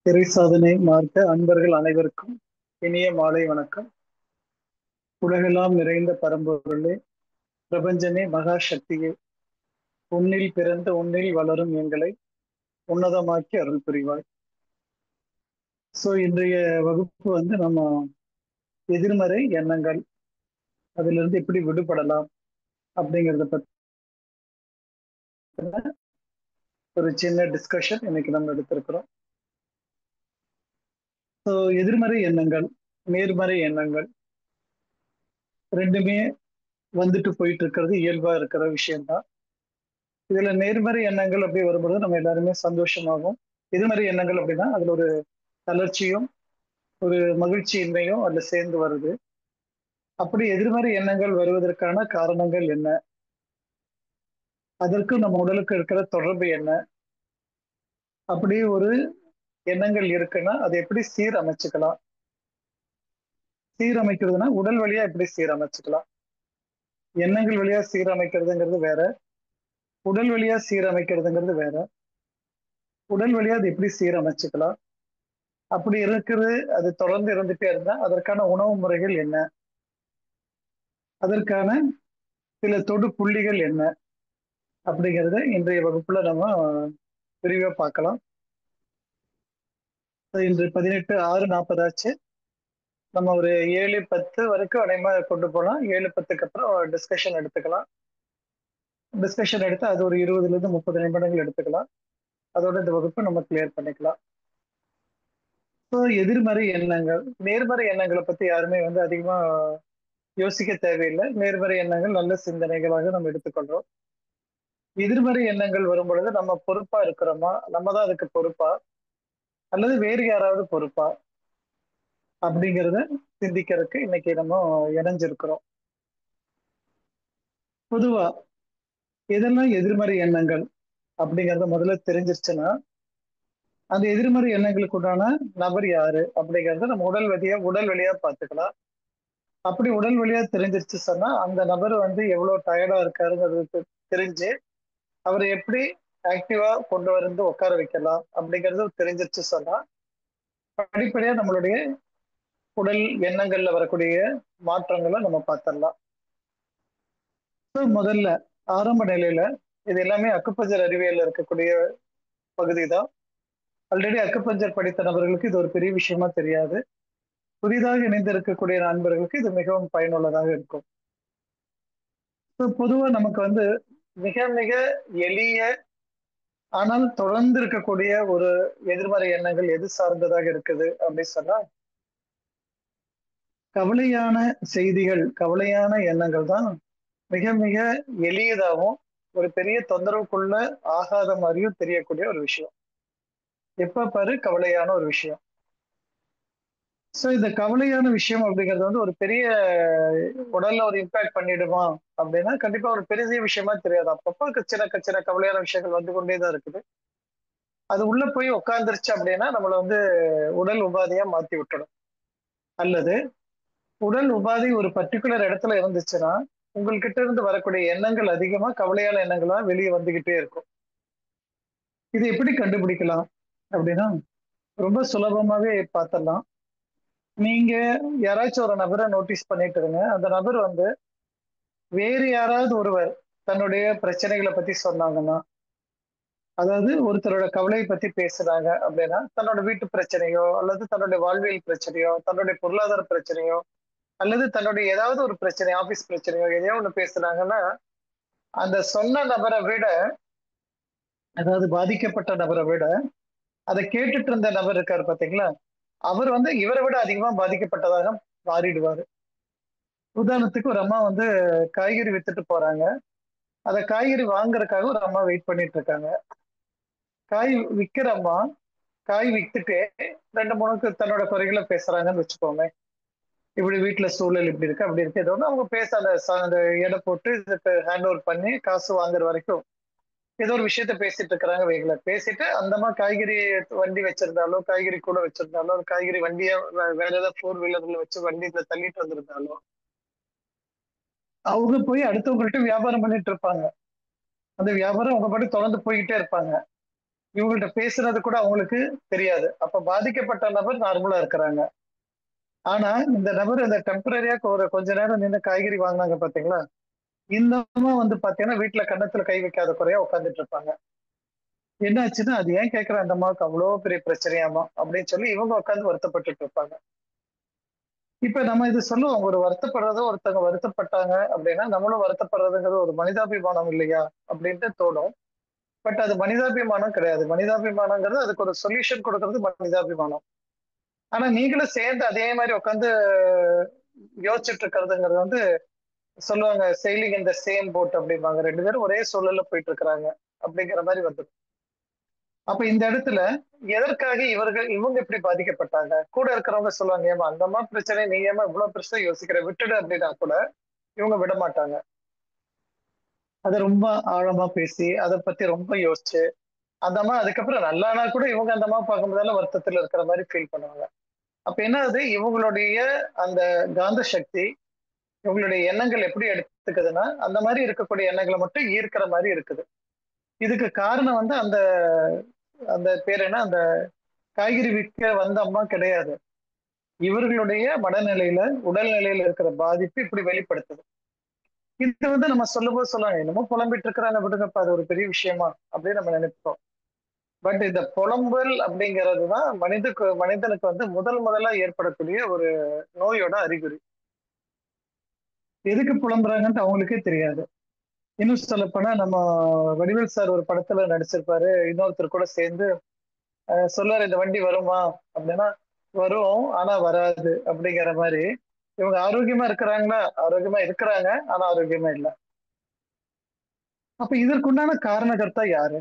திரை சாதனை மார்க்க அன்பர்கள் அனைவருக்கும் இனிய மாலை வணக்கம். உலகெல்லாம் நிறைந்த பரம்பொருளே, பிரபஞ்சமே, மகா சக்தியே, உன்னில் பிறந்த உன்னில் வளரும் எங்களை உன்னதமாக்கி அருள் புரிவாய். இன்றைய வகுப்பு நம்ம எதிர்மறை எண்ணங்கள், அதுல இருந்து எப்படி விடுபடலாம் அப்படிங்கிறத பத்தி ஒரு சின்ன டிஸ்கஷன் இன்னைக்கு நம்ம எடுத்திருக்கிறோம். எதிர்மறை எண்ணங்கள், நேர்மறை எண்ணங்கள் ரெண்டுமே வந்துட்டு போயிட்டு இருக்கிறது இயல்பா இருக்கிற விஷயம்தான். இதுல நேர்மறை எண்ணங்கள் அப்படி வரும்பொழுது நம்ம எல்லாருமே சந்தோஷமாகும். எதிர்மறை எண்ணங்கள் அப்படின்னா அதுல ஒரு தளர்ச்சியும் ஒரு மகிழ்ச்சியின்மையும் அதுல சேர்ந்து வருது. அப்படி எதிர்மறை எண்ணங்கள் வருவதற்கான காரணங்கள் என்ன, அதற்கு நம்ம உடலுக்கு இருக்கிற தொடர்பு என்ன, அப்படி ஒரு எண்ணங்கள் இருக்குன்னா அதை எப்படி சீரமைச்சுக்கலாம், சீரமைக்கிறதுனா உடல் வழியா எப்படி சீரமைச்சுக்கலாம். எண்ணங்கள் வழியா சீரமைக்கிறதுங்கிறது வேற, உடல் வழியா சீரமைக்கிறதுங்கிறது வேற. உடல் வழியா அது எப்படி சீரமைச்சுக்கலாம், அப்படி இருக்குது அது தொடர்ந்து இருந்துட்டே இருந்தா அதற்கான உணவு முறைகள் என்ன, அதற்கான சில தொடு புள்ளிகள் என்ன அப்படிங்கிறத இன்றைய வகுப்புல நம்ம விரிவா பார்க்கலாம். இன்று 18:06:40 ஆச்சு. நம்ம ஒரு 7:10 வரைக்கும் அடைமா கொண்டு போகலாம். 7:10க்கு அப்புறம் டிஸ்கஷன் எடுத்துக்கலாம். டிஸ்கஷன் எடுத்து அது ஒரு 20ல இருந்து 30 நிமிடங்கள் எடுத்துக்கலாம். அதோட இந்த வகுப்பை நம்ம கிளியர் பண்ணிக்கலாம். எதிர்மறை எண்ணங்கள், நேர்மறை எண்ணங்களை பத்தி யாருமே அதிகமா யோசிக்க தேவையில்லை. நேர்மறை எண்ணங்கள் நல்ல சிந்தனைகளாக நம்ம எடுத்துக்கொள்றோம். எதிர்மறை எண்ணங்கள் வரும் பொழுது நம்ம பொறுப்பா இருக்கிறோமா, நம்ம தான் அதுக்கு பொறுப்பா அல்லது வேறு யாராவது பொறுப்பா அப்படிங்கிறத சிந்திக்கிறதுக்கு இன்னைக்கு நம்ம இணைஞ்சிருக்கிறோம். பொதுவா எதெல்லாம் எதிர்மறை எண்ணங்கள் அப்படிங்கறத முதல்ல தெரிஞ்சிருச்சுன்னா அந்த எதிர்மறை எண்ணங்களுக்கு உண்டான நபர் யாரு அப்படிங்கறத நம்ம உடல் வழியா பார்த்துக்கலாம். அப்படி உடல் வழியா தெரிஞ்சிருச்சு சொன்னா அந்த நபர் எவ்வளவு டயர்டா இருக்காருங்கிறது தெரிஞ்சு அவரை எப்படி ஆக்டிவா கொண்டு வந்து உட்கார வைக்கலாம் அப்படிங்கிறது தெரிஞ்சிருச்சு சொன்னா படிப்படியா நம்மளுடைய உடல் எண்ணங்கள்ல வரக்கூடிய மாற்றங்களை நம்ம பார்த்திடலாம். முதல்ல ஆரம்ப நிலையில இது எல்லாமே அக்குப்பஞ்சர் அறிவியல்ல இருக்கக்கூடிய பகுதி தான். ஆல்ரெடி அக்குப்பஞ்சர் படித்த நபர்களுக்கு இது ஒரு பெரிய விஷயமா தெரியாது. புதிதாக இணைந்திருக்கக்கூடிய நண்பர்களுக்கு இது மிகவும் பயனுள்ளதாக இருக்கும். பொதுவா நமக்கு மிக மிக எளிய ஆனால் தொடர்ந்து இருக்கக்கூடிய ஒரு எதிர்மறை எண்ணங்கள் எது சார்ந்ததாக இருக்குது அப்படின்னு சொன்னா கவலையான செய்திகள், கவலையான எண்ணங்கள் தான் மிக மிக எளியதாகவும் ஒரு பெரிய தொந்தரவுக்குள்ள ஆகாத மாதிரியும் தெரியக்கூடிய ஒரு விஷயம். எப்ப பாரு கவலையான ஒரு விஷயம். இந்த கவலையான விஷயம் அப்படிங்கிறது ஒரு பெரிய உடல்ல ஒரு இம்பாக்ட் பண்ணிடுமா அப்படின்னா கண்டிப்பா ஒரு பெரிய விஷயமா தெரியாது. அப்பப்போ சின்ன சின்ன கவலையான விஷயங்கள் வந்து கொண்டேதான் இருக்குது. அது உள்ள போய் உட்கார்ந்துருச்சு அப்படின்னா நம்மள உடல் உபாதையா மாத்தி விட்டுடும். அல்லது உடல் உபாதை ஒரு பர்டிகுலர் இடத்துல இருந்துச்சுன்னா உங்கள்கிட்ட இருந்து வரக்கூடிய எண்ணங்கள் அதிகமா கவலையான எண்ணங்களா வெளியே வந்துகிட்டே இருக்கும். இது எப்படி கண்டுபிடிக்கலாம் அப்படின்னா ரொம்ப சுலபமாவே பார்த்திடலாம். நீங்க யாராச்சும் ஒரு நபரை நோட்டீஸ் பண்ணிட்டு இருங்க. அந்த நபர் வேறு யாராவது ஒருவர் தன்னுடைய பிரச்சனைகளை பத்தி சொன்னாங்கன்னா, அதாவது ஒருத்தரோட கவலையை பத்தி பேசுறாங்க அப்படின்னா தன்னோட வீட்டு பிரச்சனையோ அல்லது தன்னுடைய வாழ்வியல் பிரச்சனையோ தன்னுடைய பொருளாதார பிரச்சனையோ அல்லது தன்னுடைய ஏதாவது ஒரு பிரச்சனை, ஆபீஸ் பிரச்சனையோ எதையோ ஒண்ணு பேசுறாங்கன்னா அந்த சொன்ன நபரை விட, அதாவது பாதிக்கப்பட்ட நபரை விட அதை கேட்டுட்டு இருந்த நபர் இருக்காரு பாத்தீங்களா, அவர் இவரை விட அதிகமா பாதிக்கப்பட்டதாக மாறிடுவாரு. உதாரணத்துக்கு ஒரு அம்மா காய்கறி வித்துட்டு போறாங்க. அத காய்கறி வாங்குறதுக்காக ஒரு அம்மா வெயிட் பண்ணிட்டு இருக்காங்க. காய் விக்கிற அம்மா காய் வித்துட்டே 2 3 தன்னோட குறைகளை பேசுறாங்கன்னு வச்சுக்கோங்க. இப்படி வீட்டுல சூழல் இப்படி இருக்கு அப்படி இருக்கு ஏதோ அவங்க பேச அந்த எடை போட்டு இதுக்கு ஹேண்ட் ஓவர் பண்ணி காசு வாங்குற வரைக்கும் ஏதோ ஒரு விஷயத்த பேசிட்டு இருக்கிறாங்க. வைங்கள பேசிட்டு அந்தமா காய்கறி வண்டி வச்சிருந்தாலோ, காய்கறி கூட வச்சிருந்தாலோ, காய்கறி வண்டிய வேற ஏதாவது 4 வீலர்ல வச்சு வண்டியில தள்ளிட்டு வந்திருந்தாலோ அவங்க போய் அடுத்தவங்கள்ட்ட வியாபாரம் பண்ணிட்டு இருப்பாங்க. அந்த வியாபாரம் அவங்க பாட்டு தொடர்ந்து போய்கிட்டே இருப்பாங்க. இவங்கள்ட்ட பேசுறது கூட அவங்களுக்கு தெரியாது. அப்ப பாதிக்கப்பட்ட நபர் நார்மலா இருக்கிறாங்க. ஆனா, இந்த நபர் இந்த டெம்பரரியா ஒரு கொஞ்ச நேரம் நின்னு காய்கறி வாங்குனாங்க பார்த்தீங்களா? இந்த அம்மா வந்து பார்த்தீங்கன்னா, வீட்ல கன்னத்துல கை வைக்காத குறையா உட்கார்ந்துட்டு இருப்பாங்க. என்ன ஆச்சுன்னா, "அது ஏன் கேட்கிற அந்த அம்மாவுக்கு அவ்ளோ பெரிய பிரச்சனையாம்மா?" அப்படின்னு சொல்லி இவங்க உட்கார்ந்து வருத்தப்பட்டுட்டு இருப்பாங்க. இப்ப நம்ம இது சொல்லுவோம். ஒரு வருத்தப்படுறதோ ஒருத்தவங்க வருத்தப்பட்டாங்க அப்படின்னா, நம்மளும் வருத்தப்படுறதுங்கிறது ஒரு மனிதாபிமானம் இல்லையா? அப்படின்ட்டு தோணும். பட் அது மனிதாபிமானம் கிடையாது. மனிதாபிமானங்கிறது அதுக்கு ஒரு சொல்யூஷன் குடுக்குறது மனிதாபிமானம். ஆனா நீங்களும் சேர்ந்து அதே மாரி உட்கார்ந்து யோசிச்சுட்டு இருக்கிறதுங்கிறது வந்து சொல்லுவாங்க, "sailing in the same boat" அப்படிம்பாங்க. 2 பேரும் ஒரே சூழல்ல போயிட்டு இருக்கிறாங்க. அப்படிங்கிற மாரி வந்துரும். அப்ப இந்த இடத்துல எதற்காக இவங்க இப்படி பாதிக்கப்பட்டாங்க? கூட இருக்கிறவங்க சொல்லுவாங்க, "ஏம்மா அந்த அம்மா பிரச்சனைய நீ ஏம்மா இவ்ளோ பெருசா யோசிக்கிற? விட்டுடு" அப்படின்னா கூட இவங்க விட மாட்டாங்க. அத ரொம்ப ஆழமா பேசி, அத பத்தி ரொம்ப யோசிச்சு, அந்த அம்மா அதுக்கப்புறம் நல்லானா கூட இவங்க அந்த அம்மாவ பார்க்கும்போதெல்லாம் வருத்தத்துல இருக்கிற மாரி ஃபீல் பண்ணுவாங்க. அப்ப என்ன ஆகுது, இவங்களுடைய அந்த காந்த சக்தி, இவங்களுடைய எண்ணங்கள் எப்படி எடுத்துக்குதுன்னா, அந்த மாரி இருக்கக்கூடிய எண்ணங்கள மட்டும் ஈர்க்கிற மாரி இருக்குது. இதுக்கு காரணம் வந்து அந்த அந்த பேர் என்ன? அந்த காய்கறி விற்க வந்த அம்மா கிடையாது. இவர்களுடைய மனநிலையில, உடல்நிலையில இருக்கிற பாதிப்பு இப்படி வெளிப்படுத்துது. இது வந்து நம்ம சொல்லும்போது சொல்லுவாங்க, "என்னமோ புலம்பிட்டு இருக்கிறாங்க விடுங்கப்பா, அது ஒரு பெரிய விஷயமா?" அப்படின்னு நம்ம நினைப்போம். பட் இந்த புலம்பல் அப்படிங்கிறது தான் மனிதனுக்கு வந்து முதலா ஏற்படக்கூடிய ஒரு நோயோட அறிகுறி. எதுக்கு புலம்புறாங்கன்ட்டு அவங்களுக்கே தெரியாது. இன்னும் சொல்லப்போனா நம்ம வடிவேல் சார் ஒரு படத்துல நடிச்சிருப்பாரு. இன்னொருத்தர் கூட சேர்ந்து சொல்லுவாரு, "இந்த வண்டி வருமா?" அப்படின்னா, "வரும், ஆனா வராது." அப்படிங்கிற மாரி, இவங்க ஆரோக்கியமா இருக்கிறாங்களா? ஆரோக்கியமா இருக்கிறாங்க. ஆனா ஆரோக்கியமா இல்ல. அப்ப இதற்குண்டான காரணகர்த்தா யாரு?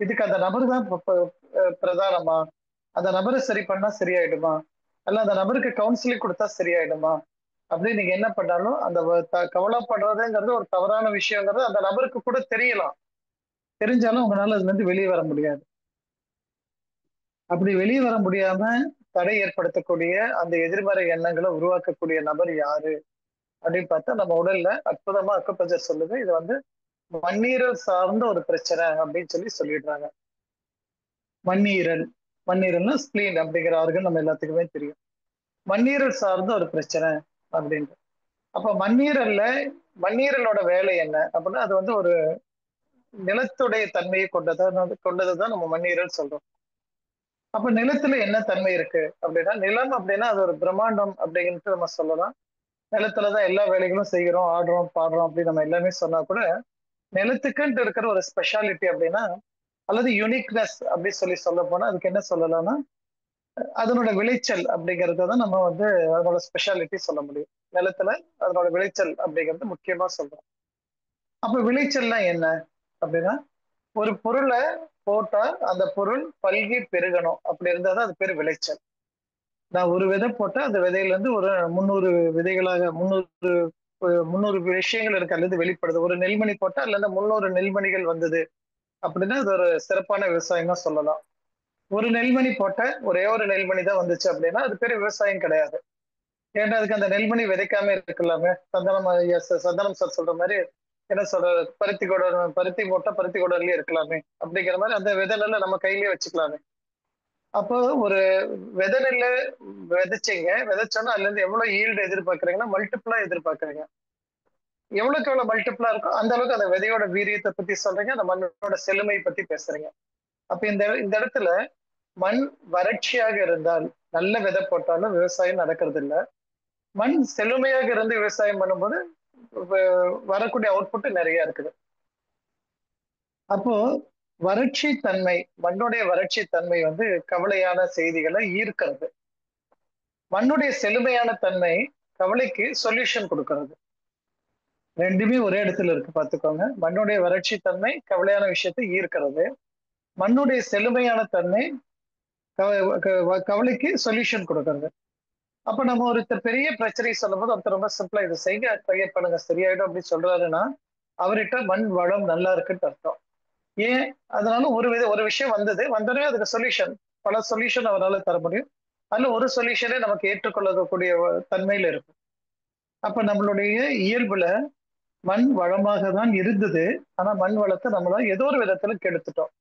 இதுக்கு அந்த நபர் தான் ப ப பிரதானமா? அந்த நபர சரி பண்ணா சரியாயிடுமா? அல்ல அந்த நபருக்கு கவுன்சிலிங் குடுத்தா சரியாயிடுமா? அப்படின்னு நீங்க என்ன பண்ணாலும், அந்த கவலைப்படுறதுங்கிறது ஒரு தவறான விஷயங்கிறது அந்த நபருக்கு கூட தெரியலாம். தெரிஞ்சாலும் உங்களால அதுலருந்து வெளிய வர முடியாது. அப்படி வெளிய வர முடியாம தடை ஏற்படுத்தக்கூடிய அந்த எதிர்மறை எண்ணங்கள உருவாக்கக்கூடிய நபர் யாரு? அப்படின்னு பார்த்தா நம்ம உடல்ல அற்புதமா அக்குபஞ்சர் சொல்லுது. இது வந்து மண்ணீரல் சார்ந்த ஒரு பிரச்சனை அப்படின்னு சொல்லிடுறாங்க. மண்ணீரல். மண்ணீரல்னா ஸ்ப்ளீன் அப்படிங்கிற ஆர்கன் நம்ம எல்லாத்துக்குமே தெரியும். மண்ணீரல் சார்ந்த ஒரு பிரச்சனை அப்படின்ட்டு. அப்ப மண்ணீரலோட வேலை என்ன? அப்படின்னா அது வந்து ஒரு நிலத்துடைய தன்மையை கொண்டதுதான் நம்ம மண்ணீரல் சொல்றோம். அப்ப நிலத்துல என்ன தன்மை இருக்கு அப்படின்னா, நிலம் அப்படின்னா அது ஒரு பிரம்மாண்டம் அப்படின்ட்டு நம்ம சொல்லலாம். நிலத்துலதான் எல்லா வேலைகளும் செய்கிறோம், ஆடுறோம், பாடுறோம் அப்படின்னு நம்ம எல்லாமே சொன்னா கூட, நிலத்துக்குன்ட்டு இருக்கிற ஒரு ஸ்பெஷாலிட்டி அப்படின்னா, அல்லது யூனிக்னஸ் அப்படி சொல்லப் போனா அதுக்கு என்ன சொல்லலாம்னா, அதனோட விளைச்சல் அப்படிங்கிறத தான் நம்ம வந்து அதனோட ஸ்பெஷாலிட்டி சொல்ல முடியும். நிலத்துல அதனோட விளைச்சல் அப்படிங்கிறது முக்கியமா சொல்றோம். அப்ப விளைச்சல்னா என்ன? அப்படின்னா, ஒரு பொருள போட்டா அந்த பொருள் பல்கி பெருகணும். அப்படி இருந்தா தான் அது பேரு விளைச்சல். நான் ஒரு விதை போட்டா அந்த விதையில இருந்து ஒரு 300 விதைகளாக 300 விஷயங்கள் இருக்கு அல்லது வெளிப்படுது. ஒரு நெல்மணி போட்டா அதுல இருந்து 300 நெல்மணிகள் வந்தது. அப்படின்னா அது ஒரு சிறப்பான விவசாயம் தான் சொல்லலாம். ஒரு நெல்மணி போட்ட ஒரே ஒரு நெல்மணி தான் வந்துச்சு அப்படின்னா அது பேரு விவசாயம் கிடையாது. ஏன்டா அதுக்கு அந்த நெல்மணி விதைக்காம இருக்கலாமே. சந்தனம் சார் சொல்ற மாதிரி என்ன சொல்றது, பருத்தி போட்டா பருத்தி குடர்லயே இருக்கலாமே அப்படிங்கிற மாதிரி அந்த விதை நெல்லை நம்ம கையிலேயே வச்சுக்கலாமே. அப்போ ஒரு விதை நெல்லை விதைச்சீங்க, விதைச்சோன்னா அதுல இருந்து எவ்வளவு ஈல்டு எதிர்பார்க்கறீங்கன்னா மல்டிபிளா எதிர்பார்க்கறீங்க. எவ்வளவுக்கு எவ்வளவு மல்டிபிளா இருக்கோ அந்த அளவுக்கு அந்த விதையோட வீரியத்தை பத்தி சொல்றீங்க, அந்த மண்ணோட செழுமை பத்தி பேசுறீங்க. அப்ப இந்த இந்த இடத்துல மண் வறட்சியாக இருந்தால் நல்ல விதை போட்டாலும் விவசாயம் நடக்கிறது இல்ல. மண் செழுமையாக இருந்து விவசாயம் பண்ணும்போது வரக்கூடிய அவுட்புட் நிறைய இருக்குது. அப்போ வறட்சி தன்மை, மண்ணுடைய வறட்சி தன்மை வந்து கவலையான செய்திகளை ஈர்க்கிறது. மண்ணுடைய செழுமையான தன்மை கவலைக்கு சொல்யூஷன் கொடுக்கிறது. 2மே ஒரே இடத்துல இருக்கு பார்த்துக்கோங்க. மண்ணுடைய வறட்சி தன்மை கவலையான விஷயத்தை ஈர்க்கிறது. மண்ணுடைய செழுமையான தன்மை கவலைக்கு சொல்யூஷன் கொடுக்கிறது. அப்ப நம்ம ஒருத்தர் பெரிய பிரச்சனை சொல்லும்போது ஒருத்தர் ரொம்ப சிம்பிளா இதை செய்ய ட்ரை பண்ணுங்க சரியாயிடும் அப்படின்னு சொல்றாருன்னா, அவர்கிட்ட மண் வளம் நல்லா இருக்குன்னு அர்த்தம். ஏன்? அதனால ஒரு விஷயம் வந்தோடனே அதுக்கு சொல்யூஷன், பல சொல்யூஷன் அவரால தர முடியும். அதுல ஒரு சொல்யூஷனே நமக்கு ஏற்றுக்கொள்ளக்கூடிய தன்மையில இருக்கும். அப்ப நம்மளுடைய இயல்புல மண் வளமாக தான் இருந்தது. ஆனா மண் வளத்தை நம்மளால ஏதோ ஒரு விதத்துல கெடுத்துட்டோம்.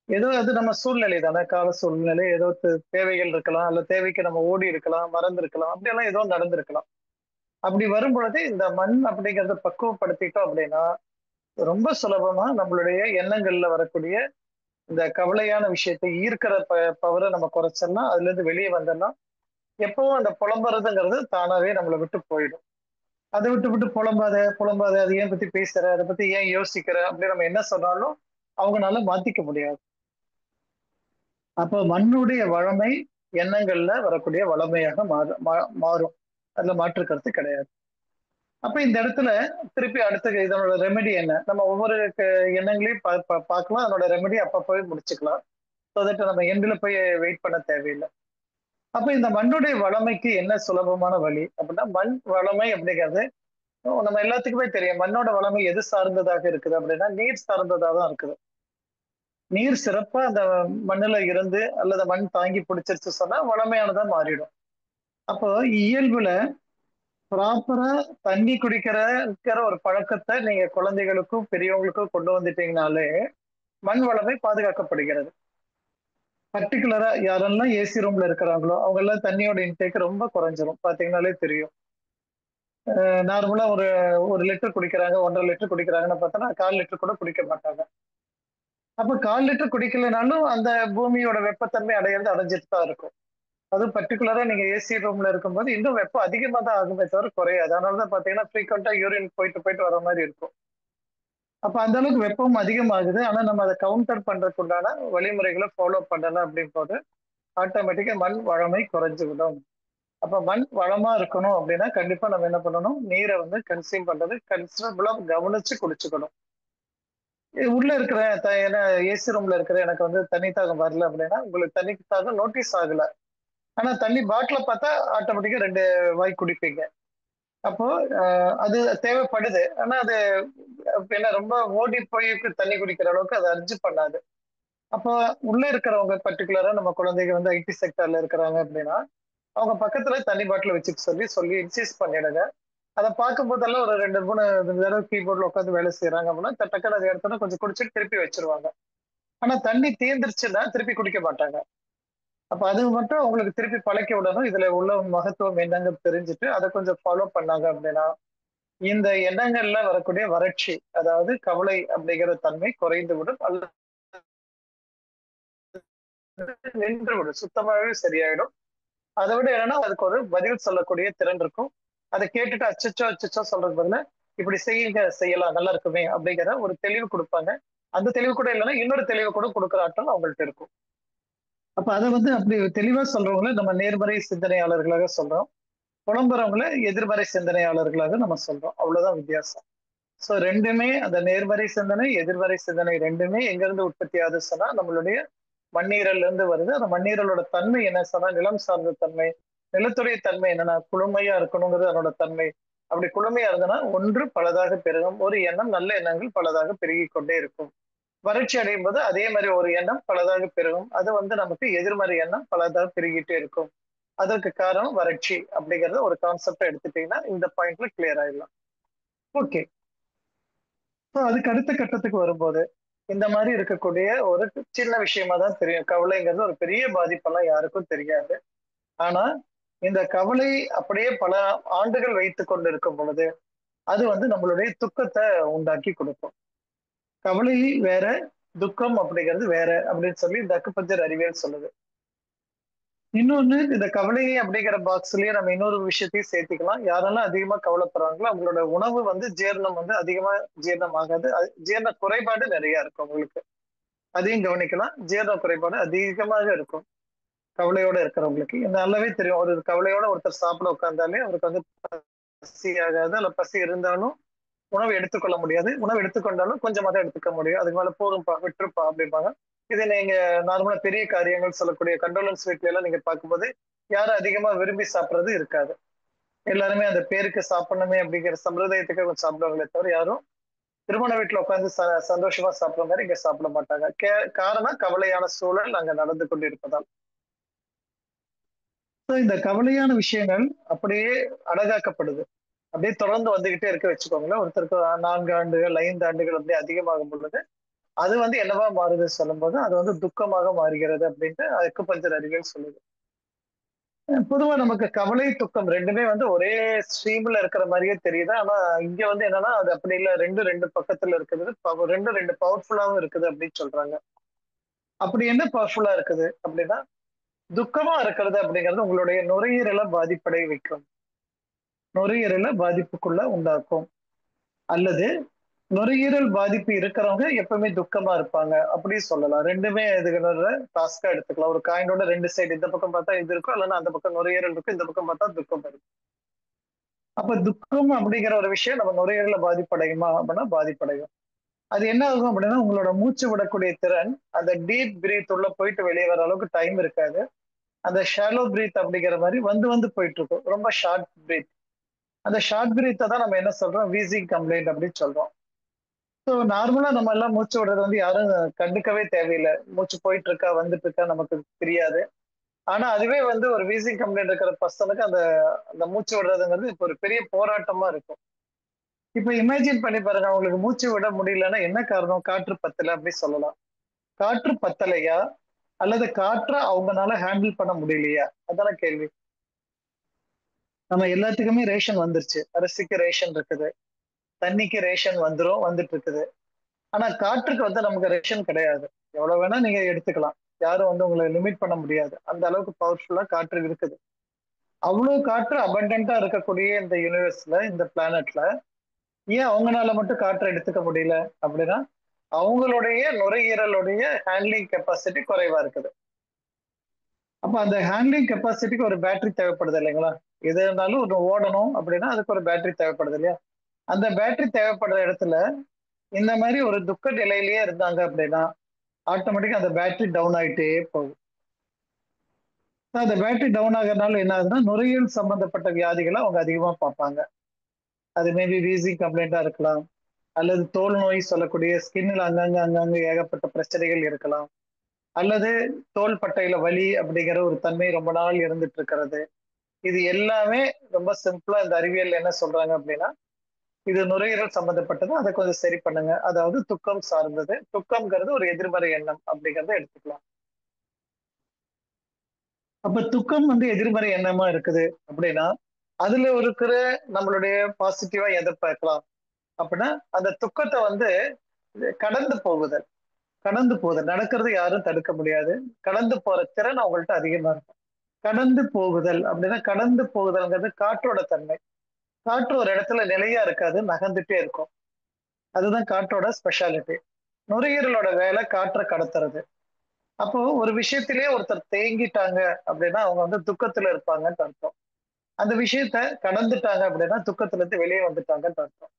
ஏதோ அது நம்ம சூழ்நிலை தானே, கால சூழ்நிலை. ஏதோ தேவைகள் இருக்கலாம். அல்ல தேவைக்கு நம்ம ஓடி இருக்கலாம், மறந்திருக்கலாம். அப்படியெல்லாம் ஏதோ நடந்திருக்கலாம். அப்படி வரும்பொழுது இந்த மண் அப்படிங்கிறத பக்குவப்படுத்திட்டோம் அப்படின்னா, ரொம்ப சுலபமா நம்மளுடைய எண்ணங்கள்ல வரக்கூடிய இந்த கவலையான விஷயத்தை ஈர்க்கிற பவர நம்ம குறைச்சோம்னா, அதுலேருந்து வெளிய வந்தோம்னா, எப்பவும் அந்த புலம்புறதுங்கிறது தானாவே நம்மள விட்டு போயிடும். அத விட்டு புலம்பாத, புலம்பாத, அத ஏன் பத்தி பேசுற? அத பத்தி ஏன் யோசிக்கிற? அப்படின்னு நம்ம என்ன சொன்னாலும், அவங்கனால மாத்திக்க முடியாது. அப்போ மண்ணுடைய வளமை எண்ணங்கள்ல வரக்கூடிய வளமையாக மாறும். அதுல மாற்று கருத்து கிடையாது. அப்ப இந்த இடத்துல திருப்பி அடுத்த இதனோட ரெமெடி என்ன? நம்ம ஒவ்வொரு எண்ணங்களையும் பார்க்கலாம். அதனோட ரெமெடி அப்பப்பவே முடிச்சுக்கலாம். சோ தட் நம்ம எண்டுல போய் வெயிட் பண்ண தேவையில்ல. அப்ப இந்த மண்ணுடைய வளமைக்கு என்ன சுலபமான வழி? அப்படின்னா, மண் வளமை அப்படிங்கிறது நம்ம எல்லாத்துக்குமே தெரியும். மண்ணோட வளமை எது சார்ந்ததாக இருக்குது அப்படின்னா, நீர் சார்ந்ததா தான் இருக்குது. நீர் சிறப்பா அந்த மண்ணுல இருந்து அல்லது மண் தாங்கி பிடிச்சிருச்சு சொன்னா வளமையானதா மாறிடும். அப்போ இயல்புல ப்ராப்பரா தண்ணி குடிக்கிற ஒரு பழக்கத்தை நீங்க குழந்தைகளுக்கும் பெரியவங்களுக்கும் கொண்டு வந்துட்டீங்கனாலே மண் வளமை பாதுகாக்கப்படுகிறது. பர்டிகுலரா யாரெல்லாம் ஏசி ரூம்ல இருக்கிறாங்களோ அவங்க எல்லாம் தண்ணியோட இன்டேக் ரொம்ப குறைஞ்சிரும் பாத்தீங்கன்னாலே தெரியும். நார்மலா ஒரு 1 லிட்டர் குடிக்கிறாங்க, 1.5 லிட்டர் குடிக்கிறாங்கன்னு பார்த்தோன்னா 1/4 லிட்டர் கூட குடிக்க மாட்டாங்க. அப்ப 1/4 லிட்டர் குடிக்கலைனாலும் அந்த பூமியோட வெப்பத்தன்மை அடைஞ்சிட்டு தான் இருக்கும். அதுவும் பர்ட்டிகுலரா நீங்க ஏசி ரூம்ல இருக்கும்போது இன்னும் வெப்பம் அதிகமா தான் ஆகுமே தவிர குறையாது. அதனால தான் பார்த்தீங்கன்னா ஃப்ரீக்வென்ட்டா யூரின் போயிட்டு போயிட்டு வர மாரி இருக்கும். அப்ப அந்த அளவுக்கு வெப்பம் அதிகமாகுது. ஆனா நம்ம அத கவுண்டர் பண்றதுக்கு உண்டான வழிமுறைகள ஃபாலோ பண்ணல அப்படிங்கும்போது, ஆட்டோமேட்டிக்கா மண் வளமை குறைஞ்சு விடும். அப்ப மண் வளமா இருக்கணும் அப்படின்னா, கண்டிப்பா நம்ம என்ன பண்ணணும்? நீர வந்து கன்சியூம் பண்றது கன்சிடரபிளா கவனிச்சு குடிச்சுக்கணும். உள்ள இருக்கிற ஏன்னா ஏசி ரூம்ல இருக்கிற எனக்கு வந்து தண்ணி தாகம் வரல அப்படின்னா, உங்களுக்கு தண்ணி தாகம் நோட்டீஸ் ஆகல. ஆனா தண்ணி பாட்டில பார்த்தா ஆட்டோமேட்டிக்கா 2 வாய் குடிப்பீங்க. அப்போ அது தேவைப்படுது. ஆனா அது என்ன ரொம்ப ஓடி போய் தண்ணி குடிக்கிற அளவுக்கு அது அர்ஜ் பண்ணாது. அப்போ உள்ள இருக்கிறவங்க பர்ட்டிகுலரா நம்ம குழந்தைங்க வந்து ஐடி செக்டார்ல இருக்கிறாங்க அப்படின்னா, அவங்க பக்கத்துல தண்ணி பாட்டில் வச்சுக்க சொல்லி சொல்லி இன்சிஸ்ட் பண்ணிடுங்க. அத பார்க்கும்போதெல்லாம் ஒரு 2, 3 தடவ கீபோர்ட்ல உட்கார்ந்து வேலை செய்றாங்க அப்படின்னா, டக்குனு அத எடுத்தோனே கொஞ்சம் குடிச்சிட்டு திருப்பி வச்சுருவாங்க. ஆனா தண்ணி தீர்ந்துருச்சுன்னா திருப்பி குடிக்க மாட்டாங்க. அப்ப அது மட்டும் அவங்களுக்கு திருப்பி பழக்கி விடணும். இதுல உள்ள மகத்துவம் என்னன்னு தெரிஞ்சுட்டு, அத கொஞ்சம் ஃபாலோ பண்ணாங்க அப்படின்னா, இந்த எண்ணங்கள்ல வரக்கூடிய வறட்சி, அதாவது கவலை அப்படிங்கிற தன்மை குறைந்துவிடும் அல்லது நின்றுவிடும். சுத்தமாவே சரியாயிடும். அத விட என்னன்னா, அதுக்கு ஒரு பதில் சொல்லக்கூடிய திறன் இருக்கும். அத கேட்டுட்டு அச்சச்சோ! அச்சச்சோ! சொல்றதுக்கு பதிலா, இப்படி செய்யுங்க, செய்யலாம், நல்லா இருக்குமே அப்படிங்கிற ஒரு தெளிவு குடுப்பாங்க. அந்த தெளிவு கூட இல்லன்னா, இன்னொரு தெளிவு கூட குடுக்குற ஆற்றல் அவங்கள்ட்ட இருக்கும். அப்ப அத வந்து அப்படி தெளிவா சொல்றவங்கள நம்ம நேர்மறை சிந்தனையாளர்களாக சொல்றோம். புலம்புறவங்கள எதிர்மறை சிந்தனையாளர்களாக நம்ம சொல்றோம். அவ்வளவுதான் வித்தியாசம். சோ 2மே அந்த நேர்மறை சிந்தனை, எதிர்மறை சிந்தனை 2மே எங்கிருந்து உற்பத்தி ஆகுது சொன்னா, நம்மளுடைய மண்ணீரல்ல இருந்து வருது. அந்த மண்ணீரலோட தன்மை என்ன சொன்னா, நிலம் சார்ந்த தன்மை. நிலத்துடைய தன்மை என்னன்னா, குளுமையா இருக்கணுங்கிறது அதனோட தன்மை. அப்படி குளுமையா இருந்ததுன்னா, ஒன்று பலதாக பெருகும். ஒரு எண்ணம் நல்ல எண்ணங்கள் பலதாக பெருகிக் கொண்டே இருக்கும். வறட்சி அடையும் போது அதே மாதிரி ஒரு எண்ணம் பலதாக பெருகும். அது வந்து நமக்கு எதிர்மறை எண்ணம் பலதாக பெருகிட்டே இருக்கும். அதற்கு காரணம் வறட்சி அப்படிங்கறத ஒரு கான்செப்டா எடுத்துட்டீங்கன்னா, இந்த பாயிண்ட்ல கிளியர் ஆயிடலாம். ஓகே. ஸோ அதுக்கு அடுத்த கட்டத்துக்கு வரும்போது, இந்த மாரி இருக்கக்கூடிய ஒரு சின்ன விஷயமா தான் தெரியும். கவலைங்கிறது ஒரு பெரிய பாதிப்பெல்லாம் யாருக்கும் தெரியாது. ஆனா, இந்த கவலை அப்படியே பல ஆண்டுகள் வைத்துக் கொண்டு இருக்கும் பொழுது, அது வந்து நம்மளுடைய துக்கத்த உண்டாக்கி குடுக்கும். கவலை வேற, துக்கம் அப்படிங்கிறது வேற அப்படின்னு சொல்லி இந்த அக்குபஞ்சர் அறிவியல் சொல்லுது. இன்னொன்னு இந்த கவலை அப்படிங்கிற பாக்ஸ்லயே நம்ம இன்னொரு விஷயத்தையும் சேர்த்துக்கலாம். யாரெல்லாம் அதிகமா கவலைப்படுறாங்களோ, அவங்களோட உணவு வந்து ஜீரணம் வந்து அதிகமா ஜீரணம் ஆகாது. ஜீரண குறைபாடு நெறைய இருக்கும் அவங்களுக்கு. அதையும் கவனிக்கலாம். ஜீரண குறைபாடு அதிகமாக இருக்கும். கவலையோட இருக்கிறவங்களுக்கு. இது நல்லாவே தெரியும். ஒரு கவலையோட ஒருத்தர் சாப்பிட உட்கார்ந்தாலே அவருக்கு வந்து பசி ஆகாது. அல்ல பசி இருந்தாலும் உணவு எடுத்துக்கொள்ள முடியாது. உணவு எடுத்துக்கொண்டாலும் கொஞ்சமா தான் எடுத்துக்க முடியும். அதுக்கு மேல போதும்பா, விட்டுருப்பா அப்படிம்பாங்க. இதை நீங்க நார்மலா பெரிய காரியங்கள் சொல்லக்கூடிய கண்டோலன்ஸ் வீட்ல எல்லாம் நீங்க பார்க்கும்போது, யாரும் அதிகமா விரும்பி சாப்பிடுறது இருக்காது. எல்லாருமே அந்த பேருக்கு சாப்பிடணுமே அப்படிங்கிற சம்பிரதாயத்துக்கு கொஞ்சம் சாப்பிடுவாங்களே தவிர, யாரும் திருமண வீட்ல உட்கார்ந்து சந்தோஷமா சாப்பிடுற மாரி இங்க சாப்பிட மாட்டாங்க. காரணம் கவலையான சூழல் அங்க நடந்து கொண்டிருப்பதால். So இந்த கவலையான விஷயங்கள் அப்படியே அடகாக்கப்படுது. அப்படியே தொடர்ந்து வந்துகிட்டே இருக்க வச்சுக்கோங்களேன். ஒருத்தருக்கு 4 ஆண்டுகள், 5 ஆண்டுகள் அப்படியே அதிகமாகும் பொழுது, அது வந்து என்னவா மாறுது சொல்லும்போது, அது வந்து துக்கமாக மாறுகிறது அப்படின்ட்டு அக்குபஞ்சர் அறிவியல் சொல்லுது. பொதுவா நமக்கு கவலை, துக்கம் 2மே வந்து ஒரே ஸ்ட்ரீம்ல இருக்கிற மாரியே தெரியுது. ஆனா, இங்க வந்து என்னன்னா, அது அப்படி இல்ல. 2 பக்கத்துல இருக்குது. 2 பவர்ஃபுல்லாவும் இருக்குது அப்படின்னு சொல்றாங்க. அப்படி என்ன பவர்ஃபுல்லா இருக்குது அப்படின்னா, துக்கமா இருக்கிறது அப்படிங்கிறது உங்களுடைய நுரையீரல பாதிப்படைய வைக்கும். நுரையீரல பாதிப்புக்குள்ள உண்டாக்கும். அல்லது நுரையீரல் பாதிப்பு இருக்கிறவங்க எப்பவுமே துக்கமா இருப்பாங்க. அப்படி சொல்லலாம். 2மே இதுகளோட டாஸ்க்கா எடுத்துக்கலாம். ஒரு காயினோட 2 சைடு. இந்த பக்கம் பார்த்தா இது இருக்கும். இல்லன்னா அந்த பக்கம் நுரையீரல் இருக்கும். இந்த பக்கம் பார்த்தா துக்கம் இருக்கும். அப்ப துக்கம் அப்படிங்கிற ஒரு விஷயம் நம்ம நுரையீரல பாதிப்படையுமா அப்படின்னா பாதிப்படையும். அது என்ன ஆகும் அப்படின்னா, உங்களோட மூச்சு விடக்கூடிய திறன், அந்த டீப் பிரீத் உள்ள போயிட்டு வெளியே வர அளவுக்கு டைம் இருக்காது. அந்த ஷாலோ பிரீத் அப்படிங்கிற மாரி வந்து வந்து போயிட்டு இருக்கும். ரொம்ப ஷார்ட் பிரீத். அந்த ஷார்ட் பிரீத்த தான் நம்ம என்ன சொல்றோம்? வீசிங் கம்ப்ளைண்ட் அப்படின்னு சொல்றோம். ஸோ நார்மலா நம்ம எல்லாம் மூச்சு விடுறது வந்து யாரும் கண்டுக்கவே தேவையில்ல. மூச்சு போயிட்டு இருக்கா, வந்துட்டு இருக்கா நமக்கு தெரியாது. ஆனா அதுவே வந்து ஒரு வீசிங் கம்ப்ளைண்ட் இருக்கிற பர்சனுக்கு அந்த அந்த மூச்சு விடுறதுங்கிறது இப்ப ஒரு பெரிய போராட்டமா இருக்கும். இப்ப இமேஜின் பண்ணி பாருங்க. அவங்களுக்கு மூச்சு விட முடியலன்னா என்ன காரணம்? காற்று பத்தல அப்படி சொல்லலாம். காற்று பத்தலையா? அல்லது காற்ற அவங்கனால ஹேண்டில் பண்ண முடியலையா? அதான கேள்வி. நம்ம எல்லாத்துக்குமே ரேஷன் வந்துருச்சு. அரிசிக்கு ரேஷன் இருக்குது. தண்ணிக்கு ரேஷன் வந்துரும், வந்துட்டு இருக்குது. ஆனா காற்றுக்கு வந்து நமக்கு ரேஷன் கிடையாது. எவ்வளவு வேணா நீங்க எடுத்துக்கலாம். யாரும் வந்து உங்கள லிமிட் பண்ண முடியாது. அந்த அளவுக்கு பவர்ஃபுல்லா காற்று இருக்குது. அவ்வளவு காற்று அபண்டன்ட்டா இருக்கக்கூடிய இந்த யுனிவர்ஸ்ல, இந்த பிளானட்ல ஏன் அவங்கனால மட்டும் காற்ற எடுத்துக்க முடியல? அப்படின்னா, அவங்களுடைய நுரையீரலுடைய ஹேண்ட்லிங் கெப்பாசிட்டி குறைவா இருக்குது. அப்ப அந்த ஹேண்ட்லிங் கெப்பாசிட்டிக்கு ஒரு பேட்டரி தேவைப்படுது இல்லைங்களா? எது இருந்தாலும் ஒண்ணு ஓடணும் அப்படின்னா, அதுக்கு ஒரு பேட்டரி தேவைப்படுது இல்லையா? அந்த பேட்டரி தேவைப்படுற இடத்துல, இந்த மாரி ஒரு துக்க நிலையிலேயே இருந்தாங்க அப்படின்னா, ஆட்டோமேட்டிக்கா அந்த பேட்டரி டவுன் ஆயிட்டே போகும். அந்த பேட்டரி டவுன் ஆகுறதுனால என்ன ஆகுதுன்னா, நுரையீரல் சம்பந்தப்பட்ட வியாதிகள அவங்க அதிகமா பார்ப்பாங்க. அது மேபி வீசிங் கம்ப்ளைண்ட்டா இருக்கலாம். அல்லது தோல் நோய் சொல்லக்கூடிய ஸ்கின்ல அங்கங்க ஏகப்பட்ட பிரச்சனைகள் இருக்கலாம். அல்லது தோள் பட்டையில வலி அப்படிங்கிற ஒரு தன்மை ரொம்ப நாள் இருந்துட்டு இருக்கிறது. இது எல்லாமே ரொம்ப சிம்பிளா இந்த அறிவியல் என்ன சொல்றாங்க அப்படின்னா, இது நுரையீரல் சம்பந்தப்பட்டது. அத கொஞ்சம் சரி பண்ணுங்க. அதாவது துக்கம் சார்ந்தது. துக்கம்ங்கிறது ஒரு எதிர்மறை எண்ணம் அப்படிங்கிறத எடுத்துக்கலாம். அப்ப துக்கம் வந்து எதிர்மறை எண்ணமா இருக்குது அப்படின்னா, அதுல இருக்கிற நம்மளுடைய பாசிட்டிவா எத பார்க்கலாம் அப்படின்னா, அந்த துக்கத்த வந்து கடந்து போகுதல். கடந்து போகுதல். நடக்கிறத யாரும் தடுக்க முடியாது. கடந்து போற திறன் அவங்கள்ட்ட அதிகமா இருக்கும். கடந்து போகுதல் அப்படின்னா, கடந்து போகுதல்ங்கிறது காற்றோட தன்மை. காற்று ஒரு இடத்துல நிலையா இருக்காது. நகர்ந்துட்டே இருக்கும். அதுதான் காற்றோட ஸ்பெஷாலிட்டி. நுரையீரலோட வேலை காற்ற கடத்துறது. அப்போ ஒரு விஷயத்திலேயே ஒருத்தர் தேங்கிட்டாங்க அப்படின்னா, அவங்க வந்து துக்கத்துல இருப்பாங்கன்னு அர்த்தம். அந்த விஷயத்த கடந்துட்டாங்க அப்படின்னா, துக்கத்துல இருந்து வெளியே வந்துட்டாங்கன்னு அர்த்தம்.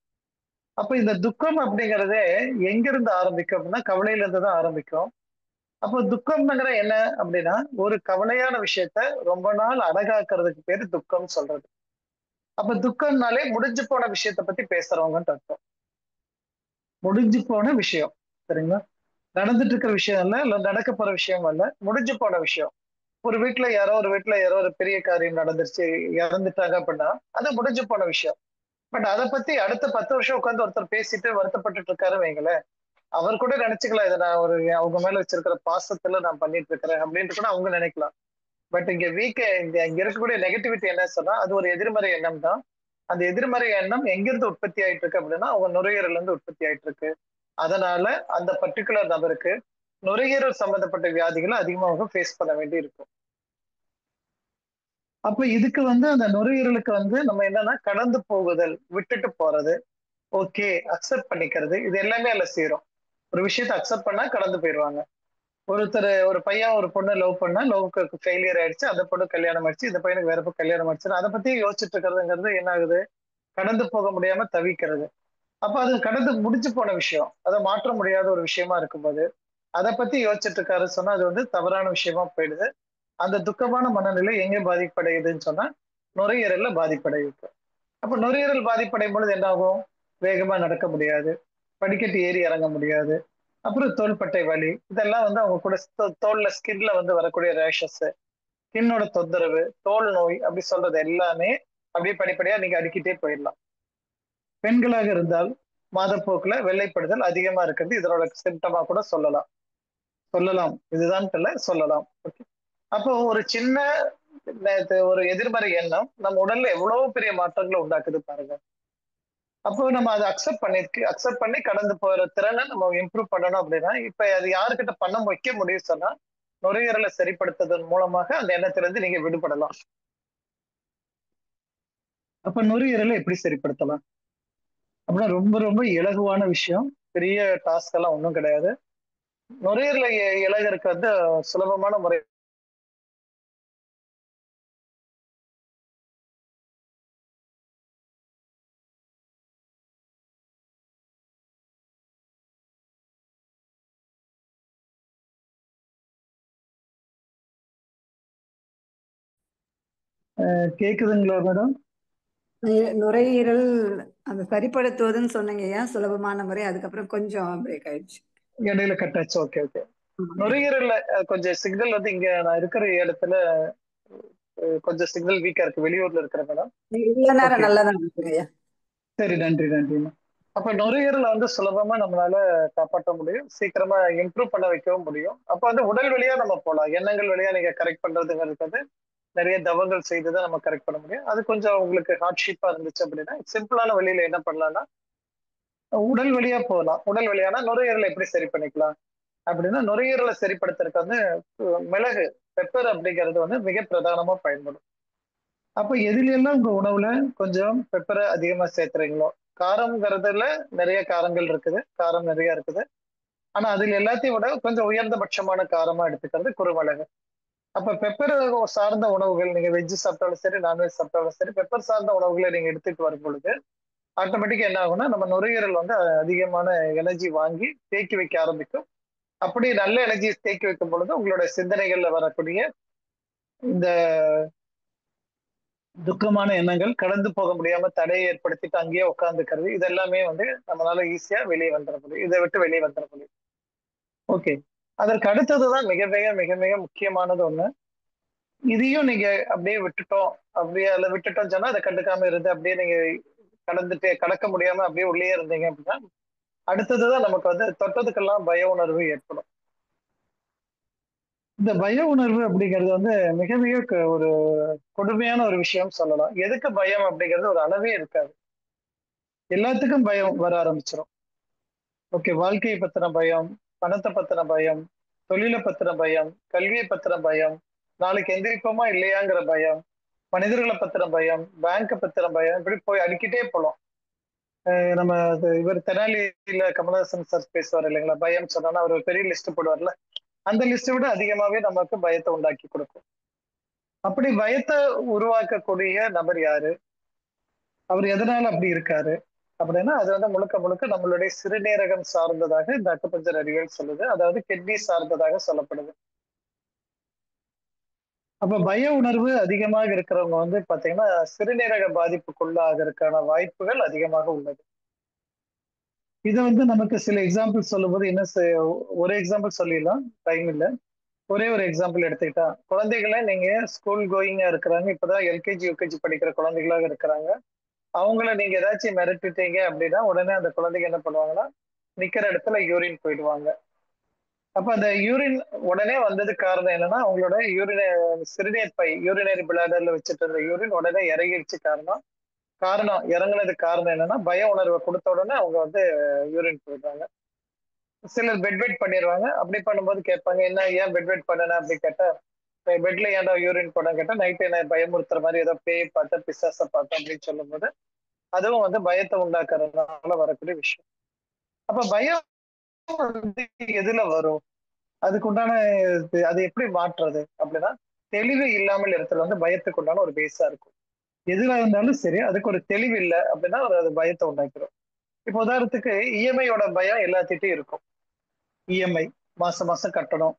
அப்ப இந்த துக்கம் அப்படிங்கிறதே எங்கிருந்து ஆரம்பிக்கும் அப்படின்னா, கவலையில இருந்து தான் ஆரம்பிக்கும். அப்போ துக்கம்ங்கிற என்ன அப்படின்னா, ஒரு கவலையான விஷயத்த ரொம்ப நாள் அடகாக்குறதுக்கு பேரு துக்கம்னு சொல்றது. அப்ப துக்கம்னாலே முடிஞ்சு போன விஷயத்த பத்தி பேசுறவங்கன்னு அர்த்தம். முடிஞ்சு போன விஷயம். சரிங்களா? நடந்துட்டு இருக்கிற விஷயம் இல்ல, இல்ல நடக்க போற விஷயம் அல்ல. முடிஞ்சு போன விஷயம். ஒரு வீட்ல யாரோ ஒரு பெரிய காரியம் நடந்துருச்சு, இறந்துட்டாங்க அப்படின்னா, அது முடிஞ்சு போன விஷயம். பட் அத பத்தி அடுத்த 10 வருஷம் உட்கார்ந்து ஒருத்தர் பேசிட்டு வருத்தப்பட்டுட்டு இருக்காருன்னு வைங்களேன், அவர் கூட நினைச்சுக்கலாம், இத நான் அவங்க மேல வச்சிருக்கிற பாசத்துல நான் பண்ணிட்டு இருக்கிறேன் அப்படின்ட்டு கூட அவங்க நினைக்கலாம். பட் இங்க இருக்கக்கூடிய நெகட்டிவிட்டி என்ன சொன்னா, அது ஒரு எதிர்மறை எண்ணம் தான். அந்த எதிர்மறை எண்ணம் எங்கிருந்து உற்பத்தி ஆயிட்டு இருக்கு அப்படின்னா, அவங்க நுரையீரல்ல இருந்து உற்பத்தி ஆயிட்டு இருக்கு. அதனால அந்த பர்ட்டிகுலர் நபருக்கு நுரையீரல் சம்பந்தப்பட்ட வியாதிகள அதிகமாக ஃபேஸ் பண்ண வேண்டி இருக்கும். அப்ப இதுக்கு வந்து அந்த நுரையீரலுக்கு வந்து நம்ம என்னன்னா கடந்து போகுதல், விட்டுட்டு போறது, ஓகே அக்செப்ட் பண்ணிக்கிறது. இது எல்லாமே அதுல சேரும். ஒரு விஷயத்த அக்செப்ட் பண்ணா கடந்து போயிருவாங்க. ஒரு பையன் ஒரு பொண்ண லவ் பண்ணா, லவ்க்கு ஃபெயிலியர் ஆயிடுச்சு. அந்த பொண்ணு கல்யாணம் ஆயிடுச்சு. இந்த பையனுக்கு வேற பக்கம் கல்யாணம் ஆயிடுச்சுன்னு அத பத்தியே யோசிச்சுட்டு இருக்கிறதுங்கிறது என்ன ஆகுது? கடந்து போக முடியாம தவிக்கிறது. அப்ப அது கடந்து முடிஞ்சு போன விஷயம். அத மாற்ற முடியாத ஒரு விஷயமா இருக்கும்போது, அத பத்தி யோசிச்சுட்டு இருக்காருன்னு சொன்னா, அது வந்து தவறான விஷயமா போயிடுது. அந்த துக்கமான மனநிலை எங்க பாதிப்படையுதுன்னு சொன்னா, நுரையீரல்ல பாதிப்படையுது. அப்ப நுரையீரல் பாதிப்படையும் பொழுது என்ன ஆகும்? வேகமா நடக்க முடியாது. படிக்கட்டு ஏறி இறங்க முடியாது. அப்புறம் தோள்பட்டை வலி. இதெல்லாம் வந்து அவங்க கூட தோல்ல ஸ்கின்ல வந்து வரக்கூடிய ரேஷஸ், ஸ்கின்னோட தொந்தரவு, தோல் நோய் அப்படி சொல்றது எல்லாமே அப்படியே படிப்படியா நீங்க அடுக்கிட்டே போயிடலாம். பெண்களாக இருந்தால் மாதப்போக்குல வெள்ளைப்படுதல் அதிகமா இருக்கிறது இதனோட சிம்டமா கூட சொல்லலாம். சொல்லலாம். இதுதான் இல்ல சொல்லலாம். ஓகே. அப்போ ஒரு சின்ன ஒரு எதிர்மறை எண்ணம் நம்ம உடல்ல எவ்வளவு பெரிய மாற்றங்களை உண்டாக்குது பாருங்க. அப்போ நம்ம அதை அக்செப்ட் பண்ணி கடந்து போற திறனை நம்ம இம்ப்ரூவ் பண்ணணும் அப்படின்னா, இப்ப அது யாருக்கிட்ட பண்ண வைக்க முடியும் சொன்னா, நுரையீரலை சரிப்படுத்துவதன் மூலமாக அந்த எண்ணத்திலிருந்து நீங்க விடுபடலாம். அப்ப நுரையீரலை எப்படி சரிப்படுத்தலாம்? அப்படின்னா ரொம்ப ரொம்ப இலகுவான விஷயம். பெரிய டாஸ்க் எல்லாம் ஒண்ணும் கிடையாது. நுரையீரலை இழகருக்கு வந்து சுலபமான முறை கேக்குதுங்களா மேடம்? நுரையீரல் அந்த சரிப்படுத்துவதுன்னு சொன்னீங்க ஏன் சுலபமான முறை, அதுக்கப்புறம் கொஞ்சம் பிரேக் ஆயிடுச்சு. இடையில கட்டாச்சு. Okay okay. ஆமாய்யா. நுரையீரல்ல கொஞ்சம் சிக்னல் வந்து இங்க நான் இருக்கிற இடத்துல கொஞ்சம் சிக்னல் வீக்கா இருக்கு. வெளியூர்ல இருக்கிற மேடம். இவ்வளவு நேரம் ஓகே. நல்லா தான் இருக்குங்கய்யா. சரி, நன்றி நன்றிம்மா. அப்ப நுரையீரலை வந்து சுலபமா நம்மளால காப்பாற்ற முடியும். சீக்கிரமா இம்ப்ரூவ் பண்ண வைக்கவும் முடியும். அப்ப வந்து உடல் வழியா நம்ம போலாம். எண்ணங்கள் வழியா நீங்க கரெக்ட் பண்றதுங்கிறது வந்து நிறைய தவங்கள் செய்துதான் நம்ம கரெக்ட் பண்ண முடியும். அது கொஞ்சம் உங்களுக்கு ஹார்ட்ஷிப்பா இருந்துச்சு அப்படின்னா, சிம்பிளான வழியில என்ன பண்ணலாம்னா, உடல் வழியா போகலாம். உடல் வழியானா நுரையீரலை எப்படி சரி பண்ணிக்கலாம்? அப்படின்னா நுரையீரலை சரிப்படுத்துறதுக்கு வந்து மிளகு, பெப்பர் அப்படிங்கிறது வந்து மிக பிரதானமா பயன்படும். அப்ப எதுல எல்லாம் உங்க உணவுல கொஞ்சம் பெப்பரை அதிகமா சேர்த்துறீங்களோ, காரம்ங்கிறதுல நிறைய காரங்கள் இருக்குது. காரம் நிறைய இருக்குது. ஆனா அதுல எல்லாத்தையும் விட கொஞ்சம் உயர்ந்தபட்சமான காரமா எடுத்துக்கிறது குறுமிளகு. அப்ப பெப்பர் சார்ந்த உணவுகள் நீங்க வெஜ் சாப்பிட்டாலும் சரி, நான்வெஜ் சாப்பிட்டாலும் சரி, பெப்பர் சார்ந்த உணவுகளை நீங்க எடுத்துட்டு வரும் பொழுது ஆட்டோமேட்டிக்கா என்ன ஆகும்னா நம்ம நுரையீரல் வந்து அதிகமான எனர்ஜி வாங்கி தேக்கி வைக்க ஆரம்பிக்கும். அப்படி நல்ல எனர்ஜி தேக்கி வைக்கும் பொழுது உங்களோட சிந்தனைகள்ல வரக்கூடிய இந்த துக்கமான எண்ணங்கள் கடந்து போக முடியாம தடையை ஏற்படுத்திட்டு அங்கேயே உட்கார்ந்துக்கிறது இது எல்லாமே வந்து நம்மளால ஈஸியா வெளியே வந்துட முடியும். இதை விட்டு வெளியே வந்துட முடியும். ஓகே. அதற்கு அடுத்ததுதான் மிக மிக மிக மிக முக்கியமானது ஒண்ணு. இதையும் நீங்க அப்படியே விட்டுட்டோம். அப்படியே அதுல விட்டுட்டோம் சொன்னா அதை கண்டுக்காம இருந்து அப்படியே நீங்க கடக்க முடியாம அப்படியே உள்ளே இருந்தீங்க அப்படின்னா அடுத்ததுதான் நமக்கு வந்து தொட்டதுக்கெல்லாம் பய உணர்வு ஏற்படும். இந்த பய உணர்வு அப்படிங்கிறது வந்து மிக மிக ஒரு கொடுமையான ஒரு விஷயம் சொல்லலாம். எதுக்கு பயம் அப்படிங்கிறது ஒரு அளவே இருக்காது. எல்லாத்துக்கும் பயம் வர ஆரம்பிச்சிடும். ஓகே. வாழ்க்கையை பத்தின பயம், பணத்தை பத்தின பயம், தொழிலை பத்தின பயம், கல்வியை பத்தின பயம், நாளைக்கு எந்திரிப்போமா இல்லையாங்கிற பயம், மனிதர்களை பத்தின பயம், பேங்க பத்தின பயம், இப்படி போய் அடிக்கிட்டே போலாம். நம்ம இவர் தெனாலியில கமலஹாசன் சார் பேசுவார் இல்லைங்களா, பயம் சொன்னா அவர் ஒரு பெரிய லிஸ்ட் போடுவார்ல, அந்த லிஸ்ட்டை விட அதிகமாவே நமக்கு பயத்தை உண்டாக்கி கொடுக்கும். அப்படி பயத்தை உருவாக்கக்கூடிய நபர் யாரு, அவர் எதனால அப்படி இருக்காரு அப்படின்னா அது வந்து முழுக்க முழுக்க நம்மளுடைய சிறுநீரகம் சார்ந்ததாக இந்த அக்குபஞ்சர் அறிவியல் சொல்லுது. அதாவது கிட்னி சார்ந்ததாக சொல்லப்படுது. அப்ப பய உணர்வு அதிகமாக இருக்கிறவங்க வந்து பாத்தீங்கன்னா சிறுநீரக பாதிப்புக்குள்ளாகிறதுக்கான வாய்ப்புகள் அதிகமாக உள்ளது. இதை வந்து நமக்கு சில எக்ஸாம்பிள் சொல்லும் போது என்ன ஒரு எக்ஸாம்பிள் சொல்லிடலாம், டைம் இல்லை. ஒரே ஒரு எக்ஸாம்பிள் எடுத்துக்கிட்டா குழந்தைகளை நீங்க ஸ்கூல் கோயிங்கா இருக்கிறாங்க, இப்பதான் எல்கேஜி யூகேஜி படிக்கிற குழந்தைகளாக இருக்கிறாங்க. அவங்கள நீங்க ஏதாச்சும் மிரட்டிட்டீங்க அப்படின்னா உடனே அந்த குழந்தைங்க என்ன பண்ணுவாங்கன்னா நிக்கிற இடத்துல யூரின் போயிடுவாங்க. அப்ப அந்த யூரின் உடனே வந்தது காரணம் என்னன்னா அவங்களோட சிறுநீர் பை யூரினரி பிளாடர்ல வச்சுட்டு இருந்த யூரின் உடனே இறங்கிடுச்சு. காரணம் இறங்குனது காரணம் என்னன்னா பய உணர்வை கொடுத்த உடனே அவங்க வந்து யூரின் போயிடுறாங்க. சிலர் பெட் வெயிட் பண்ணிடுவாங்க. அப்படி பண்ணும்போது கேட்பாங்க என்ன ஏன் பெட் வெயிட் பண்ணன அப்படி கேட்டா, பெட்ல ஏன்டா யூரின் போட கேட்டா நைட் என்ன பயமுறுத்துற மாதிரி ஏதோ பேய் பார்த்தேன் பிசாச பார்த்தேன் அப்படின்னு சொல்லும்போது அதுவும் வந்து பயத்தை உண்டாக்குறதுனால வரக்கூடிய விஷயம். அப்ப பயம் வந்து எதுல வரும், அதுக்கு உண்டான அது எப்படி மாற்றுறது அப்படின்னா தெளிவு இல்லாமல் இடத்துல வந்து பயத்துக்கு உண்டான ஒரு பேஸா இருக்கும். எதுல இருந்தாலும் சரி அதுக்கு ஒரு தெளிவு இல்லை அப்படின்னா அது பயத்தை உண்டாக்கிடும். இப்ப உதாரணத்துக்கு இஎம்ஐயோட பயம் எல்லாத்திட்டையும் இருக்கும். இஎம்ஐ மாசம் மாசம் கட்டணும்.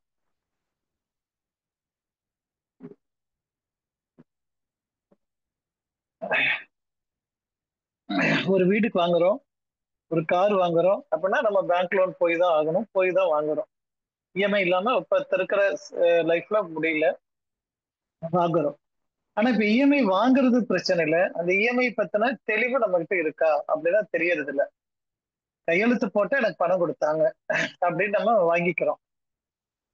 ஒரு வீட்டுக்கு வாங்குறோம், ஒரு கார் வாங்குறோம் அப்படின்னா நம்ம பேங்க் லோன் போய் தான் ஆகணும், போய் தான் வாங்குறோம். இஎம்ஐ இல்லாம இப்ப இருக்கிற லைஃப்ல முடியல, வாங்குறோம். ஆனா இப்ப இஎம்ஐ வாங்குறது பிரச்சனை இல்லை, அந்த இஎம்ஐ பத்தின தெளிவு நம்ம கிட்ட இருக்கா அப்படின்னா தெரியறது இல்ல. கையெழுத்து போட்டு எனக்கு பணம் கொடுத்தாங்க அப்படின்னு நம்ம வாங்கிக்கிறோம்.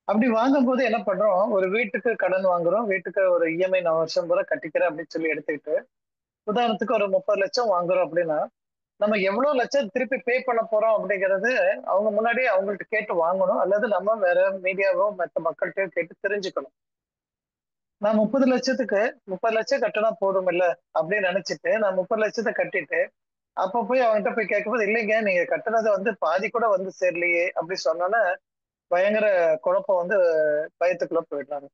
அப்படி வாங்கும்போது என்ன பண்றோம், ஒரு வீட்டுக்கு கடன் வாங்குறோம். வீட்டுக்கு ஒரு இஎம்ஐ நான் வருஷம் பூரா கட்டிக்கிறேன் அப்படின்னு சொல்லி எடுத்துக்கிட்டு, உதாரணத்துக்கு ஒரு 30,00,000 வாங்குறோம் அப்படின்னா, நம்ம எவ்வளவு லட்சம் திருப்பி பே பண்ண போறோம் அப்படிங்கிறது அவங்க முன்னாடியே அவங்கள்ட்ட கேட்டு வாங்கணும். அல்லது நம்ம வேற மீடியாவோ மத்த மக்கள்ட்டயோ கேட்டு தெரிஞ்சுக்கணும். நான் 30,00,000க்கு 30,00,000 கட்டுனா போதுமில்ல அப்படின்னு நினைச்சிட்டு, நான் 30,00,000 கட்டிட்டு, அப்ப போய் அவன்கிட்ட போய் கேட்கும்போது, இல்லைங்க நீங்க கட்டுனது வந்து பாதி கூட வந்து சேரலையே அப்படி சொன்னோனே, பயங்கர குழப்பம் வந்து பயத்துக்குள்ள போயிடுறாங்க.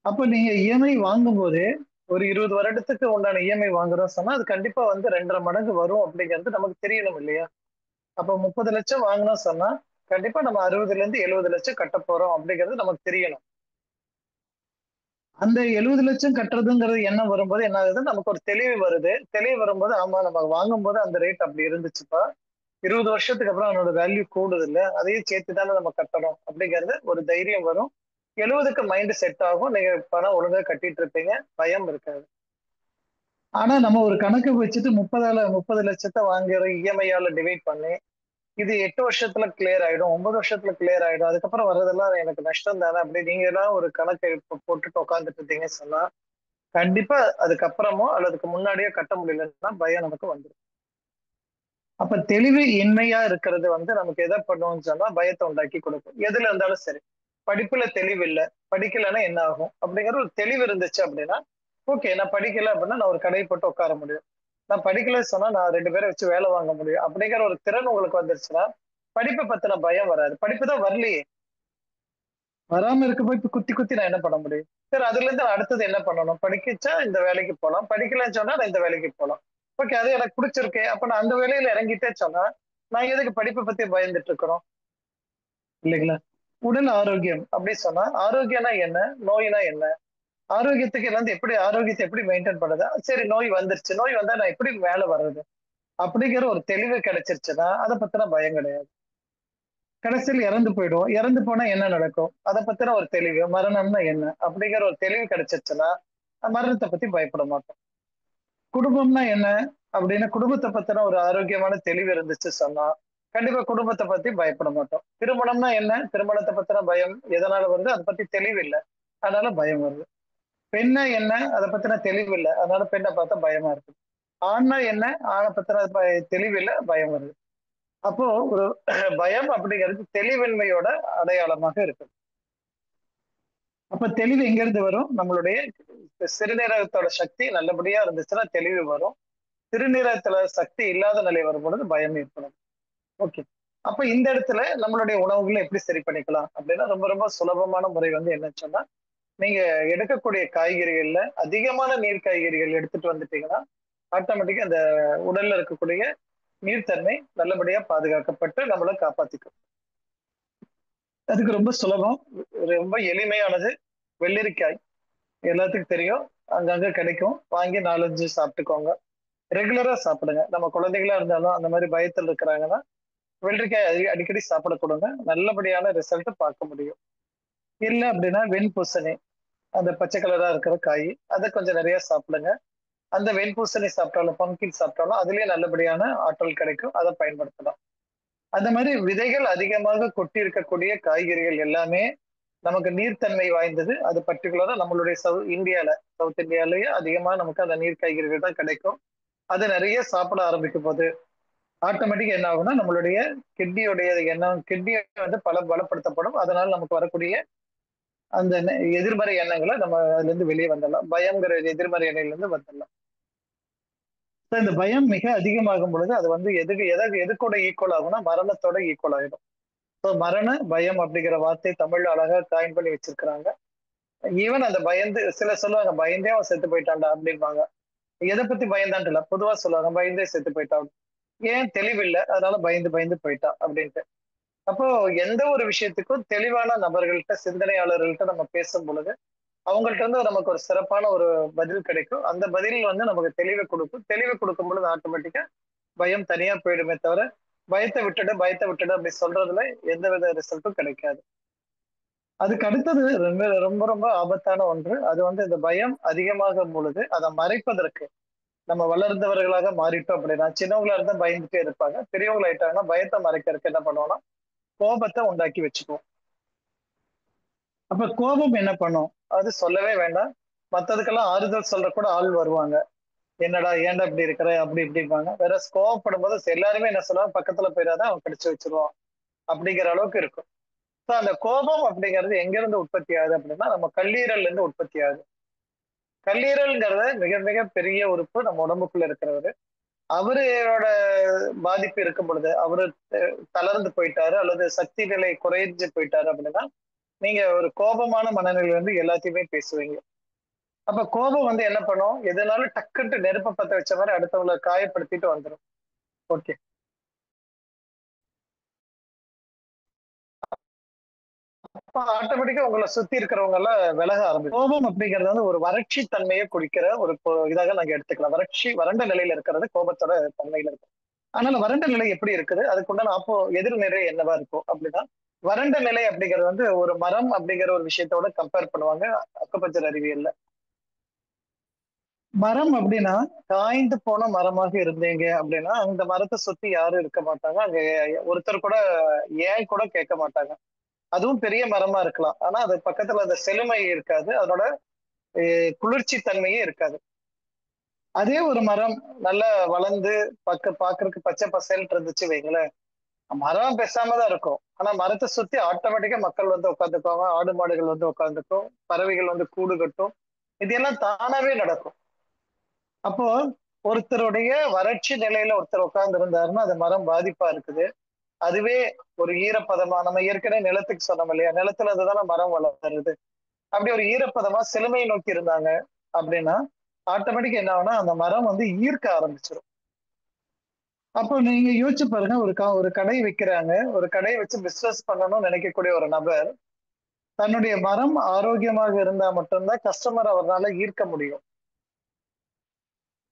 அப்ப நீங்க இஎம்ஐ வாங்கும்போதே, ஒரு 20 வருடத்துக்கு உண்டான இஎம்ஐ வாங்குறோம் சொன்னா, அது கண்டிப்பா வந்து 2 1/2 மடங்கு வரும் அப்படிங்கிறது நமக்கு தெரியணும் இல்லையா? அப்ப 30,00,000 வாங்குனோம் சொன்னா, கண்டிப்பா நம்ம 60லருந்து 70,00,000 கட்டப் போறோம் அப்படிங்கிறது நமக்கு தெரியணும். அந்த 70,00,000 கட்டுறதுங்கிறது எண்ணம் வரும்போது என்ன ஆகுது, நமக்கு ஒரு தெளிவு வருது. தெளிவு வரும்போது, ஆமா நம்ம வாங்கும்போது அந்த ரேட் அப்படி இருந்துச்சுப்பா. 20 வருஷத்துக்கு அப்புறம் அதனோட வேல்யூ கூடுதுல்ல. அதையும் சேர்த்து தானே நம்ம கட்டணும் அப்படிங்கிறது ஒரு தைரியம் வரும். 70க்கு மைண்ட் செட் ஆகும். நீங்க பணம் ஒழுங்கா கட்டிட்டு இருப்பீங்க. பயம் இருக்காது. ஆனா நம்ம ஒரு கணக்கு வச்சுட்டு 30,00,000 வாங்குற இஎம்ஐயால டிவைட் பண்ணி, இது 8 வருஷத்துல கிளியர் ஆயிடும். 9 வருஷத்துல கிளியர் ஆயிடும். அதுக்கப்புறம் வர்றதெல்லாம் எனக்கு நஷ்டம் தானே அப்படி நீங்கலாம் ஒரு கணக்கு போட்டுட்டு உட்கார்ந்துட்டு இருந்தீங்கன்னு சொன்னா, கண்டிப்பா அதுக்கப்புறமோ அல்லது அதுக்கு முன்னாடியோ கட்ட முடியலன்னா பயம் நமக்கு வந்துரும். அப்ப தெளிவு இன்மையா இருக்கிறது வந்து நமக்கு எதை பண்ணும்னு சொன்னா பயத்தை உண்டாக்கி கொடுக்கும். எதுல இருந்தாலும் சரி. படிப்புல தெளிவு இல்ல. படிக்கலைன்னா என்ன ஆகும்? அப்படிங்கிற ஒரு தெளிவு இருந்துச்சு அப்படின்னா, ஓகே நான் படிக்கல அப்படின்னா நான் ஒரு கடையை போட்டு உட்கார முடியும். நான் படிக்கலன்னு சொன்னா நான் 2 பேரை வச்சு வேலை வாங்க முடியும். அப்படிங்கிற ஒரு திறன் உங்களுக்கு வந்துருச்சுன்னா, படிப்பை பத்தின பயம் வராது. படிப்பு தான் வரலையே. வராம இருக்கப்போ இப்ப குத்தி குத்தி நான் என்ன பண்ண முடியும்? சரி அதுல இருந்து நான் அடுத்தது என்ன பண்ணணும்? படிக்கச்சா இந்த வேலைக்கு போலாம். படிக்கலன்னு சொன்னா நான் இந்த வேலைக்கு போலாம். ஓகே அது எனக்கு பிடிச்சிருக்கு. அப்ப நான் அந்த வேலையில இறங்கிட்டே சொன்னா, நான் எதுக்கு படிப்பை பத்தி பயந்துட்டு இருக்கிறோம்? இல்லைங்களா? உடல் ஆரோக்கியம் அப்படி சொன்னா, ஆரோக்கியம்னா என்ன? நோய்னா என்ன? ஆரோக்கியத்துக்கு வந்து எப்படி ஆரோக்கியத்தை எப்படி மெயின்டைன் பண்ணுது? சரி நோய் வந்துருச்சு. நோய் வந்தா நான் எப்படி மேல வர்றது? அப்படிங்கிற ஒரு தெளிவு கிடைச்சிருச்சுன்னா, அத பத்தின பயம் கிடையாது. கடைசியில் இறந்து போயிடுவோம். இறந்து போனா என்ன நடக்கும்? அத பத்தின ஒரு தெளிவு. மரணம்னா என்ன? அப்படிங்கிற ஒரு தெளிவு கிடைச்சிருச்சுன்னா, மரணத்த பத்தி பயப்பட மாட்டோம். குடும்பம்னா என்ன? அப்படின்னு குடும்பத்த பத்தின ஒரு ஆரோக்கியமான தெளிவு இருந்துச்சு சொன்னா, கண்டிப்பா குடும்பத்த பத்தி பயப்பட மாட்டோம். திருமணம்னா என்ன? திருமணத்த பத்தின பயம் எதனால வருது? அத பத்தி தெளிவு இல்ல. அதனால பயம் வருது. பெண்ணா என்ன? அத பத்தின தெளிவு இல்ல. அதனால பெண்ண பார்த்தா பயமா இருக்கு. ஆண்னா என்ன? ஆண பத்தின தெளிவு இல்ல, பயம் வருது. அப்போ ஒரு பயம் அப்படிங்கிறது தெளிவின்மையோட அடையாளமாக இருக்கு. அப்ப தெளிவு எங்க இருந்து வரும்? நம்மளுடைய சிறுநீரகத்தோட சக்தி நல்லபடியா இருந்துச்சுன்னா தெளிவு வரும். சிறுநீரகத்துல சக்தி இல்லாத நிலை வரும்பொழுது பயம் ஏற்படும். ஓகே. அப்ப இந்த இடத்துல நம்மளுடைய உணவுகளை எப்படி சரி பண்ணிக்கலாம்? அப்படின்னா ரொம்ப ரொம்ப சுலபமான முறை வந்து என்னன்னு சொன்னா, நீங்க எடுக்கக்கூடிய காய்கறிகள்ல அதிகமான நீர் காய்கறிகள் எடுத்துட்டு வந்துட்டீங்கன்னா, ஆட்டோமேட்டிக்கா அந்த உடல்ல இருக்கக்கூடிய நீர்த்தன்மை நல்லபடியா பாதுகாக்கப்பட்டு நம்மள காப்பாத்திக்கும். அதுக்கு ரொம்ப சுலபம். ரொம்ப எளிமையானது. வெள்ளரிக்காய் எல்லாத்துக்கும் தெரியும். அங்கங்க கிடைக்கும். வாங்கி 4, 5 சாப்பிட்டுக்கோங்க. ரெகுலரா சாப்பிடுங்க. நம்ம குழந்தைகளா இருந்தாலும் அந்த மாரி பயத்துல இருக்கிறாங்கன்னா, வெள்ளரிக்காய் அடிக்கடி சாப்பிட கொடுங்க. நல்லபடியான ரிசல்ட் பார்க்க முடியும். இல்ல அப்படின்னா வெண்பூசணி. அந்த பச்சை கலரா இருக்கிற காய். அத கொஞ்சம் நிறைய சாப்பிடுங்க. அந்த வெண்பூசணி சாப்பிட்டாலும், பம்கின் சாப்பிட்டாலும் அதிலேயே நல்லபடியான ஆற்றல் கிடைக்கும். அத பயன்படுத்தலாம். அந்த மாரி விதைகள் அதிகமாக கொட்டி இருக்கக்கூடிய காய்கறிகள் எல்லாமே நமக்கு நீர்த்தன்மை வாய்ந்தது. அது பர்ட்டிகுலரா நம்மளுடைய இந்தியால, சவுத் இந்தியாலயே அதிகமா நமக்கு அந்த நீர் காய்கறிகள் தான் கிடைக்கும். அது நெறைய சாப்பிட ஆரம்பிக்கும்போது, ஆட்டோமேட்டிக்கா என்ன ஆகும்னா, நம்மளுடைய கிட்னியுடைய எண்ணம் கிட்னி வந்து பலப்படுத்தப்படும். அதனால நமக்கு வரக்கூடிய அந்த எதிர்மறை எண்ணங்கள நம்ம அதுலருந்து வெளிய வந்துடலாம். பயம்ங்கிற எதிர்மறை எண்ணங்கள்லருந்து வந்துடலாம். இந்த பயம் மிக அதிகமாகும் பொழுது, அது வந்து எது கூட ஈக்குவல் ஆகும்னா, மரணத்தோட ஈக்குவல் ஆயிடும். மரண பயம் அப்படிங்கிற வார்த்தை தமிழ்ல அழகா காயின் பண்ணி வச்சிருக்கிறாங்க. ஈவன் அந்த பயந்து சிலர் சொல்லுவாங்க, "பயந்தே அவன் செத்து போயிட்டான்டா" அப்படிம்பாங்க. எத பத்தி பயந்தான்ட்டு இல்ல. பொதுவா சொல்லுவாங்க, "பயந்தே செத்து போயிட்டான்." ஏன் தெளிவில்ல. அதனால பயந்து பயந்து போயிட்டான் அப்படின்ட்டு. அப்போ எந்த ஒரு விஷயத்துக்கும் தெளிவான நபர்கள்ட்ட, சிந்தனையாளர்கள்ட்ட நம்ம பேசும் பொழுது, அவங்கள்ட்ட இருந்து நமக்கு ஒரு சிறப்பான ஒரு பதில் கிடைக்கும். அந்த பதில் வந்து நமக்கு தெளிவ குடுக்கும். தெளிவு குடுக்கும் பொழுது ஆட்டோமேட்டிக்கா பயம் தனியா போயிடுமே தவிர, பயத்த விட்டுடு அப்படி சொல்றதுல எந்தவித ரிசல்ட்டும் கிடைக்காது. அதுக்கு அடுத்தது ரொம்ப ரொம்ப ரொம்ப ஆபத்தான ஒன்று. அது வந்து இந்த பயம் அதிகமாகும் பொழுது, அத மறைப்பதற்கு நம்ம வளர்ந்தவர்களாக மாறிட்டோம் அப்படின்னா, சின்னவங்களா இருந்தா பயந்துட்டே இருப்பாங்க. பெரியவங்களா ஆயிட்டாங்கன்னா பயத்தை மறைக்கிறதுக்கு என்ன பண்ணுவோம்னா, கோபத்தை உண்டாக்கி வச்சுக்குவோம். அப்ப கோபம் என்ன பண்ணும்? அது சொல்லவே வேண்டாம். மத்ததுக்கெல்லாம் ஆறுதல் சொல்ற கூட ஆள் வருவாங்க. என்னடா ஏன்டா இப்படி இருக்கிற? அப்படி இப்படிம்பாங்க. கோவப்படும்போது எல்லாருமே என்ன சொல்லுவாங்க, பக்கத்துல போயிடாத அவன் கடிச்சு வச்சிருவான். அப்படிங்கிற அளவுக்கு இருக்கும். சோ அந்த கோபம் அப்படிங்கிறது எங்க இருந்து உற்பத்தி ஆகுது அப்படின்னா, நம்ம கல்லீரல்ல இருந்து உற்பத்தி ஆகுது. கல்லீரல்ங்கிறது மிக மிக பெரிய உறுப்பு நம்ம உடம்புக்குள்ள இருக்கிறது. அவரோட பாதிப்பு இருக்கும் பொழுது, அவரு தளர்ந்து போயிட்டாரு அல்லது சக்தி நிலை குறைஞ்சு போயிட்டாரு அப்படின்னா, நீங்க ஒரு கோபமான மனநிலையில இருந்து எல்லாத்தையுமே பேசுவீங்க. அப்ப கோபம் என்ன பண்ணும்? எதுனாலும் டக்குன்ட்டு நெருப்ப பத்த வச்ச மாரி அடுத்தவங்கள காயப்படுத்திட்டு வந்துரும். ஓகே. அப்ப ஆட்டோமேட்டிக்கா உங்கள சுத்தி இருக்கிறவங்க எல்லாம் விலக ஆரம்பிக்கும். கோபம் அப்படிங்கிறது ஒரு வறட்சி தன்மையை குறிக்கிற ஒரு இதாக நாங்க எடுத்துக்கலாம். வறண்ட நிலையில இருக்கிறது கோபத்தோட தன்மையில இருக்கு. அதனால வறண்ட நிலை எப்படி இருக்குது? அதுக்குண்டான எதிர்நிலை என்னவா இருக்கும் அப்படின்னா, வறண்ட நிலை அப்படிங்கிறது ஒரு மரம் அப்படிங்கிற ஒரு விஷயத்தோட கம்பேர் பண்ணுவாங்க அக்குபஞ்சர் அறிவியல்ல. மரம் அப்படின்னா, காய்ந்து போன மரமாக இருந்தீங்க அப்படின்னா, அந்த மரத்த சுத்தி யாரும் இருக்க மாட்டாங்க. அங்க ஒருத்தர் கூட ஏன் கூட கேட்க மாட்டாங்க. அதுவும் பெரிய மரமா இருக்கலாம். ஆனா அது பக்கத்துல அந்த செழுமை இருக்காது. அதோட குளிர்ச்சி தன்மையே இருக்காது. அதே ஒரு மரம் நல்லா வளர்ந்து பாக்குறதுக்கு பச்சை பசேல்னு இருந்துச்சு வைங்களேன். மரம் பேசாம தான் இருக்கும். ஆனா மரத்த சுத்தி ஆட்டோமேட்டிக்கா மக்கள் உட்கார்ந்துக்குவாங்க. ஆடு, மாடுகள் உட்கார்ந்துக்கும். பறவைகள் கூடு கட்டும். இது எல்லாம் தானாவே நடக்கும். அப்போ ஒருத்தருடைய வறட்சி நிலையில ஒருத்தர் உட்கார்ந்து இருந்தாருன்னா, அது மரம் பாதிப்பா இருக்குது. அதுவே ஒரு ஈரப்பதமா நம்ம ஏற்கனவே நிலத்துக்கு சொன்னோம் இல்லையா? நிலத்துல இருந்துதானே மரம் வளருது. அப்படி ஒரு ஈரப்பதமா செழுமையை நோக்கி இருந்தாங்க அப்படின்னா, ஆட்டோமேட்டிக்கா என்ன ஆகும்னா, அந்த மரம் ஈர்க்க ஆரம்பிச்சிரும். அப்போ நீங்க யோசிச்சு பாருங்க, ஒரு கடை வைக்கிறாங்க. ஒரு கடைய வச்சு பிசினஸ் பண்ணணும்னு நினைக்கக்கூடிய ஒரு நபர், தன்னுடைய மரம் ஆரோக்கியமாக இருந்தா மட்டும் தான் கஸ்டமர் அவரால ஈர்க்க முடியும்.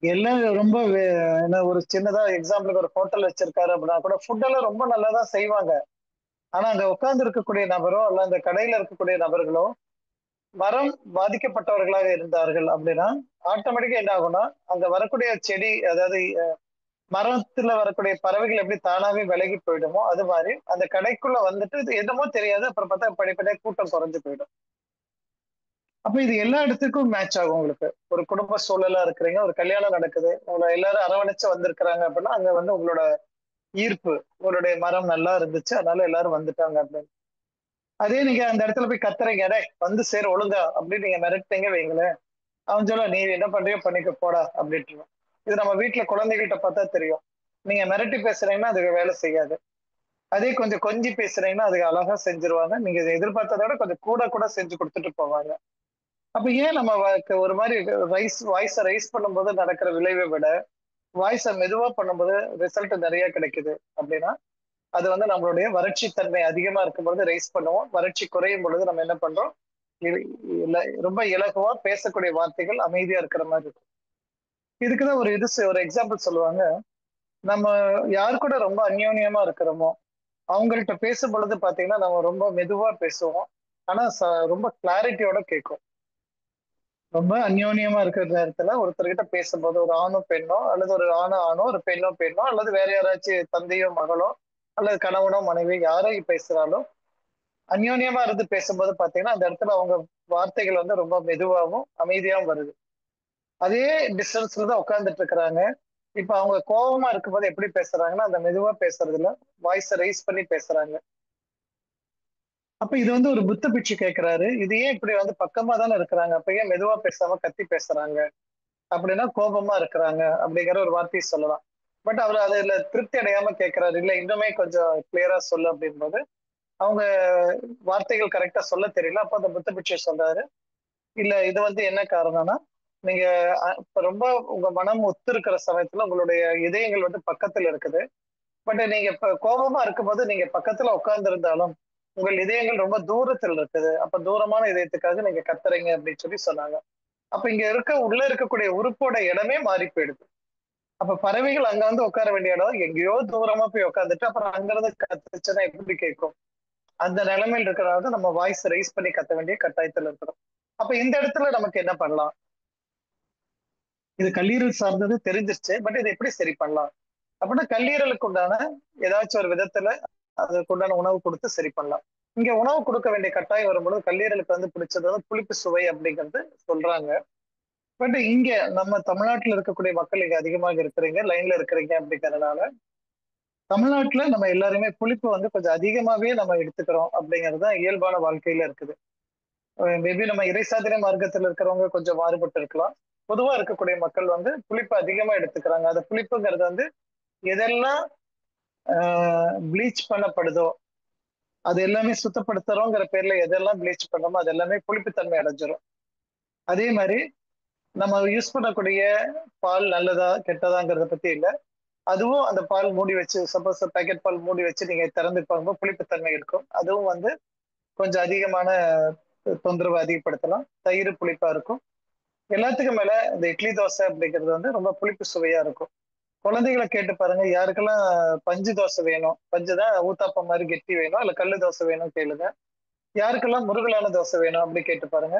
எல்லாம் ரொம்ப என்ன ஒரு சின்னதா எக்ஸாம்பிளுக்கு ஒரு ஹோட்டல் வச்சிருக்காரு அப்படின்னா கூட ஃபுட் எல்லாம் ரொம்ப நல்லா தான் செய்வாங்க. ஆனா அங்க உட்கார்ந்து இருக்கக்கூடிய நபரோ அல்ல அந்த கடையில இருக்கக்கூடிய நபர்களோ மரம் பாதிக்கப்பட்டவர்களாக இருந்தார்கள் அப்படின்னா ஆட்டோமேட்டிக்கா என்ன ஆகும்னா அங்க வரக்கூடிய செடி அதாவது மரத்துல வரக்கூடிய பறவைகள் எப்படி தானாவே விலகி போயிடுமோ அது மாதிரி அந்த கடைக்குள்ள இது என்னமோ தெரியாது அப்புறம் பார்த்தா படிப்படியா கூட்டம் குறைஞ்சு போயிடும். அப்ப இது எல்லா இடத்துக்கும் மேட்ச் ஆகும் உங்களுக்கு. ஒரு குடும்ப சூழலா இருக்கிறீங்க, ஒரு கல்யாணம் நடக்குது, உங்களை எல்லாரும் அரவணைச்சு வந்திருக்கிறாங்க அப்படின்னா அங்க உங்களோட ஈர்ப்பு, உங்களுடைய மரம் நல்லா இருந்துச்சு அதனால எல்லாரும் வந்துட்டாங்க அப்படின்னு. அதே நீங்க அந்த இடத்துல போய் கத்துறீங்க, டேய் வந்து சேர ஒழுங்கா அப்படின்னு நீங்க மிரட்டுறீங்க வைங்களேன், அவன் சொல்ல நீ என்ன பண்றியோ பண்ணிக்க போடா அப்படின்ட்டு. இது நம்ம வீட்டுல குழந்தைகள்கிட்ட பார்த்தா தெரியும். நீங்க மிரட்டி பேசுறீங்கன்னா அதுக்கு வேலை செய்யாது. அதே கொஞ்சம் கொஞ்சி பேசுறீங்கன்னா அதுக்கு அழகா செஞ்சிருவாங்க. நீங்க இதை எதிர்பார்த்ததை விட கொஞ்சம் கூட கூட செஞ்சு கொடுத்துட்டு போவாங்க. அப்ப ஏன் நம்ம ஒரு மாதிரி வாய்ஸை ரைஸ் பண்ணும்போது நடக்கிற விளைவை விட வாய்ஸை மெதுவா பண்ணும்போது ரிசல்ட் நிறைய கிடைக்குது அப்படின்னா அது நம்மளுடைய வறட்சி தன்மை அதிகமா இருக்கும் பொழுது ரைஸ் பண்ணுவோம். வறட்சி குறையும் பொழுது நம்ம என்ன பண்றோம், இ- ரொம்ப இலகுவா பேசக்கூடிய வார்த்தைகள் அமைதியா இருக்கிற மாதிரி இருக்கும். இதுக்குதான் ஒரு எக்ஸாம்பிள் சொல்லுவாங்க. நம்ம யார் கூட ரொம்ப அந்யோன்யமா இருக்கிறோமோ அவங்கள்ட்ட பேசும் பொழுது பாத்தீங்கன்னா நம்ம ரொம்ப மெதுவா பேசுவோம். ஆனா ரொம்ப கிளாரிட்டியோட கேட்கும். ரொம்ப அந்யோன்யமா இருக்கிற நேரத்துல ஒருத்தர்கிட்ட பேசும்போது ஒரு ஆணோ பெண்ணோ அல்லது ஒரு ஆணோ ஒரு பெண்ணோ பெண்ணோ அல்லது வேற யாராச்சும் தந்தையோ மகளோ அல்லது கணவனோ மனைவி யாரை பேசுறாலும் அந்யோன்யமா இருந்து பேசும்போது பாத்தீங்கன்னா அந்த இடத்துல அவங்க வார்த்தைகள் ரொம்ப மெதுவாகவும் அமைதியாகவும் வருது. அதே டிஸ்டன்ஸ்ல தான் உட்கார்ந்துட்டு இருக்கிறாங்க. இப்ப அவங்க கோபமா இருக்கும்போது எப்படி பேசுறாங்கன்னா அந்த மெதுவா பேசுறதுல வாய்ஸ் ரைஸ் பண்ணி பேசுறாங்க. அப்ப இது ஒரு புத்த பிட்சு கேட்கிறாரு, இது ஏன் இப்படி பக்கமா தானே இருக்கிறாங்க, அப்ப ஏன் மெதுவா பேசாம கத்தி பேசுறாங்க அப்படின்னா கோபமா இருக்கிறாங்க அப்படிங்கிற ஒரு வார்த்தையை சொல்லலாம். பட் அவர் அதுல திருப்தி அடையாம கேட்கிறாரு, இல்ல இன்னுமே கொஞ்சம் கிளியரா சொல்லு அப்படின்போது அவங்க வார்த்தைகள் கரெக்டா சொல்ல தெரியல. அப்ப அந்த புத்த பிட்சு சொல்றாரு, இல்ல இது என்ன காரணம்னா நீங்க இப்ப ரொம்ப உங்க மனம் ஒத்து இருக்கிற சமயத்துல உங்களுடைய இதயங்கள் பக்கத்துல இருக்குது. பட் நீங்க இப்ப கோபமா இருக்கும்போது நீங்க பக்கத்துல உட்கார்ந்து இருந்தாலும் உங்கள் இதயங்கள் ரொம்ப தூரத்தில் இருக்குது. அப்ப தூரமான இதயத்துக்காக நீங்க கத்துறீங்க அப்படின்னு சொன்னாங்க. அப்ப இங்க உள்ள இருக்கக்கூடிய உறுப்போட இடமே மாறி போயிடுது. அப்ப பறவைகள் அங்க உட்கார வேண்டிய இடம் எங்கேயோ தூரமா போய் உட்காந்துட்டு அப்புறம் அங்க இருந்து கத்துச்சுன்னா எப்படி கேட்கும்? அந்த நிலைமையில் இருக்கிறனால நம்ம வாய்ஸ் ரைஸ் பண்ணி கத்த வேண்டிய கட்டாயத்துல இருக்கிறோம். அப்ப இந்த இடத்துல நமக்கு என்ன பண்ணலாம்? இது கல்லீரல் சார்ந்தது தெரிஞ்சிருச்சு. பட் இதை எப்படி சரி பண்ணலாம் அப்படின்னா, கல்லீரலுக்கு உண்டான ஏதாச்சும் ஒரு விதத்துல அதுக்கு உண்டான உணவு கொடுத்து சரி பண்ணலாம். இங்க உணவு கொடுக்க வேண்டிய கட்டாயம் வரும்பொழுது கல்லீரலுக்கு வந்து பிடிச்சது வந்து புளிப்பு சுவை அப்படிங்கிறது சொல்றாங்க. பட் இங்க நம்ம தமிழ்நாட்டுல இருக்கக்கூடிய மக்கள் இங்க அதிகமாக இருக்கிறீங்க, லைன்ல இருக்கிறீங்க அப்படிங்கறதுனால தமிழ்நாட்டுல நம்ம எல்லாருமே புளிப்பு வந்து கொஞ்சம் அதிகமாவே நம்ம எடுத்துக்கிறோம் அப்படிங்கிறது தான் இயல்பான வாழ்க்கையில இருக்குது. மேபி நம்ம இறைசாதனை மார்க்கத்துல இருக்கிறவங்க கொஞ்சம் மாறுபட்டு இருக்கலாம். பொதுவா இருக்கக்கூடிய மக்கள் வந்து புளிப்பு அதிகமா எடுத்துக்கிறாங்க. அந்த புளிப்புங்கிறது வந்து எதெல்லாம் ப்ளீச் பண்ணப்படுதோ அது எல்லாமே சுத்தப்படுத்துறோங்கிற பேர்ல எதெல்லாம் ப்ளீச் பண்றோமோ அது எல்லாமே புளிப்புத்தன்மை அடைஞ்சிரும். அதே மாதிரி நம்ம யூஸ் பண்ணக்கூடிய பால் நல்லதா கெட்டதாங்கிறத பத்தி இல்ல. அதுவும் அந்த பால் மூடி வச்சு சப்போஸ் பேக்கெட் பால் மூடி வச்சு நீங்க திறந்து பார்க்கும்போது புளிப்புத்தன்மை இருக்கும். அதுவும் வந்து கொஞ்சம் அதிகமான தொந்தரவு அதிகப்படுத்தலாம். தயிர் புளிப்பா இருக்கும். எல்லாத்துக்கும் மேல இந்த இட்லி தோசை அப்படிங்கிறது வந்து ரொம்ப புளிப்பு சுவையா இருக்கும். குழந்தைகளை கேட்டு பாருங்க, யாருக்கெல்லாம் பஞ்சு தோசை வேணும், பஞ்சு தான் ஊத்தாப்பம் மாதிரி கெட்டி வேணும், இல்ல கல்லு தோசை வேணும் கேளுங்க. யாருக்கெல்லாம் முருகலான தோசை வேணும் அப்படி கேட்டு பாருங்க.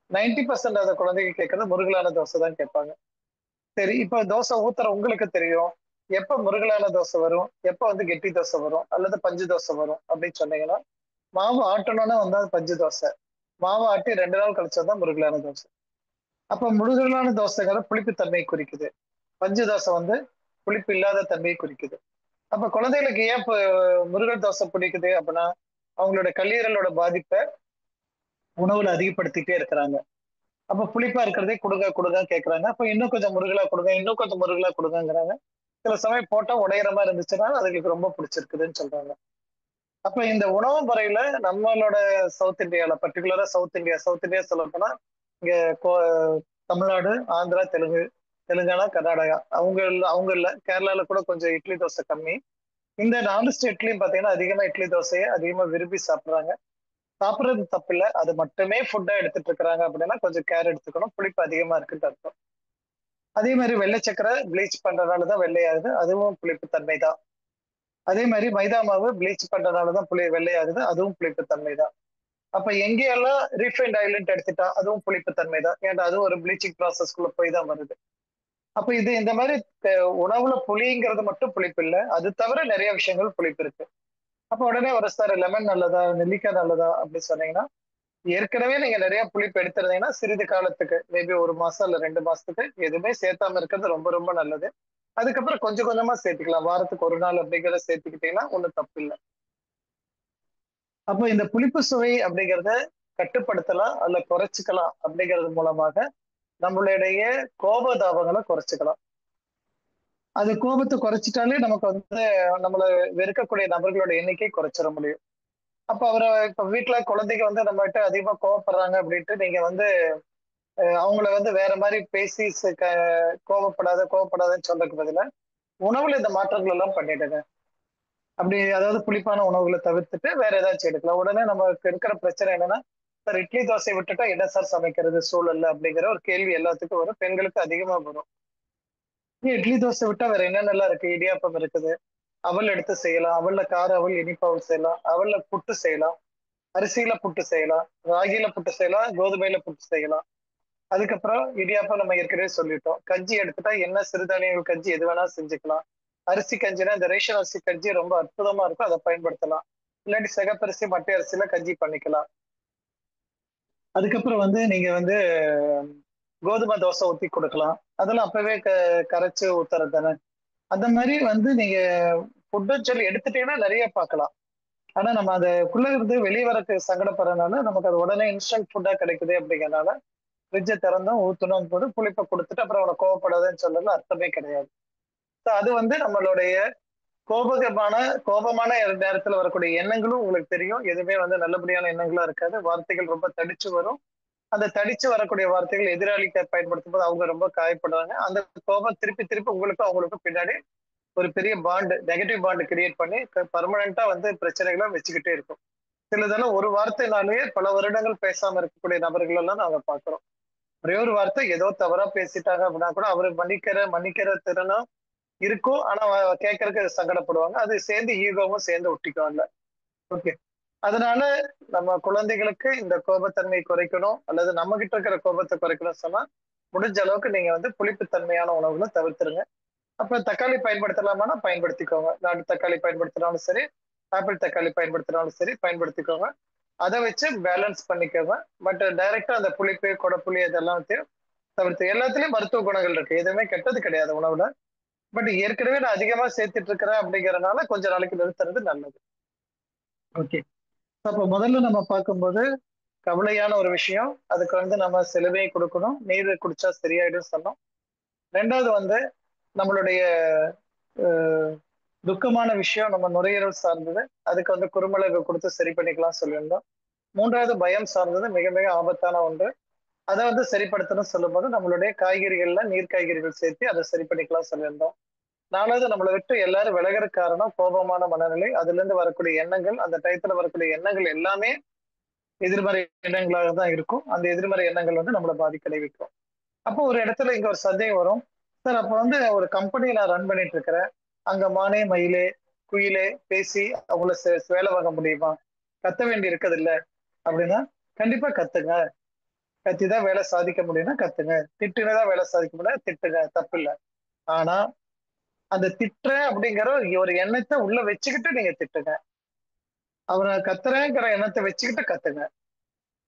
90% அந்த குழந்தைங்க கேட்கறது முருகலான தோசை தான் கேட்பாங்க. சரி, இப்ப தோசை ஊத்துற உங்களுக்கு தெரியும் எப்ப முருகலான தோசை வரும், எப்ப வந்து கெட்டி தோசை வரும், அல்லது பஞ்சு தோசை வரும் அப்படின்னு சொன்னீங்கன்னா, மாவு ஆட்டணும்னா வந்தா அது பஞ்சு தோசை, மாவு ஆட்டி 2 நாள் கழிச்சதான் முருகலான தோசை. அப்ப முருகலான தோசைங்கிற புளிப்பு தன்மை குறிக்குது, பஞ்சு தோசை வந்து புளிப்பு இல்லாத தன்மையை குறிக்குது. அப்ப குழந்தைகளுக்கு ஏன் இப்ப முருகல் தோசை பிடிக்குது அப்படின்னா, அவங்களோட கல்லீரலோட பாதிப்பை உணவுல அதிகப்படுத்திட்டே இருக்கிறாங்க. அப்ப புளிப்பா இருக்கிறதே கொடுங்க கொடுங்க கேட்கறாங்க. அப்ப இன்னும் கொஞ்சம் முருகலா கொடுங்க, இன்னும் கொஞ்சம் முருகலா கொடுங்கங்கிறாங்க. சில சமயம் போட்டா உடையிற மாதிரி இருந்துச்சுன்னா அதுங்களுக்கு ரொம்ப பிடிச்சிருக்குதுன்னு சொல்றாங்க. அப்ப இந்த உணவு முறையில நம்மளோட சவுத் இந்தியால பர்டிகுலரா சவுத் இந்தியா சொல்ல போனா இங்க தமிழ்நாடு, ஆந்திரா, தெலுங்கானா, கர்நாடகா அவங்க இல்ல கேரளால கூட கொஞ்சம் இட்லி தோசை கம்மி. இந்த 4 ஸ்டேட்லயும் பாத்தீங்கன்னா அதிகமா இட்லி தோசையை அதிகமா விரும்பி சாப்பிடுறாங்க. சாப்பிடுறது தப்பு இல்ல, அது மட்டுமே ஃபுட்டா எடுத்துட்டு இருக்காங்க அப்படின்னா கொஞ்சம் கேர் எடுத்துக்கணும். புளிப்பு அதிகமா இருக்குன்னு அர்த்தம். அதே மாதிரி வெள்ளை சக்கரை ப்ளீச் பண்றதுனாலதான் வெள்ளையாகுது, அதுவும் புளிப்பு தன்மை தான். அதே மாதிரி மைதா மாவு ப்ளீச் பண்றதுனாலதான் வெள்ளையாகுது, அதுவும் புளிப்பு தன்மை தான். அப்ப எங்கேயெல்லாம் ரீஃபைண்ட் ஆயில்னு எடுத்துட்டா அதுவும் புளிப்பு தன்மை தான். ஏன்டா அதுவும் ஒரு ப்ளீச்சிங் ப்ராசஸ்க்குள்ள போய் தான் வருது. அப்ப இது இந்த மாதிரி உணவுல புளிங்கிறது மட்டும் புளிப்பு இல்ல, அது தவிர நிறைய விஷயங்கள் புளிப்பு இருக்கு. அப்ப உடனே ஒரு சார் லெமன் நல்லதா, நெல்லிக்காய் நல்லதா அப்படி சொன்னீங்கன்னா, ஏற்கனவே நீங்க நிறைய புளிப்பு எடுத்திருந்தீங்கன்னா சிறிது காலத்துக்கு மேபி 1 மாசம் இல்ல 2 மாசத்துக்கு எதுவுமே சேர்த்தாம இருக்கிறது ரொம்ப ரொம்ப நல்லது. அதுக்கப்புறம் கொஞ்சம் கொஞ்சமா சேர்த்துக்கலாம். வாரத்துக்கு 1 நாள் அப்படிங்கிறத சேர்த்துக்கிட்டீங்கன்னா ஒண்ணும் தப்பு இல்லை. அப்போ இந்த புளிப்பு சுவை அப்படிங்கிறத கட்டுப்படுத்தலாம் அல்ல குறைச்சிக்கலாம் அப்படிங்கிறது மூலமாக நம்மளுடைய கோபதாபங்களை குறைச்சிக்கலாம். அது கோபத்தை குறைச்சிட்டாலே நமக்கு வந்து நம்மள வெறுக்கக்கூடிய நபர்களோட எண்ணிக்கை குறைச்சிட முடியும். அப்ப அவரை இப்ப வீட்டுல குழந்தைங்க வந்து நம்ம கிட்ட அதிகமா கோவப்படுறாங்க அப்படின்ட்டு நீங்க வந்து அவங்கள வந்து வேற மாதிரி பேசி கோவப்படாதன்னு சொல்றதுக்கு பதிலா உணவுல இந்த மாற்றங்கள் எல்லாம் பண்ணிடுங்க. அப்படி அதாவது புளிப்பான உணவுகளை தவிர்த்துட்டு வேற ஏதாச்சும் எடுக்கலாம். உடனே நமக்கு இருக்கிற பிரச்சனை என்னன்னா, சார் இட்லி தோசை விட்டுட்டா என்ன சார் சமைக்கிறது சூழல்ல அப்படிங்கிற ஒரு கேள்வி எல்லாத்துக்கும் வரும், பெண்களுக்கு அதிகமா வரும். இட்லி தோசை விட்டா வேற என்னென்னலாம் இருக்கு, இடியாப்பம் இருக்குது, அவல் எடுத்து செய்யலாம், அவல்ல கார அவல் இனிப்பு அவல் செய்யலாம், அவல்ல புட்டு செய்யலாம், அரிசியில புட்டு செய்யலாம், ராகில புட்டு செய்யலாம், கோதுமையில புட்டு செய்யலாம். அதுக்கப்புறம் இடியாப்பம் நம்ம ஏற்கனவே சொல்லிட்டோம். கஞ்சி எடுத்துட்டா என்ன சிறுதானியங்கள் கஞ்சி எது வேணா செஞ்சுக்கலாம். அரிசி கஞ்சினா இந்த ரேஷன் அரிசி கஞ்சி ரொம்ப அற்புதமா இருக்கும், அதை பயன்படுத்தலாம். இல்லாட்டி சிகப்பரிசி மட்டை அரிசியில கஞ்சி பண்ணிக்கலாம். அதுக்கப்புறம் வந்து நீங்க வந்து கோதுமை தோசை ஊத்தி கொடுக்கலாம். அதெல்லாம் அப்பவே கரைச்சு ஊத்துறது தானே. அந்த மாதிரி வந்து நீங்க ஃபுட்டுன்னு சொல்லி எடுத்துட்டீங்கன்னா நிறைய பார்க்கலாம். ஆனா நம்ம அதுக்குள்ள இருந்து வெளியே வரக்கு சங்கடப்படுறதுனால நமக்கு அது உடனே இன்ஸ்டன்ட் ஃபுட்டா கிடைக்குது அப்படிங்கறதுனால ஃப்ரிட்ஜை திறந்தோம் ஊத்தணும் போது புளிப்பை கொடுத்துட்டு அப்புறம் அவனை கோவப்படாதுன்னு சொல்றதுல அர்த்தமே கிடையாது. அது வந்து நம்மளுடைய கோபகமான கோபமான நேரத்துல வரக்கூடிய எண்ணங்களும் உங்களுக்கு தெரியும். எதுவுமே வந்து நல்லபடியான எண்ணங்களா இருக்காது. வார்த்தைகள் ரொம்ப தடிச்சு வரும். அந்த தடிச்சு வரக்கூடிய வார்த்தைகள் எதிராளிக்கு பயன்படுத்தும் போது அவங்க ரொம்ப காயப்படுறாங்க. அந்த கோபம் திருப்பி திருப்பி உங்களுக்கும் அவங்களுக்கும் பின்னாடி ஒரு பெரிய பாண்ட், நெகட்டிவ் பாண்ட் கிரியேட் பண்ணி பர்மனண்டா வந்து பிரச்சனைகளை வச்சுக்கிட்டே இருக்கும். சிலதெல்லாம் ஒரு வார்த்தைனாலேயே பல வருடங்கள் பேசாம இருக்கக்கூடிய நபர்கள் எல்லாம் நாங்க பாக்குறோம். ஒரே ஒரு வார்த்தை ஏதோ தவறா பேசிட்டாங்க அப்படின்னா கூட அவரு மன்னிக்கிற திறனும் இருக்கும். ஆனா கேட்கறதுக்கு சங்கடப்படுவாங்க. அது சேர்ந்து ஈகோவும் சேர்ந்து ஒட்டிக்குவாங்க. ஓகே. அதனால நம்ம குழந்தைகளுக்கு இந்த கோபத்தன்மை குறைக்கணும் அல்லது நம்ம கிட்ட இருக்கிற கோபத்தை குறைக்கணும் சொன்னா முடிஞ்ச அளவுக்கு நீங்க வந்து புளிப்புத்தன்மையான உணவுகளை தவிர்த்துருங்க. அப்ப தக்காளி பயன்படுத்தலாமான்னா பயன்படுத்திக்கோங்க. நாட்டு தக்காளி பயன்படுத்தினாலும் சரி, ஆப்பிள் தக்காளி பயன்படுத்தினாலும் சரி பயன்படுத்திக்கோங்க. அத வச்சு பேலன்ஸ் பண்ணிக்கோங்க. பட் டைரக்ட்டா அந்த புளிப்பு, கொடப்புளி இதெல்லாத்தையும் தவிர்த்து எல்லாத்துலயும் மருத்துவ குணங்கள் இருக்கு. எதுவுமே கெட்டது கிடையாது உணவுல. பட் ஏற்கனவே நான் அதிகமா சேர்த்துட்டு இருக்கிறேன் அப்படிங்கிறனால கொஞ்ச நாளைக்கு நிறுத்துறது நல்லது. ஓகே. அப்ப முதல்ல நம்ம பார்க்கும்போது கவலையான ஒரு விஷயம். அதுக்கு வந்து நம்ம செலவே குடுக்கணும். நீர் குடிச்சா சரியாயிடும் சொன்னோம். 2வது வந்து நம்மளுடைய அ துக்கமான விஷயம் நம்ம நுரையீரல் சார்ந்தது. அதுக்கு வந்து குறுமிளகு குடுத்து சரி பண்ணிக்கலாம் சொல்லியிருந்தோம். 3வது பயம் சார்ந்தது மிக மிக ஆபத்தான ஒன்று. அத வந்து சரிப்படுத்தணும்னு சொல்லும்போது நம்மளுடைய காய்கறிகள்ல நீர் காய்கறிகள் சேர்த்து அத சரி பண்ணிக்கலாம் சொல்லியிருந்தோம். 4வது நம்மள விட்டு எல்லாரும் விலகறக்கு காரணம் கோபமான மனநிலை. அதிலிருந்து வரக்கூடிய எண்ணங்கள், அந்த டயத்துல வரக்கூடிய எண்ணங்கள் எல்லாமே எதிர்மறை எண்ணங்களாக தான் இருக்கும். அந்த எதிர்மறை எண்ணங்கள் வந்து நம்மள பாதிக்க விளைவிக்கும். அப்போ ஒரு இடத்துல இங்க ஒரு சந்தேகம் வரும். சார் அப்ப வந்து ஒரு கம்பெனி நான் ரன் பண்ணிட்டு இருக்கிறேன். அங்க மானே, மயிலே, குயிலே பேசி அவங்கள வேலை வாங்க முடியுமா? கத்த வேண்டி இருக்கதில்ல அப்படின்னா, கண்டிப்பா கத்துங்க. கத்தி தான் வேலை சாதிக்க முடியும்னா கத்துங்க. திட்டுனா தான் வேலை சாதிக்க முடியும் திட்டுங்க. தப்பில்ல. ஆனா, அந்த திட்டுறேன் அப்படிங்கிற ஒரு எண்ணத்த உள்ள வச்சுக்கிட்டு நீங்க திட்டுங்க. அவன கத்துறேங்கிற எண்ணத்த வச்சுக்கிட்டு கத்துங்க.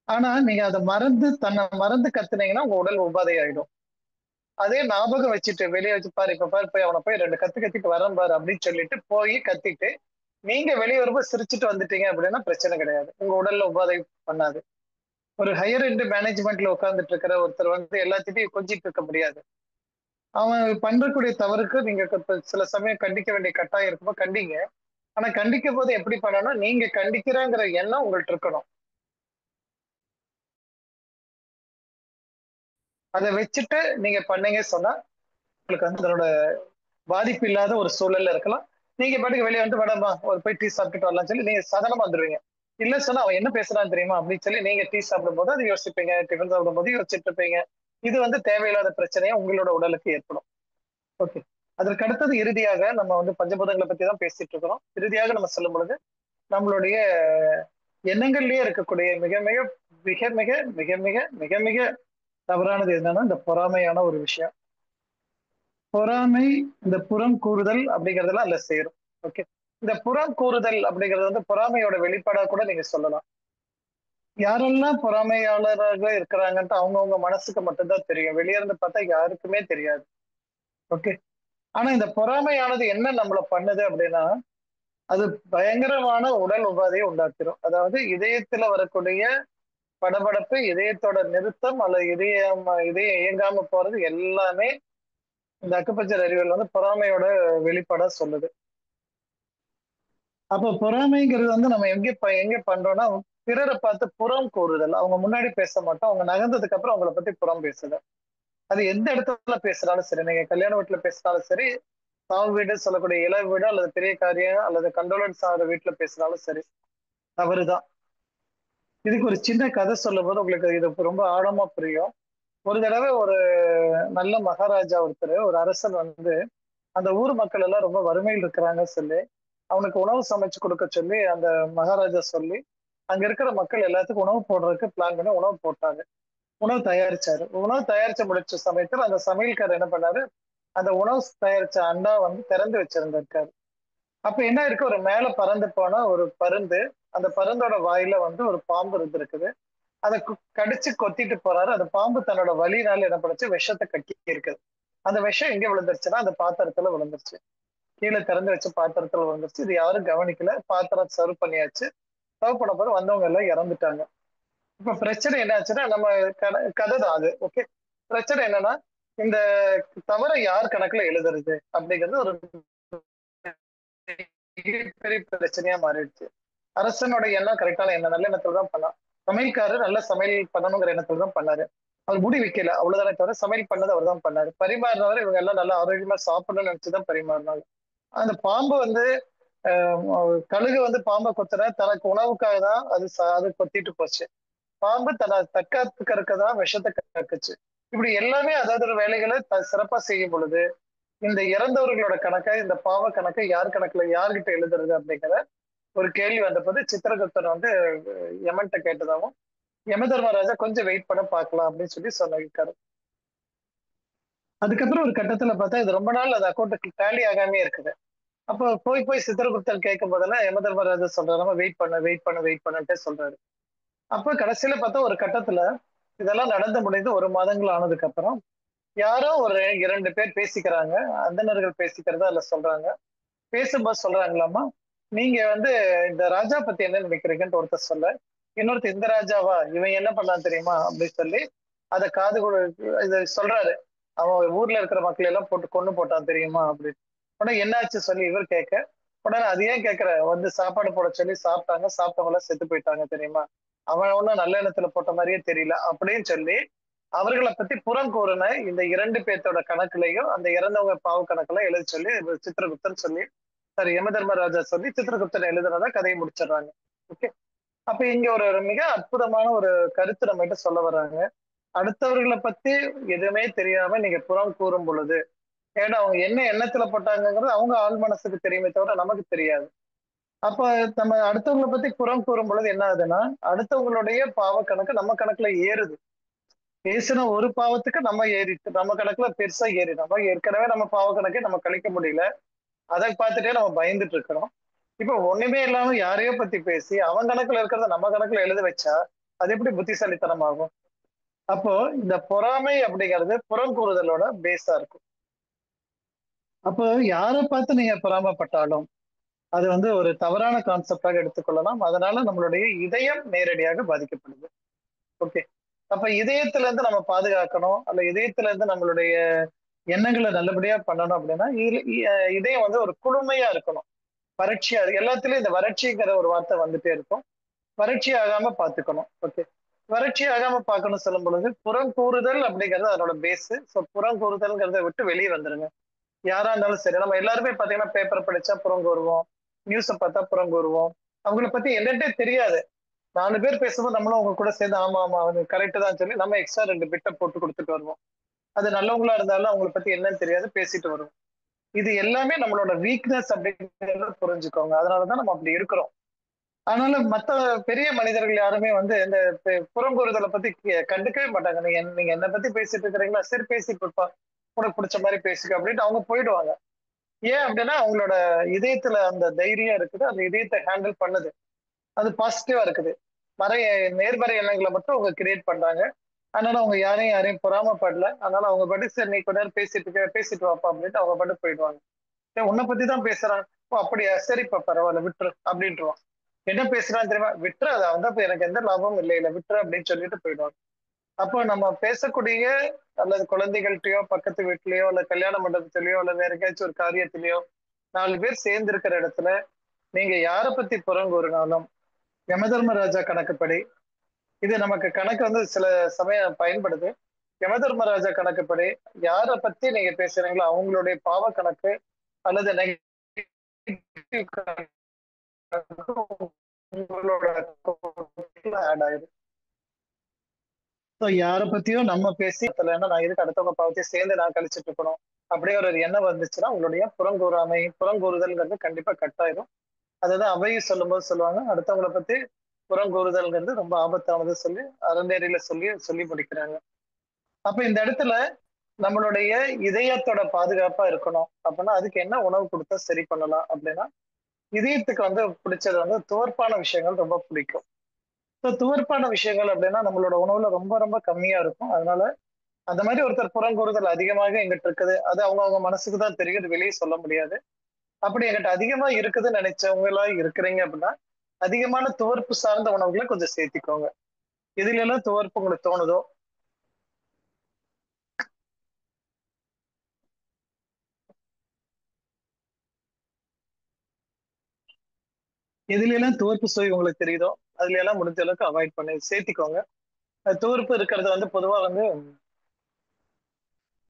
ஆனா, நீங்க அத மறந்து தன்னை மறந்து கத்துனீங்கன்னா, உங்க உடல் உபாதை ஆயிடும். அதே ஞாபகம் வச்சுட்டு வெளிய வச்சு பாரு, இப்ப பாரு போய் அவன போய் 2 கத்து கத்திட்டு வரேன் பாரு அப்படின்னு சொல்லிட்டு போய் கத்திட்டு, நீங்க வெளிய வரும்போது சிரிச்சுட்டு வந்துட்டீங்க அப்படின்னா பிரச்சனை கிடையாது. உங்க உடல்ல உபாதை பண்ணாது. ஒரு ஹையர் எண்ட் மேனேஜ்மென்ட்ல உட்கார்ந்துட்டு இருக்கிற ஒருத்தர் வந்து எல்லாத்துட்டயும் கொஞ்சிட்டு இருக்க முடியாது. அவன் பண்றக்கூடிய தவறுக்கு நீங்க சில சமயம் கண்டிக்க வேண்டிய கட்டாயம் இருக்கும்போது கண்டீங்க. ஆனா கண்டிக்கும்போது எப்படி பண்ணணும்னா, நீங்க கண்டிக்கிறேங்கிற எண்ணம் உங்கள்ட்ட இருக்கணும். அத வச்சுட்டு நீங்க பண்ணீங்க சொன்னா, உங்களுக்கு வந்து அதோட பாதிப்பு இல்லாத ஒரு சூழல்ல இருக்கலாம். நீங்க பாட்டுக்கு வெளிய வந்துட்டு மேடமா ஒரு போய் டீ சாப்பிட்டுட்டு வரலாம்னு சொல்லி நீங்க சாதாரணமா வந்துருவீங்க. இல்ல சொன்னா அவன் என்ன பேசுறான்னு தெரியுமா? அப்படின்னு சொல்லி நீங்க டீ சாப்பிடும்போது அது யோசிப்பீங்க. டிஃபன் சாப்பிடும்போது யோசிச்சுட்டு இருப்பீங்க. இது வந்து தேவையில்லாத பிரச்சனையா உங்களோட உடலுக்கு ஏற்படும். ஓகே. அதற்கு அடுத்தது இறுதியாக நம்ம வந்து பஞ்சபூதங்கள பத்தி தான் பேசிட்டு இருக்கிறோம். இறுதியாக நம்ம சொல்லும் பொழுது, நம்மளுடைய எண்ணங்கள்லயே இருக்கக்கூடிய மிக மிக மிக மிக மிக மிக மிக மிக தவறானது என்னன்னா, இந்த பொறாமையான ஒரு விஷயம். பொறாமை, இந்த புறம் கூறுதல் அப்படிங்கிறதெல்லாம் அதுல சேரும். ஓகே. இந்த புறம் கூறுதல் அப்படிங்கிறது வந்து பொறாமையோட வெளிப்பாடா கூட நீங்க சொல்லலாம். யாரெல்லாம் பொறாமையாளராக இருக்கிறாங்கன்ட்டு அவங்கவங்க மனசுக்கு மட்டும் தான் தெரியும். வெளிய இருந்து பார்த்தா யாருக்குமே தெரியாது. ஓகே. ஆனா இந்த பொறாமையானது என்ன நம்மள பண்ணுது அப்படின்னா, அது பயங்கரமான உடல் உபாதையை உண்டாக்கிரும். அதாவது இதயத்துல வரக்கூடிய படபடப்பு, இதயத்தோட நிறுத்தம் அல்லது இதயம் இயங்காம போறது எல்லாமே இந்த அக்குபஞ்சர் அறிவியல் வந்து பொறாமையோட வெளிப்பாடா சொல்லுது. அப்போ பொறாமைங்கிறது வந்து நம்ம எங்க பண்றோம்னா, பிறரை பார்த்து புறம் கூறுதல். அவங்க முன்னாடி பேச மாட்டோம். அவங்க நகர்ந்ததுக்கு அப்புறம் அவங்கள பத்தி புறம் பேசுதல். அது எந்த இடத்துல பேசுனாலும் சரி, நீங்க கல்யாண வீட்டுல பேசினாலும் சரி, சாவு வீடுன்னு சொல்லக்கூடிய இள வீடு அல்லது பெரிய காரியம் அல்லது கண்டோலன்ஸ் ஆகிற வீட்டுல பேசினாலும் சரி, தவறுதான். இதுக்கு ஒரு சின்ன கதை சொல்லும்போது உங்களுக்கு இது ரொம்ப ஆழமா புரியும். ஒரு தடவை ஒரு நல்ல மகாராஜா ஒருத்தர், ஒரு அரசன் வந்து அந்த ஊர் மக்கள் எல்லாம் ரொம்ப வறுமையில் இருக்கிறாங்கன்னு சொல்லி, அவனுக்கு உணவு சமைச்சு கொடுக்க சொல்லி அந்த மகாராஜா சொல்லி, அங்க இருக்கிற மக்கள் எல்லாத்துக்கும் உணவு போடுறதுக்கு பிளான் பண்ணி உணவு போட்டாங்க. உணவு தயாரிச்சாரு. உணவு தயாரிச்சு முடிச்ச சமயத்துல அந்த சமையல்காரர் என்ன பண்ணாரு, அந்த உணவு தயாரிச்ச அண்டா வந்து திறந்து வச்சிருந்திருக்காரு. அப்ப என்ன இருக்கு, ஒரு மேல பறந்து போன ஒரு பருந்து, அந்த பருந்தோட வாயில வந்து ஒரு பாம்பு இருந்திருக்குது. அத கடிச்சு கொத்திட்டு போறாரு. அந்த பாம்பு தன்னோட வலியினால என்ன பண்ணுச்சு, விஷத்த கக்கி இருக்குது. அந்த விஷம் எங்க விழுந்துருச்சுன்னா, அந்த பாத்திரத்துல விழுந்துருச்சு. கீழ திறந்து வச்ச பாத்திரத்துல விழுந்துருச்சு. இது யாரும் கவனிக்கல. பாத்திரம் சர்வ் பண்ணியாச்சு. சர்வ் பண்ண பிறகு வந்தவங்க எல்லாம் இறந்துட்டாங்க. இப்ப பிரச்சனை என்ன ஆச்சுன்னா, நம்ம கதை தான் அது. ஓகே. பிரச்சனை என்னன்னா, இந்த தவறை யார் கணக்குல எழுதுறது அப்படிங்கிறது ஒரு மிகப்பெரிய பிரச்சனையா மாறிடுச்சு. அரசனோட எண்ணம் கரெக்டான எண்ணம், நல்ல எண்ணத்துல தான் பண்ணான். சமையல்காரர் நல்ல சமையல் பண்ணணுங்கிற எண்ணத்துல தான் பண்ணாரு. அவர் முடி வைக்கல அவ்வளவுதானே தவிர சமையல் பண்ணது அவர் தான் பண்ணாரு. பரிமாறினவர் இவங்க எல்லாம் நல்லா ஆரோக்கியமா சாப்பிடணும்னு நினைச்சுதான் பரிமாறினாங்க. அந்த பாம்பு வந்து கழுகு வந்து பாம்பை கொத்துற தனக்கு உணவுக்காக தான் அது கொத்திட்டு போச்சு. பாம்பு தன்னை தற்காத்துக்கிறதுக்கு தான் விஷத்தை கக்குச்சு. இப்படி எல்லாமே அதாவது ஒரு வேலைகளை சிறப்பா செய்யும் பொழுது இந்த இறந்தவர்களோட கணக்கை, இந்த பாவ கணக்கை யார் கணக்குல யார்கிட்ட எழுதுறது அப்படிங்கிற ஒரு கேள்வி வந்தபோது சித்திரகுப்தன் வந்து யமன்ட்ட கேட்டதாகவும், யம தர்மராஜா கொஞ்சம் வெயிட் பண்ண பார்க்கலாம் அப்படின்னு சொல்லி சொல்லியிருக்காரு. அதுக்கப்புறம் ஒரு கட்டத்துல பார்த்தா இது ரொம்ப நாள் அது அக்கௌண்ட்டுக்கு டேலி ஆகாமே இருக்குது. அப்போ போய் போய் சித்திரகுப்தன் கேட்கும் போதெல்லாம் யமதர்மராஜா சொல்றாரு, வெயிட் பண்ணு வெயிட் பண்ணு வெயிட் பண்ணுன்ட்டே சொல்றாரு. அப்ப கடைசியில பார்த்தா ஒரு கட்டத்துல இதெல்லாம் நடந்து முடிந்து 1 மாதங்கள் ஆனதுக்கு அப்புறம் யாரோ ஒரு 2 பேர் பேசிக்கிறாங்க. அந்தணர்கள் பேசிக்கிறதா அதுல சொல்றாங்க. பேசும்போது சொல்றாங்களாமா, நீங்க வந்து இந்த ராஜா பத்தி என்ன நினைக்கிறீங்கன்னு ஒருத்தர் சொல்ல, இன்னொருத்தர் இந்த ராஜாவா? இவன் என்ன பண்ணான் தெரியுமா? அப்படின்னு சொல்லி அத காது கூட இத சொல்றாரு. அவன் ஊர்ல இருக்கிற மக்கள் எல்லாம் போட்டு கொன்னு போட்டான் தெரியுமா? அப்படின்னு. உடனே என்னாச்சு சொல்லி இவர் கேட்க, உடனே அது ஏன் கேட்கிற? வந்து சாப்பாடு போட சொல்லி சாப்பிட்டாங்க. சாப்பிட்டவங்க எல்லாம் செத்து போயிட்டாங்க தெரியுமா? அவன் ஒண்ணும் நல்ல எண்ணத்துல போட்ட மாதிரியே தெரியல. அப்படின்னு சொல்லி அவர்கள பத்தி புறம் கூறின இந்த 2 பேத்தோட கணக்குலயும் அந்த இறந்தவங்க பாவ கணக்கெல்லாம் எழுத சொல்லி சித்திரகுப்தன் சொல்லி சாரி யமதர்மராஜா சொல்லி சித்திரகுப்தன் எழுதுனதா கதையை முடிச்சிடுறாங்க. ஓகே. அப்ப இங்க ஒரு ஒரு மிக அற்புதமான ஒரு கருத்து நம்மகிட்ட சொல்ல வர்றாங்க. அடுத்தவர்களை பத்தி எதுவுமே தெரியாம நீங்க புறம் கூறும் பொழுது, ஏன்னா அவங்க என்ன எண்ணத்துல போட்டாங்கங்கிறது அவங்க ஆழ் மனசுக்கு தெரியுமே தவிர நமக்கு தெரியாது. அப்ப நம்ம அடுத்தவங்களை பத்தி புறம் கூறும் பொழுது என்ன ஆகுதுன்னா, அடுத்தவங்களுடைய பாவ கணக்கு நம்ம கணக்குல ஏறுது. பேசின ஒரு பாவத்துக்கு நம்ம ஏறிட்டு நம்ம கணக்குல பெருசா ஏறி நம்ம ஏற்கனவே நம்ம பாவ கணக்கே நம்ம கழிக்க முடியல. அதை பார்த்துட்டே நம்ம பயந்துட்டு இருக்கிறோம். இப்ப ஒண்ணுமே இல்லாம யாரையோ பத்தி பேசி அவன் கணக்குல இருக்கிறத நம்ம கணக்குல எழுத வச்சா அது எப்படி புத்திசாலித்தனம் ஆகும்? அப்போ இந்த பொறாமை அப்படிங்கிறது புறம் கூறுதலோட பேஸா இருக்கும். அப்போ யாரை பார்த்து நீங்க பொறாமைப்பட்டாலும் அது வந்து ஒரு தவறான கான்செப்டாக எடுத்துக்கொள்ளலாம். அதனால நம்மளுடைய இதயம் நேரடியாக பாதிக்கப்படுது. ஓகே. அப்ப இதயத்துல இருந்து நம்ம பாதுகாக்கணும். அல்ல இதயத்துல இருந்து நம்மளுடைய எண்ணங்களை நல்லபடியா பண்ணணும் அப்படின்னா, இதயம் வந்து ஒரு குளுமையா இருக்கணும். வறட்சியா எல்லாத்துலயும் இந்த வறட்சிங்கிற ஒரு வார்த்தை வந்துட்டே இருக்கும். வறட்சி ஆகாம பாத்துக்கணும். ஓகே. வறட்சி ஆகாம பார்க்கணும் சொல்லும் பொழுது, புறம் கூறுதல் அப்படிங்கிறது அதனோட பேஸ். ஸோ புறம் கூறுதல்ங்கிறத விட்டு வெளியே வந்துருங்க. யாரா இருந்தாலும் சரி. நம்ம எல்லாருமே பாத்தீங்கன்னா பேப்பர் படிச்சா புறம் கூறுவோம். நியூஸ பார்த்தா புறம் கூறுவோம். அவங்கள பத்தி என்னன்ட்டே தெரியாது. 4 பேர் பேசும்போது நம்மளும் அவங்க கூட சேர்ந்து ஆமா, ஆமா அது கரெக்ட் தான் சொல்லி நம்ம எக்ஸ்ட்ரா 2 பிட்ட போட்டு குடுத்துட்டு வருவோம். அது நல்லவங்களா இருந்தாலும் அவங்கள பத்தி என்னன்னு தெரியாது பேசிட்டு வருவோம். இது எல்லாமே நம்மளோட வீக்னஸ் அப்படிங்கிறத புரிஞ்சுக்கோங்க. அதனாலதான் நம்ம அப்படி இருக்கிறோம். அதனால மத்த பெரிய மனிதர்கள் யாருமே வந்து இந்த புறங்கூறுதலை பத்தி கண்டுக்கவே மாட்டாங்க. நீங்க என்ன பத்தி பேசிட்டு இருக்கிறீங்களா? சரி பேசிட்டு இருப்பா. உனக்கு பிடிச்ச மாதிரி பேசிக்க அப்படின்ட்டு அவங்க போயிடுவாங்க. ஏன் அப்படின்னா அவங்களோட இதயத்துல அந்த தைரியம் இருக்குது. அந்த இதயத்தை ஹேண்டில் பண்ணுது. அது பாசிட்டிவா இருக்குது. மறை நேர்மறை எண்ணங்களை மட்டும் அவங்க கிரியேட் பண்றாங்க. அதனால அவங்க யாரையும் யாரையும் பொறாமப்படல. அதனால அவங்க பாட்டுக்கு சரி நீ கொஞ்ச நேரம் பேசிட்டு வாப்பா அப்படின்ட்டு அவங்க பாட்டுக்கு போயிடுவாங்க. ஏன் உன்னை பத்தி தான் பேசுறான். ஓ அப்படியா சரிப்பா பரவாயில்ல விட்டுரு அப்படின்ட்டுருவான். என்ன பேசுறான்னு தெரியுமா? விட்டுரு அதை வந்து அப்ப எனக்கு எந்த லாபமும் இல்லை இல்ல விட்டுரு அப்படின்னு சொல்லிட்டு போயிடுவாங்க. அப்போ நம்ம பேசக்கூடிய அல்லது குழந்தைகள்கிட்டயோ பக்கத்து வீட்லயோ இல்ல கல்யாண மண்டபத்திலயோ இல்ல வேற எங்கேயாச்சும் ஒரு காரியத்திலயோ 4 பேர் சேர்ந்து இருக்கிற இடத்துல நீங்க யாரை பத்தி புறங்கூறினாலும் யமதர்மராஜா கணக்குப்படி இது நமக்கு கணக்கு வந்து சில சமயம் பயன்படுது. யமதர்மராஜா கணக்குப்படி யாரை பத்தி நீங்க பேசுறீங்களோ அவங்களுடைய பாவ கணக்கு அல்லது நெகட்டிவ் கணக்கு உங்களோட ஆட் ஆயிடும். யாரை பத்தியும் நம்ம பேசி நான் எதுக்கு அடுத்தவங்க பாவத்தையும் சேர்ந்து நான் கழிச்சிட்டு இருக்கணும் அப்படியே ஒரு எண்ணம் வந்துச்சுன்னா உங்களுடைய புறங்கூறுதல்ங்கிறது கண்டிப்பா கட்டாயிரும். அதுதான் அவை சொல்லும்போது சொல்லுவாங்க அடுத்தவங்களை பத்தி புறங்கூறுதல்ங்கிறது ரொம்ப ஆபத்தானது சொல்லி அறநெறியில சொல்லி சொல்லி முடிக்கிறாங்க. அப்ப இந்த இடத்துல நம்மளுடைய இதயத்தோட பாதுகாப்பா இருக்கணும் அப்படின்னா அதுக்கு என்ன உணவு கொடுத்தா சரி பண்ணலாம் அப்படின்னா இதயத்துக்கு வந்து பிடிச்சது வந்து துவர்ப்பான விஷயங்கள் ரொம்ப பிடிக்கும். துவர்ப்பான விஷயங்கள் அப்படின்னா நம்மளோட உணவுல ரொம்ப ரொம்ப கம்மியா இருக்கும். அதனால அந்த மாதிரி ஒருத்தர் புறங்கூறுதல் அதிகமாக எங்கிட்ட இருக்குது. அது அவங்க அவங்க மனசுக்கு தான் தெரியும். இது வெளியே சொல்ல முடியாது. அப்படி எங்கிட்ட அதிகமா இருக்குதுன்னு நினைச்சவங்க எல்லாம் இருக்கிறீங்க அப்படின்னா அதிகமான துவர்ப்பு சார்ந்த உணவுகளை கொஞ்சம் சேர்த்திக்கோங்க. எதுல எல்லாம் துவர்ப்பு உங்களுக்கு தோணுதோ எதுல எல்லாம் துவர்ப்பு சுவை உங்களுக்கு தெரியுதோ அதுல எல்லாம் முடிஞ்ச அளவுக்கு அவாய்ட் பண்ணி சேர்த்திக்கோங்க. துவர்ப்பு இருக்கிறது வந்து பொதுவா வந்து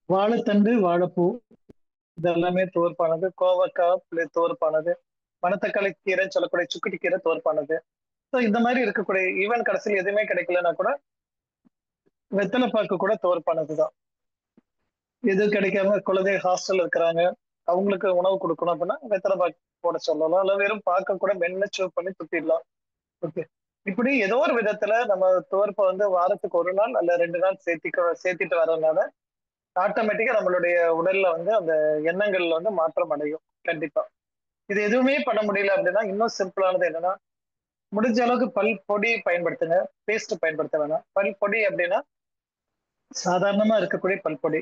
வாழைத்தண்டு வாழைப்பூ இதெல்லாமே துவர்ப்பானது. கோவக்காய் துவர்ப்பானது. மணத்தக்காளி கீரைன்னு சொல்லக்கூடிய சுக்குட்டி கீரை துவர்ப்பானது. ஸோ இந்த மாதிரி இருக்கக்கூடிய ஈவன் கடைசியில் எதுவுமே கிடைக்கலன்னா கூட வெத்தலை பாக்கு கூட துவர்ப்பானதுதான். எது கிடைக்காம குழந்தை ஹாஸ்டல் இருக்கிறாங்க அவங்களுக்கு உணவு கொடுக்கணும் அப்படின்னா வெத்தலை பாக்கு போட சொல்லலாம். இல்ல வெறும் பாக்க கூட மென்னு சூவ் பண்ணி துப்பிடலாம். ஓகே. இப்படி ஏதோ ஒரு விதத்துல நம்ம துவர்ப்பை வந்து வாரத்துக்கு 1 நாள் அல்ல 2 நாள் சேர்த்திட்டு வர்றதுனால ஆட்டோமேட்டிக்கா நம்மளுடைய உடல்ல வந்து அந்த எண்ணங்கள்ல வந்து மாற்றம் அடையும். கண்டிப்பா. இது எதுவுமே பண்ண முடியல அப்படின்னா, இன்னும் சிம்பிளானது என்னன்னா, முடிஞ்ச அளவுக்கு பல் பொடி பயன்படுத்துங்க. பேஸ்ட் பயன்படுத்த வேணாம். பல் பொடி அப்படின்னா, சாதாரணமா இருக்கக்கூடிய பல் பொடி.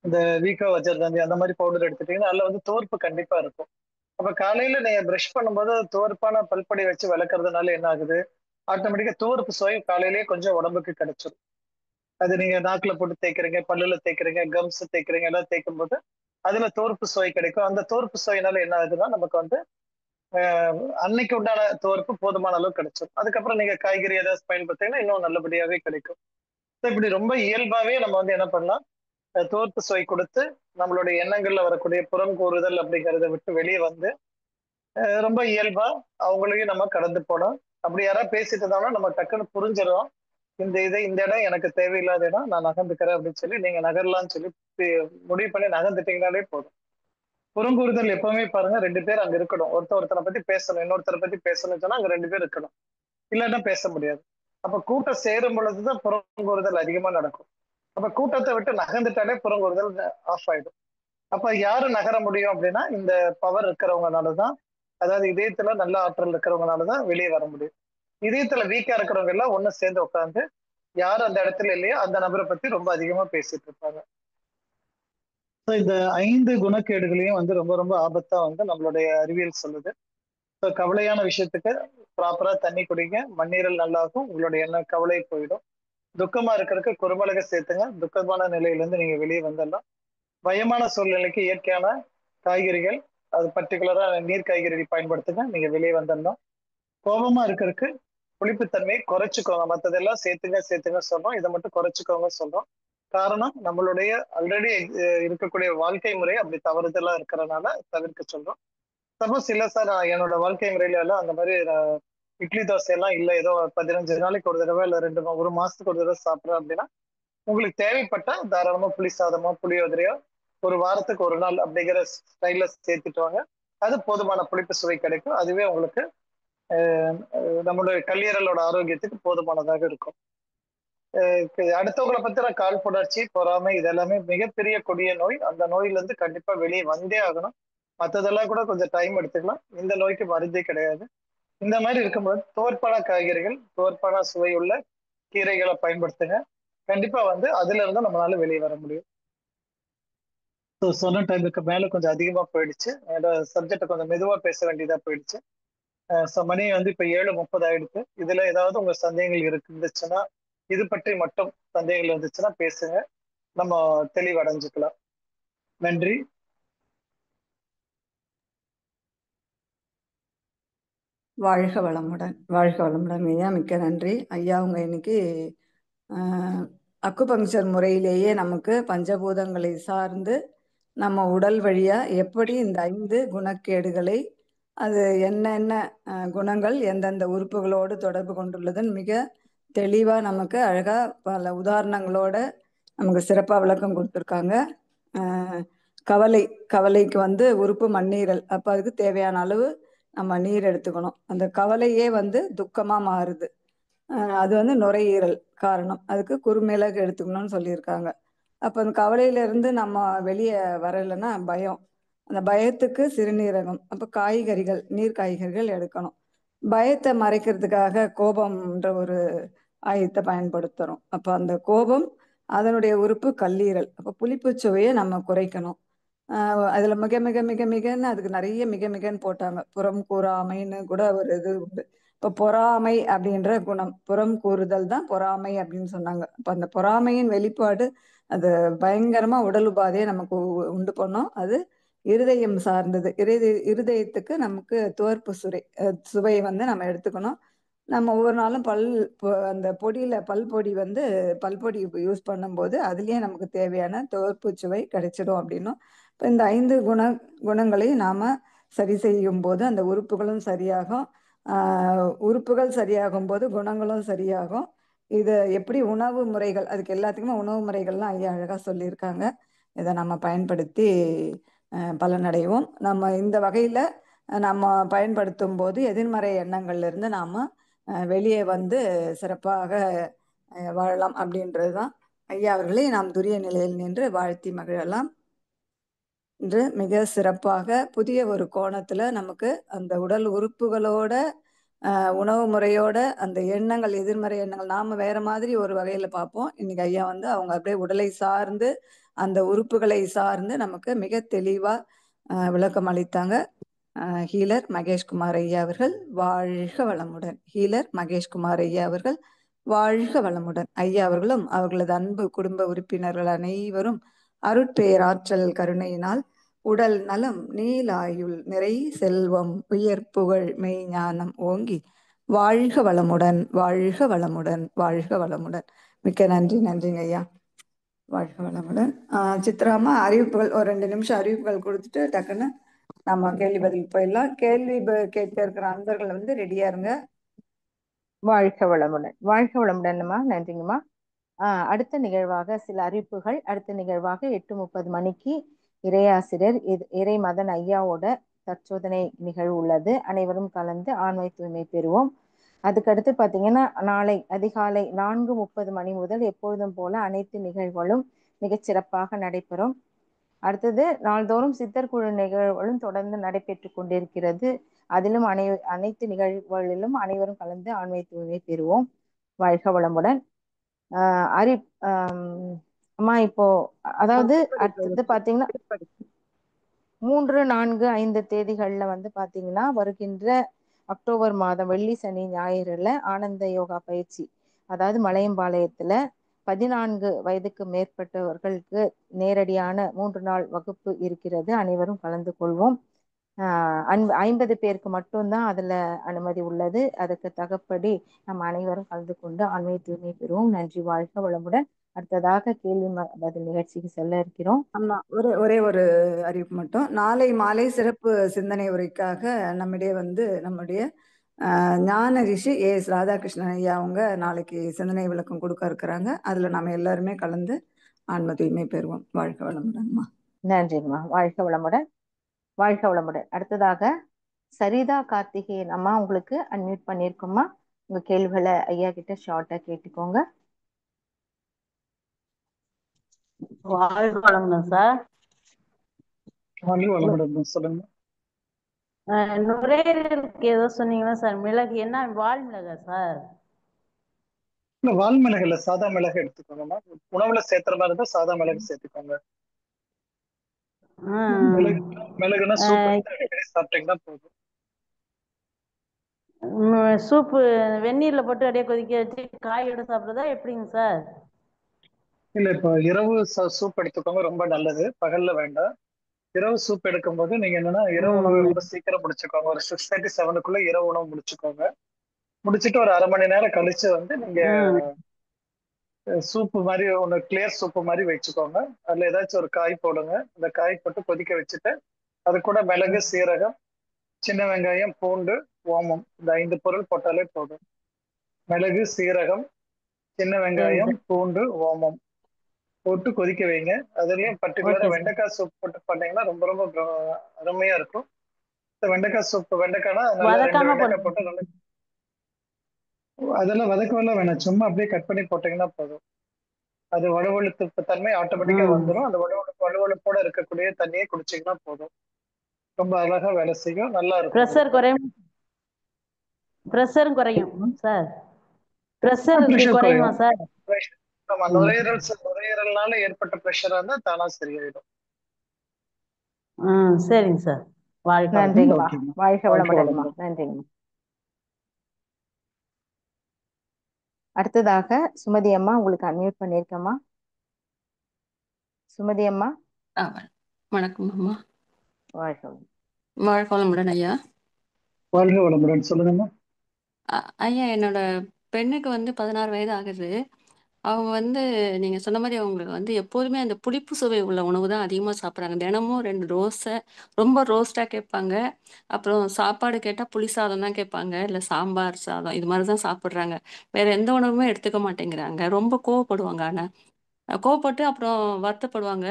இந்த வீக்கோ வஜ்ரகாந்தி அந்த மாதிரி பவுடர் எடுத்துட்டீங்கன்னா, அதுல வந்து துவர்ப்பு கண்டிப்பா இருக்கும். அப்ப காலையில நீங்க பிரஷ் பண்ணும்போது துவர்ப்பான பல்பொடி வச்சு விளக்குறதுனால என்ன ஆகுது? ஆட்டோமேட்டிக்கா துவர்ப்பு சுவை காலையிலேயே கொஞ்சம் உடம்புக்கு கிடைச்சிரும். அது நீங்க நாக்குல போட்டு தேய்க்கிறீங்க, பல்லுல தேய்க்கிறீங்க, கம்ஸ் தேய்க்கிறீங்க, எல்லாம் தேய்க்கும்போது அதுல துவர்ப்பு சுவை கிடைக்கும். அந்த துவர்ப்பு சுவையினால என்ன ஆகுதுன்னா, நமக்கு வந்து அன்னைக்கு உண்டான துவர்ப்பு போதுமான அளவு கிடைச்சிரும். அதுக்கப்புறம் நீங்க காய்கறி ஏதாவது பயன்படுத்தீங்கன்னா, இன்னும் நல்லபடியாவே கிடைக்கும். So இப்படி ரொம்ப இயல்பாவே நம்ம வந்து என்ன பண்ணலாம்? தோர்ப்பு சுவை கொடுத்து நம்மளுடைய எண்ணங்கள்ல வரக்கூடிய புறம் கூறுதல் அப்படிங்கிறத விட்டு வெளியே வந்து ரொம்ப இயல்பா அவங்களையும் நம்ம கடந்து போனோம். அப்படி யாராவது பேசிட்டு இருந்தாலும் நம்ம டக்குன்னு புரிஞ்சிடும். இந்த இடம் எனக்கு தேவையில்லாத இடம், நான் நகர்ந்துக்கிறேன் அப்படின்னு சொல்லி நீங்க நகரலாம்னு சொல்லி முடிவு பண்ணி நகர்ந்துட்டீங்கனாலே போதும். புறங்கூறுதல் எப்பவுமே பாருங்க 2 பேர் அங்க இருக்கணும். ஒருத்தரை பத்தி பேசணும், இன்னொருத்தரை பத்தி பேசணும்னு சொன்னா அங்க 2 பேர் இருக்கணும். இல்லைன்னா பேச முடியாது. அப்ப கூட்டம் சேரும் பொழுதுதான் புறங்கூறுதல் அதிகமா நடக்கும். அப்ப கூட்டத்தை விட்டு நகர்ந்துட்டாலே புறங்கூறுதல் ஆஃப் ஆயிடும். அப்ப யாரு நகர முடியும் அப்படின்னா, இந்த பவர் இருக்கிறவங்கனாலதான், அதாவது இதயத்துல நல்ல ஆற்றல் இருக்கிறவங்கனாலதான் வெளியே வர முடியும். இதயத்துல வீக்கா இருக்கிறவங்க எல்லாம் ஒண்ணு சேர்ந்து உட்கார்ந்து, யார் அந்த இடத்துல இல்லையோ அந்த நபரை பத்தி ரொம்ப அதிகமா பேசிட்டு இருப்பாங்க. So இந்த 5 குணக்கேடுகளையும் வந்து ரொம்ப ரொம்ப ஆபத்தா வந்து நம்மளுடைய அறிவியல் சொல்லுது. So கவலையான விஷயத்துக்கு ப்ராப்பரா தண்ணி குடிங்க, மண்ணீரல் நல்லாகும், உங்களுடைய எண்ண கவலை போயிடும். துக்கமா இருக்கிறதுக்கு குறுமிளகை சேர்த்துங்க, துக்கமான நிலையில இருந்து நீங்க வெளியே வந்துடலாம். பயமான சூழ்நிலைக்கு இயற்கையான காய்கறிகள், அது பர்டிகுலரா நீர் காய்கறிகள் பயன்படுத்துங்க, நீங்க வெளியே வந்துடலாம். கோபமா இருக்கிறதுக்கு புளிப்புத்தன்மையை குறைச்சுக்கோங்க. மத்ததெல்லாம் சேர்த்துங்க சொல்றோம், இதை மட்டும் குறைச்சுக்கோங்க சொல்றோம். காரணம் நம்மளுடைய ஆல்ரெடி இருக்கக்கூடிய வாழ்க்கை முறை அப்படி தவறுதலா இருக்கிறதுனால தவிர்க்க சொல்றோம். சப்போஸ் இல்ல சார், என்னோட வாழ்க்கை முறையில எல்லாம் அந்த மாதிரி இட்லி தோசை எல்லாம் இல்ல, ஏதோ 15 நாளைக்கு ஒரு தடவை இல்ல 1 மாசத்துக்கு ஒரு தடவை சாப்பிடுறேன் அப்படின்னா, உங்களுக்கு தேவைப்பட்டா தாராளமா புளி சாதமோ புளியோதரையோ ஒரு வாரத்துக்கு ஒரு நாள் அப்படிங்கிற ஸ்டைல சேர்த்துட்டு வாங்க. அது போதுமான புளிப்பு சுவை கிடைக்கும். அதுவே உங்களுக்கு நம்மளுடைய கல்லீரலோட ஆரோக்கியத்துக்கு போதுமானதாக இருக்கும். அடுத்தவங்களை பத்தின காழ்ப்புணர்ச்சி, பொறாமை இதெல்லாமே மிகப்பெரிய கொடிய நோய். அந்த நோயில இருந்து கண்டிப்பா வெளியே வந்தே ஆகணும். மத்ததெல்லாம் கூட கொஞ்சம் டைம் எடுத்துக்கலாம். இந்த நோய்க்கு மருந்தே கிடையாது. இந்த மாதிரி இருக்கும்போது துவர்ப்பான காய்கறிகள், துவர்ப்பான சுவையுள்ள கீரைகளை பயன்படுத்துங்க. கண்டிப்பா வந்து அதுல இருந்து நம்மளால வெளியே வர முடியும். சொன்ன டைமுக்கு மேல கொஞ்சம் அதிகமா போயிடுச்சு. என்னோட சப்ஜெக்ட கொஞ்சம் மெதுவா பேச வேண்டியதா போயிடுச்சு. மணி வந்து இப்ப 7:30 ஆயிடுச்சு. இதுல ஏதாவது உங்க சந்தேகங்கள் இருந்துச்சுன்னா, இது பற்றி மட்டும் சந்தேகங்கள் இருந்துச்சுன்னா பேசுங்க. நம்ம தெளிவடைஞ்சுக்கலாம். நன்றி. வாழ்க வளமுடன். வாழ்க வளமுடன் ஐயா. மிக்க நன்றி ஐயா. உங்க இன்னைக்கு அக்குபங்க்சர் முறையிலேயே நமக்கு பஞ்சபூதங்களை சார்ந்து நம்ம உடல் வழியா எப்படி இந்த 5 குணக்கேடுகளை, அது என்னென்ன குணங்கள் எந்தெந்த உறுப்புகளோடு தொடர்பு கொண்டுள்ளதுன்னு மிக தெளிவா நமக்கு அழகா பல உதாரணங்களோட நமக்கு சிறப்பா விளக்கம் கொடுத்துருக்காங்க. கவலை, கவலைக்கு வந்து உறுப்பு மண்ணீரல். அப்ப அதுக்கு தேவையான அளவு நம்ம நீர் எடுத்துக்கணும். அந்த கவலையே வந்து துக்கமா மாறுது. அது வந்து நுரையீரல் காரணம். அதுக்கு குறுமிளகு எடுத்துக்கணும்னு சொல்லியிருக்காங்க. அப்போ அந்த கவலையில இருந்து நம்ம வெளியே வரலைன்னா பயம். அந்த பயத்துக்கு சிறுநீரகம். அப்போ காய்கறிகள், நீர் காய்கறிகள் எடுக்கணும். பயத்தை மறைக்கிறதுக்காக கோபம்ன்ற ஒரு ஆயுதத்தை பயன்படுத்துறோம். அப்போ அந்த கோபம், அதனுடைய உறுப்பு கல்லீரல். அப்போ புளிப்பு சுவையை நம்ம குறைக்கணும். அதுல மிக மிக மிக மிகன்னு அதுக்கு நிறைய மிக மிகன்னு போட்டாங்க. புறம் கூறாமைன்னு கூட ஒரு இது உண்டு. இப்போ பொறாமை அப்படின்ற குணம், புறம் கூறுதல் தான் பொறாமை அப்படின்னு சொன்னாங்க. அப்போ அந்த பொறாமையின் வெளிப்பாடு அது பயங்கரமா உடல் உபாதையை நமக்கு உண்டு பண்ணோம். அது இருதயம் சார்ந்தது. இருதயத்துக்கு நமக்கு துவர்ப்பு சுவை வந்து நம்ம எடுத்துக்கணும். நம்ம ஒவ்வொரு நாளும் அந்த பொடியில பல்பொடி வந்து பல்பொடி யூஸ் பண்ணும்போது அதுலயே நமக்கு தேவையான துவர்ப்பு சுவை கிடைச்சிடும் அப்படின்னும். இப்போ இந்த 5 குணங்களையும் நாம சரி செய்யும் போது அந்த உறுப்புகளும் சரியாகும். உறுப்புகள் சரியாகும் போது குணங்களும் சரியாகும். இது எப்படி உணவு முறைகள், அதுக்கு எல்லாத்துக்குமே உணவு முறைகள்லாம் ஐயா அழகா சொல்லியிருக்காங்க. இதை நம்ம பயன்படுத்தி பலனடைவோம். நம்ம இந்த வகையில நம்ம பயன்படுத்தும் போது எதிர்மறை எண்ணங்கள்ல இருந்து நாம வெளியே வந்து சிறப்பாக வாழலாம் அப்படின்றது தான் ஐயா அவர்களை நாம் துரிய நிலையில் நின்று வாழ்த்தி மகிழலாம். இன்று மிக சிறப்பாக புதிய ஒரு கோணத்துல நமக்கு அந்த உடல் உறுப்புகளோட உணவு முறையோட அந்த எண்ணங்கள், எதிர்மறை எண்ணங்கள் நாம வேற மாதிரி ஒரு வகையில பார்ப்போம். இன்னைக்கு ஐயா வந்து அவங்க அப்படியே உடலை சார்ந்து அந்த உறுப்புகளை சார்ந்து நமக்கு மிக தெளிவா விளக்கம் அளித்தாங்க. ஹீலர் மகேஷ்குமார் ஐயா அவர்கள் வாழ்க வளமுடன். ஹீலர் மகேஷ்குமார் ஐயா அவர்கள் வாழ்க வளமுடன். ஐயா அவர்களும் அவர்களது அன்பு குடும்ப உறுப்பினர்கள் அனைவரும் அருட்பேராற்றல் கருணையினால் உடல் நலம், நீலாயுள், நிறை செல்வம், உயர் புகழ், மெய்ஞானம் ஓங்கி வாழ்க வளமுடன், வாழ்க வளமுடன், வாழ்க வளமுடன். மிக்க நன்றி. நன்றிங்க ஐயா. வாழ்க வளமுடன். சித்ராமா, அறிவிப்புகள் ஒரு 2 நிமிஷம் அறிவிப்புகள் கொடுத்துட்டு டக்குன்னு நம்ம கேள்வி பதில் போயிடலாம். கேள்வி கேட்க இருக்கிற அன்பர்கள் வந்து ரெடியா இருங்க. வாழ்க வளமுடன். வாழ்க வளமுடன்மா. நன்றிங்கம்மா. அடுத்த நிகழ்வாக சில அறிவிப்புகள். அடுத்த நிகழ்வாக 8:30 மணிக்கு இறையாசிரியர் இறை மதன் ஐயாவோட தற்சோதனை நிகழ்வு உள்ளது. அனைவரும் கலந்து ஆண்மை தூய்மை பெறுவோம். அதுக்கடுத்து பார்த்தீங்கன்னா நாளை அதிகாலை 4:30 மணி முதல் எப்பொழுதும் போல அனைத்து நிகழ்வுகளும் மிகச் சிறப்பாக நடைபெறும். அடுத்தது நாள்தோறும் சித்தர் குழு நிகழ்வுகளும் தொடர்ந்து நடைபெற்று கொண்டிருக்கிறது. அதிலும் அனைத்து நிகழ்வுகளிலும் அனைவரும் கலந்து ஆண்மை தூய்மை பெறுவோம். வாழ்க வளமுடன். அம்மா இப்போ அதாவது அடுத்தது பாத்தீங்கன்னா 3, 4, 5 தேதிகள்ல வந்து பாத்தீங்கன்னா வருகின்ற அக்டோபர் மாதம் வெள்ளி சனி ஞாயிறுல ஆனந்த யோகா பயிற்சி, அதாவது மலையம்பாளையத்துல 14 வயதுக்கு மேற்பட்டவர்களுக்கு நேரடியான 3 நாள் வகுப்பு இருக்கிறது. அனைவரும் கலந்து கொள்வோம். 50 பேருக்கு மட்டும்தான் அதுல அனுமதி உள்ளது. அதுக்கு தகப்படி நம்ம அனைவரும் கலந்து கொண்டு ஆன்மீக தூய்மை பெறுவோம். நன்றி. வாழ்க வளமுடன். அடுத்ததாக கேள்வி பதில் நிகழ்ச்சிக்கு செல்ல இருக்கிறோம். ஆமா, ஒரே ஒரு அறிவிப்பு மட்டும். நாளை மாலை சிறப்பு சிந்தனை உரைக்காக நம்மிடையே வந்து நம்முடைய ஞான ரிஷி எஸ் ராதாகிருஷ்ணன் ஐயா அவங்க நாளைக்கு சிந்தனை விளக்கம் கொடுக்க இருக்கிறாங்க. அதுல நம்ம எல்லாருமே கலந்து ஆன்ம தூய்மை பெறுவோம். வாழ்க வளமுடன்மா. நன்றிங்கம்மா. வாழ்க வளமுடன். வாழ்க வளமுடன். அடுத்ததாக சரிதா கார்த்திகேயன் அம்மா, உங்களுக்கு அன்மியூட் பண்ணிருக்கோம்மா. உங்க கேள்விகளை ஐயா கிட்ட ஷார்ட்டா கேட்டுக்கோங்க. வாழ்க வளமுடன் சார். வாழ்க வளமுடன். சொல்லுங்க. நுரையீரலுக்கு ஏதோ சொன்னீங்களா சார்? மிளகு என்ன வால் மிளகா சார்? இல்ல, வால் மிளகு இல்ல, சாதா மிளகு எடுத்துக்கோங்கம்மா. உணவுல சேர்த்துற மாதிரி இருந்தா சாதா மிளகு சேர்த்துக்கோங்க. மிளகுனா சூப் எடுத்து அடிக்கடி சாப்பிட்டீங்கன்னா போதும். சூப்பு வெந்நீர்ல போட்டு அப்படியே கொதிக்க வச்சு காயோட சாப்பிடுறதா எப்படிங்க சார்? இல்ல, இப்போ இரவு சூப் எடுத்துக்கோங்க, ரொம்ப நல்லது. பகல்ல வேண்டாம். இரவு சூப் எடுக்கும் போது நீங்க என்னன்னா இரவு உணவை ரொம்ப சீக்கிரம் முடிச்சுக்கோங்க. ஒரு 6:30, 7க்குள்ள இரவு உணவு முடிச்சுக்கோங்க. முடிச்சுட்டு ஒரு 1/2 மணி நேரம் கழிச்சு வந்து நீங்க சூப்பு மாதிரி ஒன்று கிளியர் சூப்பு மாதிரி வச்சுக்கோங்க. அதுல ஏதாச்சும் ஒரு காய் போடுங்க. அந்த காய் போட்டு கொதிக்க வச்சுட்டு அது கூட மிளகு, சீரகம், சின்ன வெங்காயம், பூண்டு, ஓமம், இந்த 5 பொருள் போட்டாலே போதும். மிளகு, சீரகம், சின்ன வெங்காயம், பூண்டு, ஓமம் போட்டு கொதிக்க வைங்க. அதுலயும் பர்டிகுலரா வெண்டைக்காய் சூப் போட்டு பண்ணீங்கன்னா ரொம்ப ரொம்ப அருமையா இருக்கும். வெண்டைக்காய் சூப், வெண்டைக்காய்னா நல்லா 2 வெண்டைக்காய் போட்டு நல்லா, அதெல்லாம் வதக்கவெல்லாம் வேணாம், சும்மா அப்படியே கட் பண்ணி போட்டீங்கன்னா போதும். அது வலுவழுத்து தன்மை ஆட்டோமேட்டிக்கா வந்துடும். அந்த வலுவழுப்போட இருக்கக்கூடிய தண்ணியை குடிச்சீங்கன்னா போதும். ரொம்ப அழகா வேலை செய்யும், நல்லா இருக்கும். பிரஷரும் குறையும் சார். பிரஷர் குறையுமா சார்? நுரையீரல்னால ஏற்பட்ட பிரஷரா இருந்தா தானா சரியாயிடும். சரிங்க சார். நன்றிங்கம்மா. வாழ்க வளமுடன்மா. நன்றிங்கம்மா. அடுத்ததாக சுமதி அம்மா, உங்களுக்கு அன்மியூட் பண்ணிருக்கேம்மா. சுமதி அம்மா. வணக்கம் அம்மா. வாழ்க வளமுடன் ஐயா. வாழ்க வளமுடன். சொல்லுங்கம்மா. ஐயா, என்னோட பெண்ணுக்கு வந்து 16 வயது ஆகுது. அவங்க வந்து நீங்க சொன்ன மாதிரி அவங்களுக்கு வந்து எப்போதுமே அந்த புளிப்பு சுவை உள்ள உணவு தான் அதிகமாக சாப்பிட்றாங்க. தினமும் 2 தோசை, ரொம்ப ரோஸ்ட்டாக கேட்பாங்க. அப்புறம் சாப்பாடு கேட்டால் புளி சாதம் தான் கேட்பாங்க, இல்லை சாம்பார் சாதம், இது மாதிரி தான் சாப்பிட்றாங்க. வேற எந்த உணவுமே எடுத்துக்க மாட்டேங்கிறாங்க. ரொம்ப கோவப்படுவாங்க. ஆனால் கோவப்பட்டு அப்புறம் வருத்தப்படுவாங்க.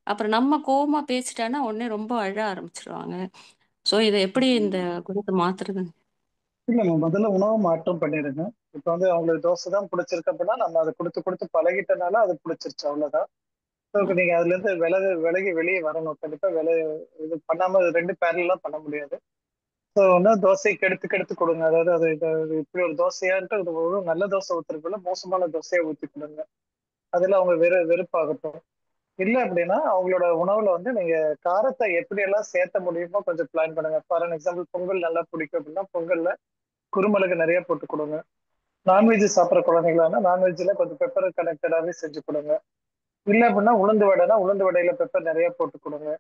அப்புறம் நம்ம கோவமா பேசிட்டானா உடனே ரொம்ப அழ ஆரம்பிச்சிருவாங்க. ஸோ இதை எப்படி இந்த குணத்தை மாத்துறது? இல்ல, முதல்ல உணவு மாற்றம் பண்ணிடுங்க. இப்போ வந்து அவங்களுக்கு தோசை தான் பிடிச்சிருக்கு அப்படின்னா நம்ம அதை கொடுத்து கொடுத்து பழகிட்டனால அது பிடிச்சிருச்சு, அவ்வளவுதான். ஸோ நீங்க அதுல இருந்து விலகி வெளியே வரணும். கண்டிப்பா இது பண்ணாம ரெண்டு பேரலாம் பண்ண முடியாது. ஸோ ஒன்னா தோசை கெடுத்து கெடுத்து கொடுங்க. அதாவது இது இப்படி ஒரு தோசையான்ட்டு ஒரு நல்ல தோசை ஊத்துறதுக்குள்ள மோசமான தோசையை ஊத்தி கொடுங்க. அதுல அவங்க வெறுப்பாகட்டும். இல்ல அப்படின்னா அவங்களோட உணவுல வந்து நீங்க காரத்தை எப்படி எல்லாம் சேர்த்த முடியுமோ கொஞ்சம் பிளான் பண்ணுங்க. ஃபார் எக்ஸாம்பிள் பொங்கல் நல்லா பிடிக்கும் அப்படின்னா பொங்கல்ல குருமிளகு நிறைய போட்டு கொடுங்க. நான்வெஜ் சாப்பிட்ற குழந்தைங்களா நான்வெஜ்ல கொஞ்சம் பெப்பர் கனெக்டடாவே செஞ்சு கொடுங்க. இல்ல அப்படின்னா உளுந்து வடைனா உளுந்து வடையில பெப்பர் நிறைய போட்டு கொடுங்க.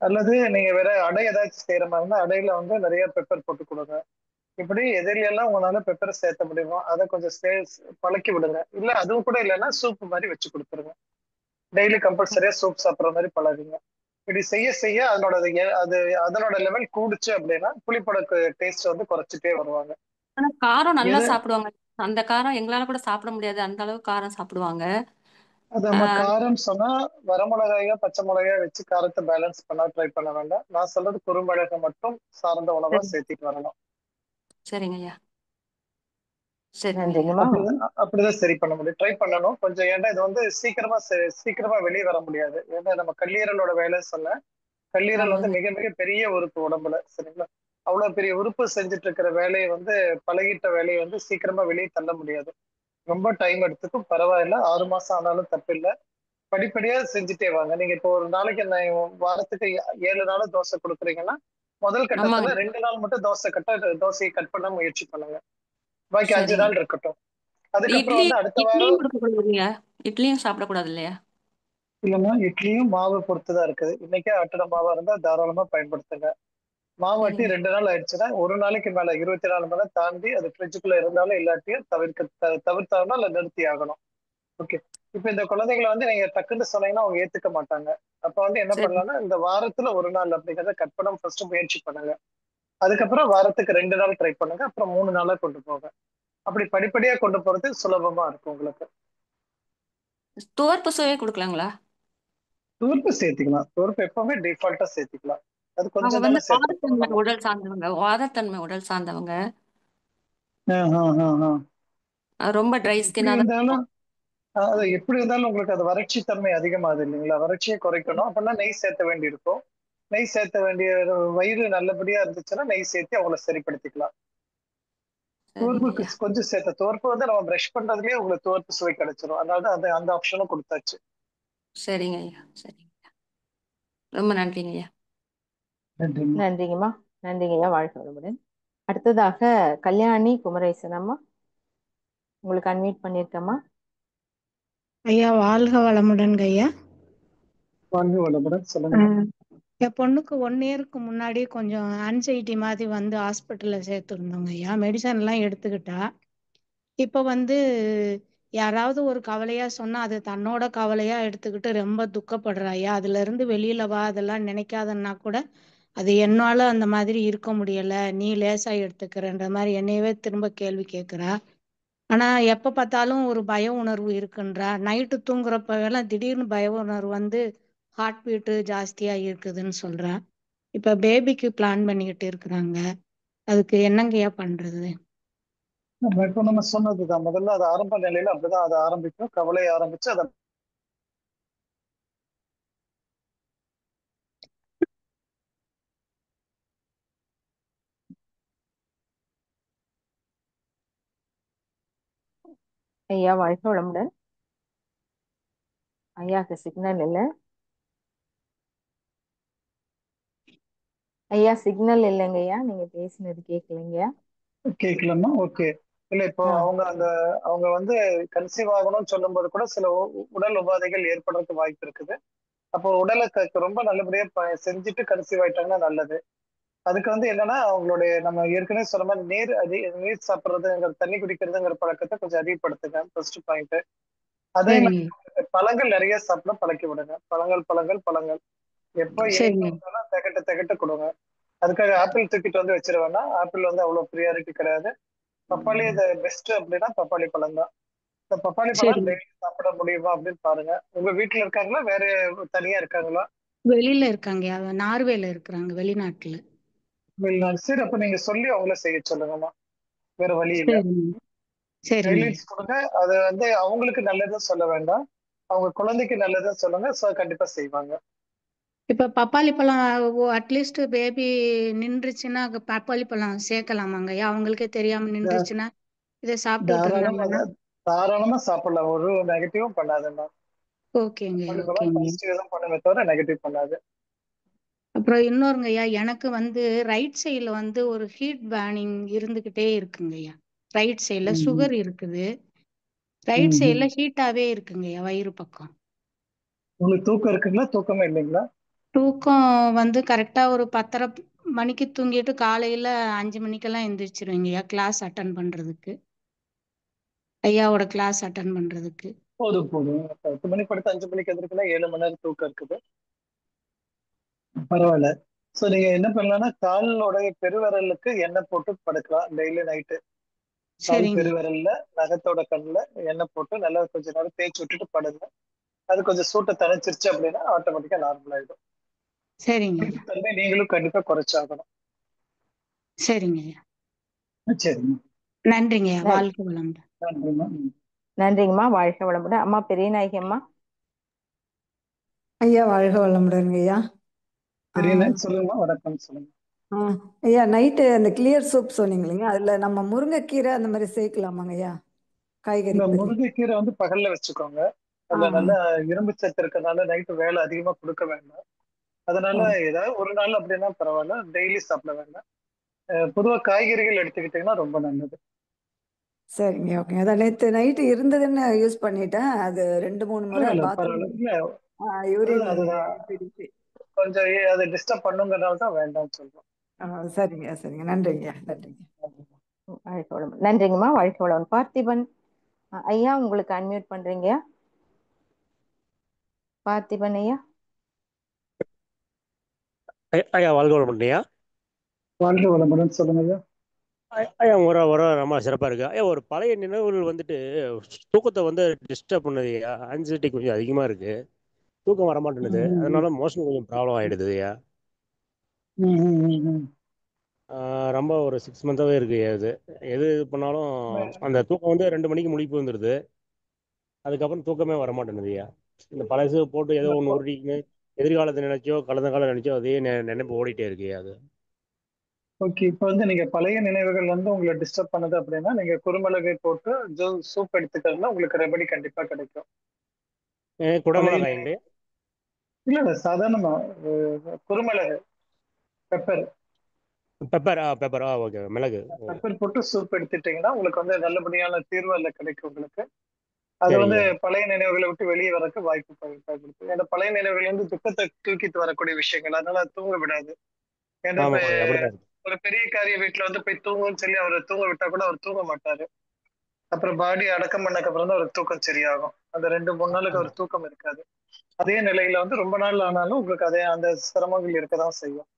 அல்லது நீங்க வேற அடை ஏதாச்சும் செய்யற மாதிரி இருந்தா அடையில வந்து நிறைய பெப்பர் போட்டு கொடுங்க. இப்படி எதிரியெல்லாம் உங்களால பெப்பரை சேர்த்த முடியுமோ அதை கொஞ்சம் பழக்கி விடுங்க. இல்ல அதுவும் கூட இல்லைன்னா சூப் மாதிரி வச்சு கொடுத்துருங்க. டெய்லி கம்பல்சரியா சூப் சாப்பிட்ற மாதிரி பழகுங்க. இப்படி செய்ய செய்ய அது அதனோட லெவல் கூடுச்சு அப்படின்னா புளிப்போட டேஸ்ட் வந்து குறைச்சிட்டே வருவாங்க. ஆனா காரம் நல்லா எது சாப்பிடுவாங்க. அந்த காரம் எங்களால கூட சாப்பிட முடியாது, அந்த அளவுக்கு காரம் சாப்பிடுவாங்க. அது நம்ம காரம் சொன்னா வரமிளகாயோ பச்சை மிளகாயோ வச்சு காரத்தை பேலன்ஸ் பண்ண ட்ரை பண்ண வேண்டாம். நான் சொல்றது குறுமிளகை மட்டும் சார்ந்த உணவா சரி, சேர்த்திட்டு வரணும். சரிங்க ஐயா, சரிங்க ஐயா. நன்றிங்கம்மா. அப்படிதான் சரி பண்ண முடியும். ட்ரை பண்ணணும் கொஞ்சம். ஏன்னா இது வந்து சீக்கிரமா வெளியே வர முடியாது. ஏன்னா நம்ம கல்லீரலோட வேலை சொன்ன கல்லீரல் வந்து ஆமாங்க. மிக மிக பெரிய உறுப்பு உடம்புல, சரிங்களா? அவ்வளவு பெரிய உறுப்பு செஞ்சுட்டு இருக்கிற வேலையை வந்து பழகிட்ட வேலையை வந்து சீக்கிரமா வெளியே தள்ள முடியாது. ரொம்ப டைம் எடுத்துக்கும். பரவாயில்ல, 6 மாசம் ஆனாலும் தப்பில்லை. படிப்படியா செஞ்சுட்டே வாங்க. நீங்க இப்போ ஒரு நாளைக்கு வாரத்துக்கு 7 நாள் தோசை கொடுக்குறீங்கன்னா முதல் ஆமாங்க. கட்டத்துல 2 நாள் மட்டும் தோசையை கட் பண்ண முயற்சி பண்ணுங்க. பாக்கி 5 சரிங்க. நாள் இருக்கட்டும். அதுக்கப்புறம் இட்லி வந்து அடுத்த இட்லியும் வாரம் கொடுக்கக்கூடாது இல்லையா? இட்லியும் சாப்பிடக்கூடாது இல்லையா? இல்லைன்னா இட்லியும் மாவு பொறுத்துதான் இருக்குது. இன்னைக்கே ஆட்டின மாவா இருந்தா தாராளமா பயன்படுத்துங்க. மாவு ஆட்டி சரிங்க. 2 நாள் ஆயிடுச்சுன்னா ஒரு நாளைக்கு மேல 24 மணி நேரம் தாண்டி அது ஃப்ரிட்ஜுக்குள்ள இருந்தாலும் இல்லாட்டியும் தவிர்த்தாலும் அல்ல நிறுத்தி ஆகணும். ஓகே. இப்ப இந்த குழந்தைகளை வந்து நீங்க டக்குன்னு சொன்னீங்கன்னா அவங்க ஏத்துக்க மாட்டாங்க. அப்ப வந்து என்ன சரி, பண்ணலாம்னா இந்த வாரத்துல ஒரு நாள் அப்படிங்கறத கட் பண்ண ஃபர்ஸ்ட் முயற்சி பண்ணுங்க. அதுக்கப்புறம் வாரத்துக்கு 2 நாள் ட்ரை பண்ணுங்க. அப்புறம் 3 நாளா கொண்டு போங்க. அப்படி படிப்படியா கொண்டு போறது சுலபமா இருக்கும் உங்களுக்கு. துவர்ப்பு சுவை கொடுக்கலாங்களா? துவர்ப்பு சேர்த்துக்கலாம். துவர்ப்பு எப்பவுமே டிஃபால்ட்டா சேர்த்துக்கலாம். அது அவங்க கொஞ்சம் வந்து தானே சேர்த்திருக்கோம் வாதத்தன்மை நம்ம. உடல் சார்ந்தவங்க, வாதத்தன்மை உடல் சார்ந்தவங்க. ஆஹ் ஆஹ் ஆஹ் ஆஹ். ரொம்ப ட்ரை எப்படி ஸ்கின்னா தான் இருந்தாலும் இருக்கும். அது எப்படி இருந்தாலும் உங்களுக்கு அது வறட்சி தன்மை அதிகமாகுது இல்லைங்களா? வறட்சியை குறைக்கணும் அப்படின்னா நெய் சேர்த்த வேண்டி இருக்கும். நெய் சேர்த்த வேண்டிய வயிறு நல்லபடியா இருந்துச்சுன்னா நெய் சேர்த்து அவங்கள சரிப்படுத்திக்கலாம். சரிங்க துவர்ப்புக்கு ஐயா, கொஞ்சம் சேர்த்த துவர்ப்பு வந்து நம்ம பிரஷ் பண்றதுலயே உங்களுக்கு துவர்ப்பு சுவை கிடைச்சிரும். அதனால தான் அந்த ஆப்ஷனும் கொடுத்தாச்சு. சரிங்க ஐயா, சரிங்க. ரொம்ப நன்றிங்க ஐயா. நன்றிம்மா. நன்றிங்கம்மா. நன்றிங்கய்யா. வாழ்க வளமுடன். அடுத்ததாக கல்யாணி குமரேசன் அம்மா, உங்களுக்கு அன்மியூட் பண்ணியிருக்கேம்மா. ஐயா வாழ்க வளமுடன்ங்க ஐயா. வாழ்க வளமுடன். சொல்லுங்கம்மா. என் பொண்ணுக்கு 1 இயருக்கு முன்னாடி கொஞ்சம் ஆன்சைட்டி மாதிரி வந்து ஹாஸ்பிட்டலில் சேர்த்துருந்தோங்க ஐயா. மெடிசன்லாம் எடுத்துக்கிட்டா. இப்போ வந்து யாராவது ஒரு கவலையா சொன்னா அது தன்னோட கவலையா எடுத்துக்கிட்டு ரொம்ப துக்கப்படுறா ஐயா. அதுல இருந்து வெளியில வா, அதெல்லாம் நினைக்காதன்னா கூட அது என்னால அந்த மாதிரி இருக்க முடியல, நீ லேசா எடுத்துக்கிறன்ற மாதிரி என்னையவே திரும்ப கேள்வி கேட்குறா. ஆனா எப்ப பார்த்தாலும் ஒரு பய உணர்வு இருக்குன்றா. நைட்டு தூங்குறப்ப எல்லாம் திடீர்னு பய உணர்வு வந்து ஹார்ட் பீட்டு ஜாஸ்தியா இருக்குதுன்னு சொல்றா. இப்ப பேபிக்கு பிளான் பண்ணிக்கிட்டு இருக்கிறாங்க. அதுக்கு என்னங்கய்யா பண்றது? இப்போ நம்ம சொன்னதுதான் முதல்ல அது ஆரம்ப நிலையில அப்படிதான் அதை ஆரம்பிக்கும். கவலை ஆரம்பிச்சு அதை ஐயா வாழ்க வளமுடன். ஐயாக்கு சிக்னல் இல்லை. ஐயா சிக்னல் இல்லைங்க ஐயா, நீங்க பேசினது கேட்கலைங்கய்யா. கேட்கலன்னா ஓகே. இல்ல இப்போ ஆ அவங்க வந்து கன்சீவ் ஆகணும்னு சொல்லும்போது கூட சில உடல் உபாதைகள் ஏற்படுறதுக்கு வாய்ப்பு இருக்குது. அப்போ உடலை ரொம்ப நல்லபடியா செஞ்சுட்டு கன்சீவ் ஆயிட்டாங்கன்னா நல்லது. அதுக்கு வந்து என்னன்னா அவங்களுடைய நம்ம ஏற்கனவே சொன்ன மாதிரி நீர் சாப்பிட்றதுங்கிற தண்ணி குடிக்கிறதுங்கிற பழக்கத்தை கொஞ்சம் அதிகப்படுத்துங்க. First point. அதே சரிங்க மாதிரி பழங்கள் நிறைய சாப்பிட பழக்கி விடுங்க. பழங்கள் பழங்கள் பழங்கள். எப்போ இனிப்பு சரிங்க வந்தாலும் திகட்டு திகட்டு கொடுங்க. அதுக்காக ஆப்பிள் தூக்கிட்டு வந்து வச்சிட வேணாம். ஆப்பிள் வந்து அவ்வளவு ப்ரியாரிட்டி கிடையாது. பப்பாளி இது பெஸ்ட் அப்படின்னா பப்பாளி பழம் தான். இந்த பப்பாளி பழம் சரிங்க. டெய்லி சாப்பிட முடியுமா அப்படின்னு பாருங்க. உங்க வீட்டுல இருக்காங்களா வேற தனியா இருக்காங்களா? வெளியில இருக்காங்கய்யா, நார்வேல இருக்கிறாங்க, வெளிநாட்டுல. வெளிநாடு. சரி, அப்ப நீங்க சொல்லி அவங்கள செய்ய சொல்லுங்கம்மா. வேற வழி இல்ல. சரிங்க சரிங்க கைட்லைன்ஸ் கொடுங்க. அது வந்து அவங்களுக்கு நல்லதுன்னு சொல்ல வேண்டாம், அவங்க குழந்தைக்கு நல்லதுன்னு சொல்லுங்க. ஸோ கண்டிப்பா செய்வாங்க. இப்ப பப்பாளி பழம் அட்லீஸ்ட் பேபி நின்றுச்சுன்னா பப்பாளி பழம் சேர்க்கலாமாங்கய்யா? அவங்களுக்கே தெரியாம நின்றுச்சுன்னா இதை சாப்பிட்டுட்டு தாராளமா இருந்தாங்கன்னா? தாராளமா சாப்பிடலாம். ஒரு நெகட்டிவும் பண்ணாதுண்ணா. ஓகேங்கய்யா, பப்பாளி பழம் ஓகேங்கய்யா. பாசிட்டிவ் தான் பண்ணுமே தவிர நெகட்டிவ் பண்ணாது. அப்புறம் இன்னொருங்கய்யா, எனக்கு வந்து ரைட் சைடுல வந்து ஒரு ஹீட் பேர்னிங் இருந்துகிட்டே இருக்குங்கய்யா. ரைட் சைடுல ம், சுகர் இருக்குது, ரைட் ம், ம். சைடுல ஹீட்டாவே இருக்குங்கய்யா வயிறு பக்கம். உங்களுக்கு தூக்கம் இருக்குங்களா? தூக்கமே இல்லைங்களா? தூக்கம் வந்து கரெக்டா ஒரு 10:30 மணிக்கு தூங்கிட்டு காலையில 5 மணிக்கெல்லாம் எந்திரிச்சிருவேங்கய்யா கிளாஸ் அட்டன் பண்றதுக்கு, ஐயாவோட கிளாஸ் அட்டன் பண்றதுக்கு. போதும் போதும். 10 மணி படுத்து 5 மணிக்கு எந்திரிக்கனா 7 மணி நேரம் தூக்கம் இருக்குது. பரவாயில்ல. ஸோ நீங்க என்ன பண்ணலாம்னா, காலோடைய பெருவிரலுக்கு எண்ணெய் போட்டு படுக்கலாம் டெய்லி நைட்டு. கால் சரிங்க, பெருவிரல்ல நகத்தோட கண்ணுல எண்ணெய் போட்டு நல்லா கொஞ்ச நேரம் தேய்ச்சி விட்டுட்டு படுங்க. அது கொஞ்சம் சூட்டை தணிச்சிருச்சு அப்படின்னா ஆட்டோமேட்டிக்கா நார்மல் ஆயிடும். சரிங்கய்யா, தன்மை நீங்களும் கண்டிப்பா குறைச்சாகணும். சரிங்கய்யா. சரிங்க. நன்றிங்கய்யா, நன்- வாழ்க வளமுடன். நன்றிம்மா. நன்றிங்கம்மா. வாழ்க வளமுடன். அம்மா பெரியநாயகி அம்மா. ஐயா வாழ்க வளமுடன்ங்க ஐயா. சரிண்ணே சொல்லுங்கம்மா. வணக்கம் சொல்லுங்க. ஐயா நைட்டு அந்த கிளியர் சூப் சொன்னீங்க இல்லைங்க, அதுல நம்ம முருங்கைக்கீரை அந்த மாதிரி சேர்க்கலாமாங்க ஐயா? காய்கறி இந்த பதில். முருங்கைக்கீரை வந்து பகல்ல வச்சுக்கோங்க. அதுல நல்ல இரும்பு சத்து இருக்கறனால நைட்டு வேலை அதிகமா கொடுக்க வேண்டாம். அதனால ஏதாவது ஒரு நாள் அப்படின்னா பரவாயில்ல, டெய்லி சாப்பிட வேண்டாம். பொதுவா காய்கறிகள் எடுத்துக்கிட்டீங்கன்னா ரொம்ப நல்லது. சரிங்க, ஓகே. அதான் நேற்று நைட்டு இருந்ததுன்னு யூஸ் பண்ணிட்டேன். அது 2-3 முறை பரவாயில்ல பாத்ரூம் பரவாயில்ல. இல்ல யூரின் அதுதான் போயிடுச்சு. கொஞ்சம் அதை டிஸ்டர்ப் பண்ணுங்கிறனால தான் வேண்டாம்னு சொல்றோம். சரிங்க சரிங்க, நன்றிங்க நன்றிங்க. வாழ்க வளமுடன். நன்றிங்கம்மா. வாழ்க வளமுடன். பார்த்திபன் ஐயா, உங்களுக்கு அன்மியூட் பண்றீங்க. பார்த்திபன் ஐயா. ஐயா வாழ்க வளமுடன்யா. வாழ்க வளமுடன். சொல்லுங்க ஐயா. ஐயா ஒரு ரொம்ப சிறப்பாக இருக்கு ஐயா. ஒரு பழைய நினைவுகள் வந்துட்டு தூக்கத்தை வந்து டிஸ்டர்ப் பண்ணுது ஐயா. ஆன்சைட்டி கொஞ்சம் அதிகமாக இருக்கு, தூக்கம் வர மாட்டேங்குது. அதனால மோஷன் கொஞ்சம் ப்ராப்ளம் ஆயிடுது ஐயா. ரொம்ப ஒரு 6 மந்த்தாகவே இருக்கு ஐயா. இது எது பண்ணாலும் அந்த தூக்கம் வந்து 2 மணிக்கு முழிப்பு வந்துடுது, அதுக்கப்புறம் தூக்கமே வர மாட்டேங்குது ஐயா. இந்த பழசு போட்டு ஏதோ ஒன்று உருட்டிக்கின்னு எதிர்காலத்தை நினைச்சோ கடந்த காலம் நினைச்சோ அதே நினைப்பு ஓடிட்டே இருக்கு ஐயா. அது ஓகே. இப்போ வந்து நீங்க பழைய நினைவுகள் வந்து உங்களை டிஸ்டர்ப் பண்ணுது அப்படின்னா நீங்க குருமிளகை போட்டு சூப் எடுத்துக்கிறதுல உங்களுக்கு ரெமெடி கண்டிப்பா கிடைக்கும். பழைய குடமிளகாய்ங்களே. இல்ல இல்ல சாதாரணமா குருமிளகு, பெப்பர் பெப்பர் ஓகே. மிளகு. பெப்பர் போட்டு சூப் எடுத்துட்டீங்கன்னா உங்களுக்கு வந்து நல்லபடியான தீர்வு அதில் கிடைக்கும் உங்களுக்கு. அது வந்து சரிங்க. பழைய நினைவுகளை விட்டு வெளியே வரக்கு வாய்ப்பு பயன்படுத்தும். ஏன்னா பழைய நினைவுகள் வந்து துக்கத்தை தூக்கிட்டு வரக்கூடிய விஷயங்கள், அதனால அது தூங்க விடாது. ஏன்னா இப்ப ஆமாம் அப்படிதான் இருக்கு. ஒரு பெரிய காரிய வீட்டுல வந்து போய் தூங்குன்னு சொல்லி அவரை தூங்க விட்டா கூட அவர் தூங்க மாட்டாரு. அப்புறம் பாடி அடக்கம் பண்ணக்கு அப்புறம் தான் ஒரு தூக்கம் சரியாகும். அந்த 2-3 நாளுக்கு அவர் தூக்கம் இருக்காது. அதே நிலையில வந்து ரொம்ப நாள் ஆனாலும் உங்களுக்கு அதே அந்த சிரமங்கள் இருக்கதான் செய்யும்.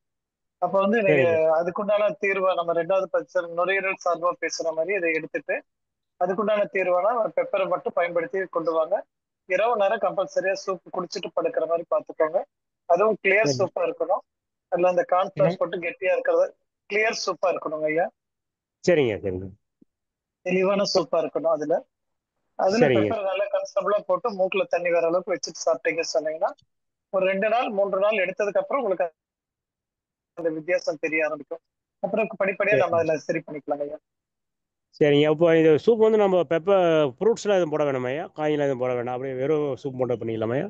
அப்ப வந்து நீங்க சரிங்க. அதுக்குண்டான தீர்வா நம்ம 2வது பட்சம் நுரையீரல் சார்பா பேசுற மாதிரி இதை எடுத்துட்டு அதுக்குண்டான தீர்வானா பெப்பரை மட்டும் பயன்படுத்தி கொண்டு வாங்க. இரவு நேரம் கம்பல்சரியா சூப் குடிச்சிட்டு படுக்கிற மாதிரி பாத்துக்கோங்க. அதுவும் கிளியர் சரி. சூப்பா இருக்கணும். அதுல அந்த கார்ன்ஃபிளவர் போட்டு கெட்டியா இருக்கிறது கிளியர் சூப்பா இருக்கணும் ஐயா. சரிங்க. சரிங்க. தெளிவான சூப்பா இருக்கணும். அதுல சரிங்க. பெப்பர் நல்லா கன்ஸ்டபிளா போட்டு மூக்குல தண்ணி வர அளவுக்கு வச்சுட்டு சாப்பிட்டீங்க சொன்னீங்கன்னா ஒரு 2 நாள் 3 நாள் எடுத்ததுக்கு அப்புறம் உங்களுக்கு அந்த வித்தியாசம் தெரிய ஆரம்பிக்கும். அப்புறம் படிப்படியா நம்ம சரி. அதுல சரி பண்ணிக்கலாம் ஐயா. சரிங்க. இப்போ இது சூப் வந்து நம்ம ஃப்ரூட்ஸ்லாம் எதுவும் போட வேணாமையா? காயெல்லாம் எதுவும் போட வேண்டாம், அப்படியே வெறும் சூப் மட்டும் பண்ணிக்கலாமையா?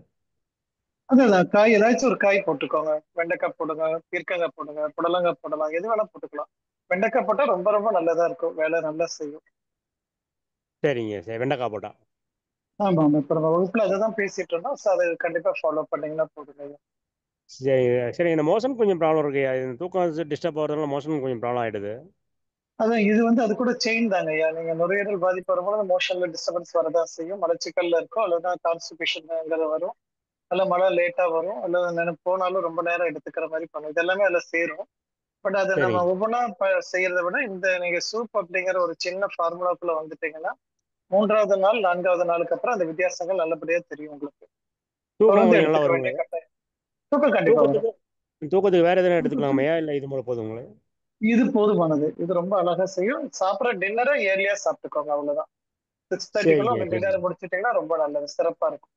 அதான் காய் ஏதாச்சும் ஒரு காய் போட்டுக்கோங்க. வெண்டைக்காய் போடுங்க, பீர்க்கங்காய் போடுங்க, புடலங்காய் போடலாம், எது வேணா போட்டுக்கலாம். வெண்டைக்காய் போட்டா ரொம்ப ரொம்ப நல்லதா இருக்கும், வேலை நல்லா செய்யும். சரிங்க. சரி, வெண்டைக்காய் போட்டா. ஆமா ஆமா. இப்ப நம்ம வகுப்புல அதை தான் பேசிட்டு இருந்தோம். ஸோ அதை கண்டிப்பா ஃபாலோ பண்ணீங்கன்னா போதுங்க ஐயா. சரிங்க. சரி, இந்த மோஷன் கொஞ்சம் ப்ராப்ளம் இருக்கு. இந்த தூக்கம் டிஸ்டர்ப் ஆகிறதுனால மோஷன் கொஞ்சம் ப்ராப்ளம் ஆகிடுது. அதான் இது வந்து அது கூட செயின் தாங்க ஐயா. நீங்க நுரையீரல் பாதிப்பு வரும்போது மோஷன்ல டிஸ்டர்பன்ஸ் வரதான் செய்யும். மலச்சிக்கல்ல இருக்கும், அல்லது கான்ஸ்டிபேஷன் வரும், அல்ல மழை லேட்டா வரும், அல்லது போனாலும் ரொம்ப நேரம் எடுத்துக்கிற மாதிரி பண்ணும். இது எல்லாமே அதுல சேரும். பட் அதை நம்ம சரிங்க. ஒவ்வொன்றா செய்யறதை விட இந்த நீங்க சூப் அப்படிங்கிற ஒரு சின்ன ஃபார்முலாக்குள்ள வந்துட்டீங்கன்னா 3வது நாள் 4வது நாளுக்கு அப்புறம் அந்த வித்தியாசங்கள் நல்லபடியா தெரியும் உங்களுக்கு. தூக்கம் தொடர்ந்து கொஞ்சம் நல்லா எடுத்துக்க வேண்டிய வருங்களே. கட்டாயம். தூக்கம் கண்டிப்பா வரும். தூக்கத்துக்கு தூக்கத்துக்கு வேற எதுவும் எடுத்துக்கலாமையா, இல்லை இது மூலம் போதுங்களே? இது போதுமானது. இது ரொம்ப அழகா செய்யும். சாப்பிட்ற டின்னரை ஏர்லியா சாப்பிட்டுக்கோங்க, அவ்வளவுதான். 6:30க்குள்ள சரிங்க உங்க சரிங்க டின்னர் முடிச்சிட்டீங்கன்னா ரொம்ப நல்லது, சிறப்பா இருக்கும்.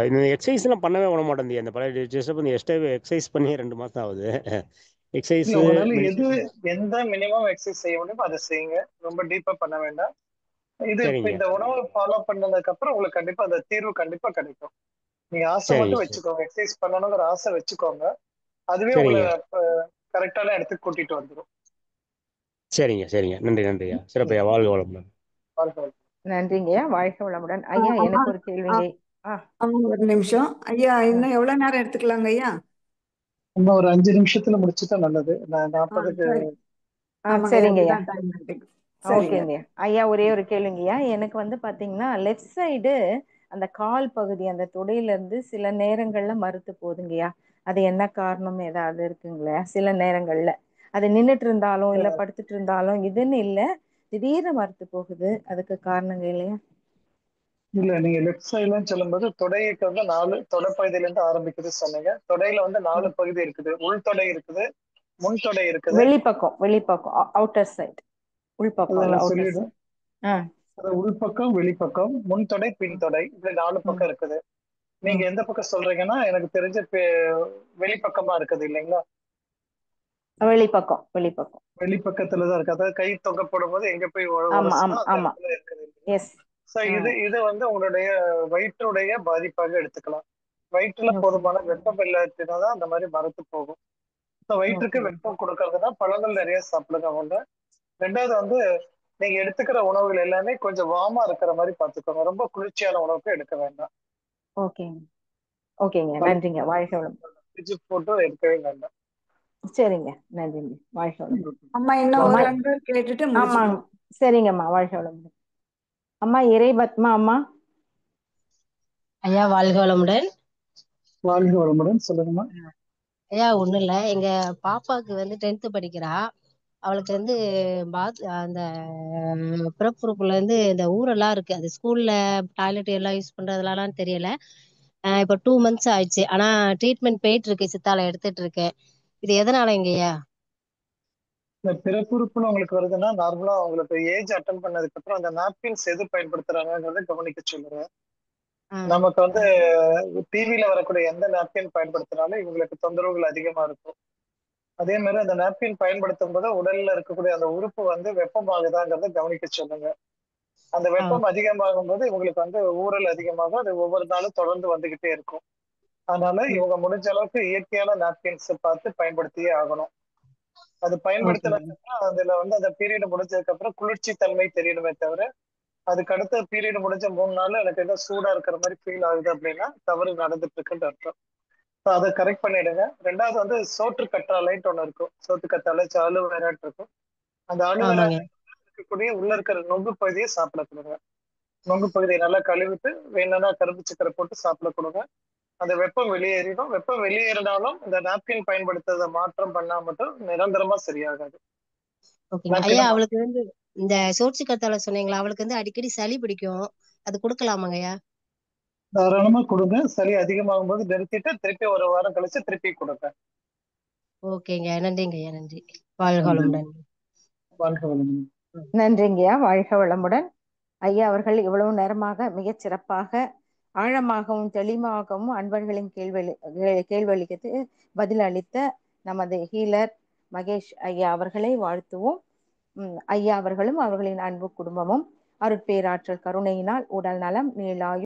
இந்த எக்ஸசைஸ்லாம் பண்ணவே விட மாட்டேன். அந்த பழைய டெஸ்ட்டை பண்ணி எக்ஸசைஸ் பண்ணி 2 மாதம் ஆகுது. இல்ல எக்ஸசைஸு உங்களால மெடிடேஷன். எந்த மினிமம் எக்ஸசைஸ் செய்ய முடியுமோ அதை செய்யுங்க, ரொம்ப டீப்பா பண்ண வேண்டாம். இப்ப சரிங்க இந்த உணவை ஃபாலோ பண்ணதுக்கு அப்புறம் உங்களுக்கு கண்டிப்பா அந்த தீர்வு கண்டிப்பா கிடைக்கும். நீங்க ஆசை சரிங்க மட்டும் சரி வச்சுக்கோங்க, எக்ஸசைஸ் பண்ணணுங்கிற ஆசை வச்சுக்கோங்க, அதுவே உங்களை சரிங்க கரெக்டான இடத்துக்கு கூட்டிட்டு வந்துடும். சரிங்க சரிங்க. நன்றி நன்றியா, சிறப்பையா, வாழ்க வளமுடன். நன்றிங்கய்யா, வாழ்க வளமுடன். ஐயா அம்மா எனக்கு ஒரு கேள்விங்க. ஒரு நிமிஷம் ஐயா, இன்னும் எவ்வளவு நேரம் எடுத்துக்கலாங்க ஐயா? இன்னும் ஒரு 5 நிமிஷத்துல முடிச்சுட்டா நல்லது. நான் 40க்கு. சரி. ஆமாங்க ஐயா, சரிங்கய்யா, அதுதான் டைம் எடுத்துக்கு. சரிங்க. ஓகேங்க ஐயா. ஒரே ஒரு கேளுங்கய்யா. எனக்கு வந்து பாத்தீங்கன்னா லெஃப்ட் சைடு அந்த கால் பகுதி அந்த தொடையில இருந்து சில நேரங்கள்ல மறுத்து போகுதுங்கய்யா. அது என்ன காரணம் ஏதாவது இருக்குங்களா? சில நேரங்கள்ல அது நின்றுட்டு இருந்தாலும் இல்ல படுத்துட்டு இருந்தாலும் இதுன்னு இல்ல, திடீர்னு மறுத்து போகுது. அதுக்கு காரணங்க இல்லையா? இல்ல, நீங்க லெஃப்ட் சைடுலன்னு சொல்லும்போது தொடைக்கு வந்து 4 தொடைப்பகுதியில இருந்து ஆரம்பிக்குது சொன்னீங்க. தொடையில வந்து 4 பகுதி இருக்குது. உள் தொடை இருக்குது, முன் தொடை இருக்குது. வெளிப்பக்கம் அவுட்டர் சைடு, உள்பக்கம் இல்ல நான் அவுட்டர் சொல்லிடுறேன். சைடு. அது உள்பக்கம், வெளிப்பக்கம், முன் தொடை, பின் தொடை, இப்படி 4 பக்கம் இருக்குது. நீங்க எந்த பக்கம் சொல்றீங்கன்னா எனக்கு தெரிஞ்ச வெளிப்பக்கமா இருக்குது இல்லைங்களா? வெளிப்பக்கம் வெளிப்பக்கம் வெளிப்பக்கத்துலதான் இருக்கு. அதாவது கை தொங்க போடும்போது எங்க போய் ஆமா உரசுதோ ஆமா அந்த ஆமா. இடத்துல இருக்குது. எஸ். இது வந்து உங்களுடைய வயிற்றுடைய பாதிப்பாக எடுத்துக்கலாம். வயிற்றுல போதுமான வெப்பம் இல்லாததுனால அந்த மாதிரி மரத்து போகும். வயிற்றுக்கு வெப்பம் கொடுக்கறதுனா பழங்கள் நிறைய சாப்பிடுங்க ஒண்ணு. ரெண்டாவது வந்து நீங்க எடுத்துக்கிற உணவுகள் எல்லாமே கொஞ்சம் வார்மா இருக்கிற மாதிரி பார்த்துக்கோங்க, ரொம்ப குளிர்ச்சியான உணவுக்கு எடுக்க வேண்டாம். ஓகேங்க ஓகேங்க, நன்றிங்க, வாழ்க வளம். ஃப்ரிட்ஜ் போட்டு எடுக்கவே வேண்டாம். சரிங்க, நன்றிங்க, வாழ்க வளம். அம்மா இன்னும் அம்மா, ஒரு 2 கேட்டுட்டு ஆமாங்க, முடிச்சுக்கலாம். சரிங்கம்மா, வாழ்க வளம். அம்மா இறைபத்மா அம்மா. ஐயா வாழ்க வளமுடன். வாழ்க வளமுடன், சொல்லுங்கம்மா. ஐயா ஒண்ணும் இல்ல, எங்க பாப்பாக்கு வந்து 10th படிக்கிறா. அவளுக்கு வந்து அந்த பிறப்புறுப்புல இருந்து இந்த ஊரெல்லாம் இருக்கு. அது ஸ்கூல்ல டாய்லெட் எல்லாம் யூஸ் பண்றதுலாம் தெரியல. இப்ப 2 months ஆயிடுச்சு. ஆனா ட்ரீட்மெண்ட் போயிட்டு இருக்கு, சித்தால எடுத்துட்டு இருக்கேன். இது எதனாலங்கய்யா? இந்த பிறப்புறுப்புன்னு உங்களுக்கு வருதுன்னா நார்மலா உங்களுக்கு ஏஜ் அட்டன் பண்ணதுக்கு அப்புறம் அந்த நாப்கின்ஸ் எது பயன்படுத்துறாங்கிறத கவனிக்க சொல்லுங்க. நமக்கு வந்து டிவில வரக்கூடிய எந்த நாப்கின் பயன்படுத்தினாலும் இவங்களுக்கு தொந்தரவுகள் அதிகமா இருக்கும். அதே மாதிரி அந்த நாப்கின் பயன்படுத்தும் போது உடல்ல இருக்கக்கூடிய அந்த உறுப்பு வந்து வெப்பமாகுதாங்கிறத கவனிக்க சொல்லுங்க. அந்த வெப்பம் அதிகமாகும் போது இவங்களுக்கு வந்து ஊறல் அதிகமாகும். அது ஒவ்வொரு நாளும் தொடர்ந்து வந்துகிட்டே இருக்கும். அதனால இவங்க முடிஞ்ச அளவுக்கு இயற்கையான நாப்கின்ஸ் பார்த்து பயன்படுத்தியே ஆகணும். அது பயன்படுத்தினதுக்கு அப்புறம் அதுல வந்து அந்த பீரியட் முடிஞ்சதுக்கு அப்புறம் குளிர்ச்சி தன்மை தெரியணுமே தவிர, அதுக்கு அடுத்த பீரியட் முடிஞ்ச 3 நாள் எனக்கு ஏதோ சூடா இருக்கிற மாதிரி ஃபீல் ஆகுது அப்படின்னா தவறு நடந்துட்டு இருக்குன்னு அர்த்தம். அதை கரெக்ட் பண்ணிடுங்க. ரெண்டாவது வந்து சோற்று கற்றாழைன்ட்டு ஒண்ணு இருக்கும். சோற்று கற்றாழை அலுவேராட்டு இருக்கும். அந்த அலுவேரா இருக்கக்கூடிய உள்ள இருக்கிற நொங்கு பகுதியை சாப்பிட கொடுங்க. நொங்கு பகுதியை நல்லா கழுவிட்டு வேணும்னா கரும்பு சக்கரை போட்டு சாப்பிட கொடுங்க. அந்த வெப்பம் வெளியேறிடும். வெப்பம் வெளியேறினாலும் இந்த நாப்கின் பயன்படுத்துறதை மாற்றம் பண்ணா மட்டும் நிரந்தரமா சரியாகாது. ஐயா அவளுக்கு வந்து இந்த சோற்று கத்தாழை சொன்னீங்களா, அவளுக்கு வந்து அடிக்கடி சளி பிடிக்கும், அது கொடுக்கலாமாங்கய்யா? தாராளமா கொடுங்க. சளி அதிகமாகும் போது நிறுத்திட்டு திருப்பி ஒரு வாரம் கழிச்சு திருப்பி கொடுங்க. ஓகேங்க, நன்றிங்கய்யா, நன்றி. வாழ்க வளமுடன். வாழ்க வளமுடன். நன்றிங்கய்யா, வாழ்க வளமுடன். ஐயா அவர்கள் இவ்வளவு நேரமாக மிகச் சிறப்பாக ஆழமாகவும் தெளிவாகவும் அன்பர்களின் கேள்விகளுக்கு பதில் அளித்த நமது ஹீலர் மகேஷ் ஐயா அவர்களை வாழ்த்துவோம். ஐயா அவர்களும் அவர்களின் அன்பு குடும்பமும் அருட்பேராற்றல் கருணையினால் உடல் நலம், நீளாயுள்,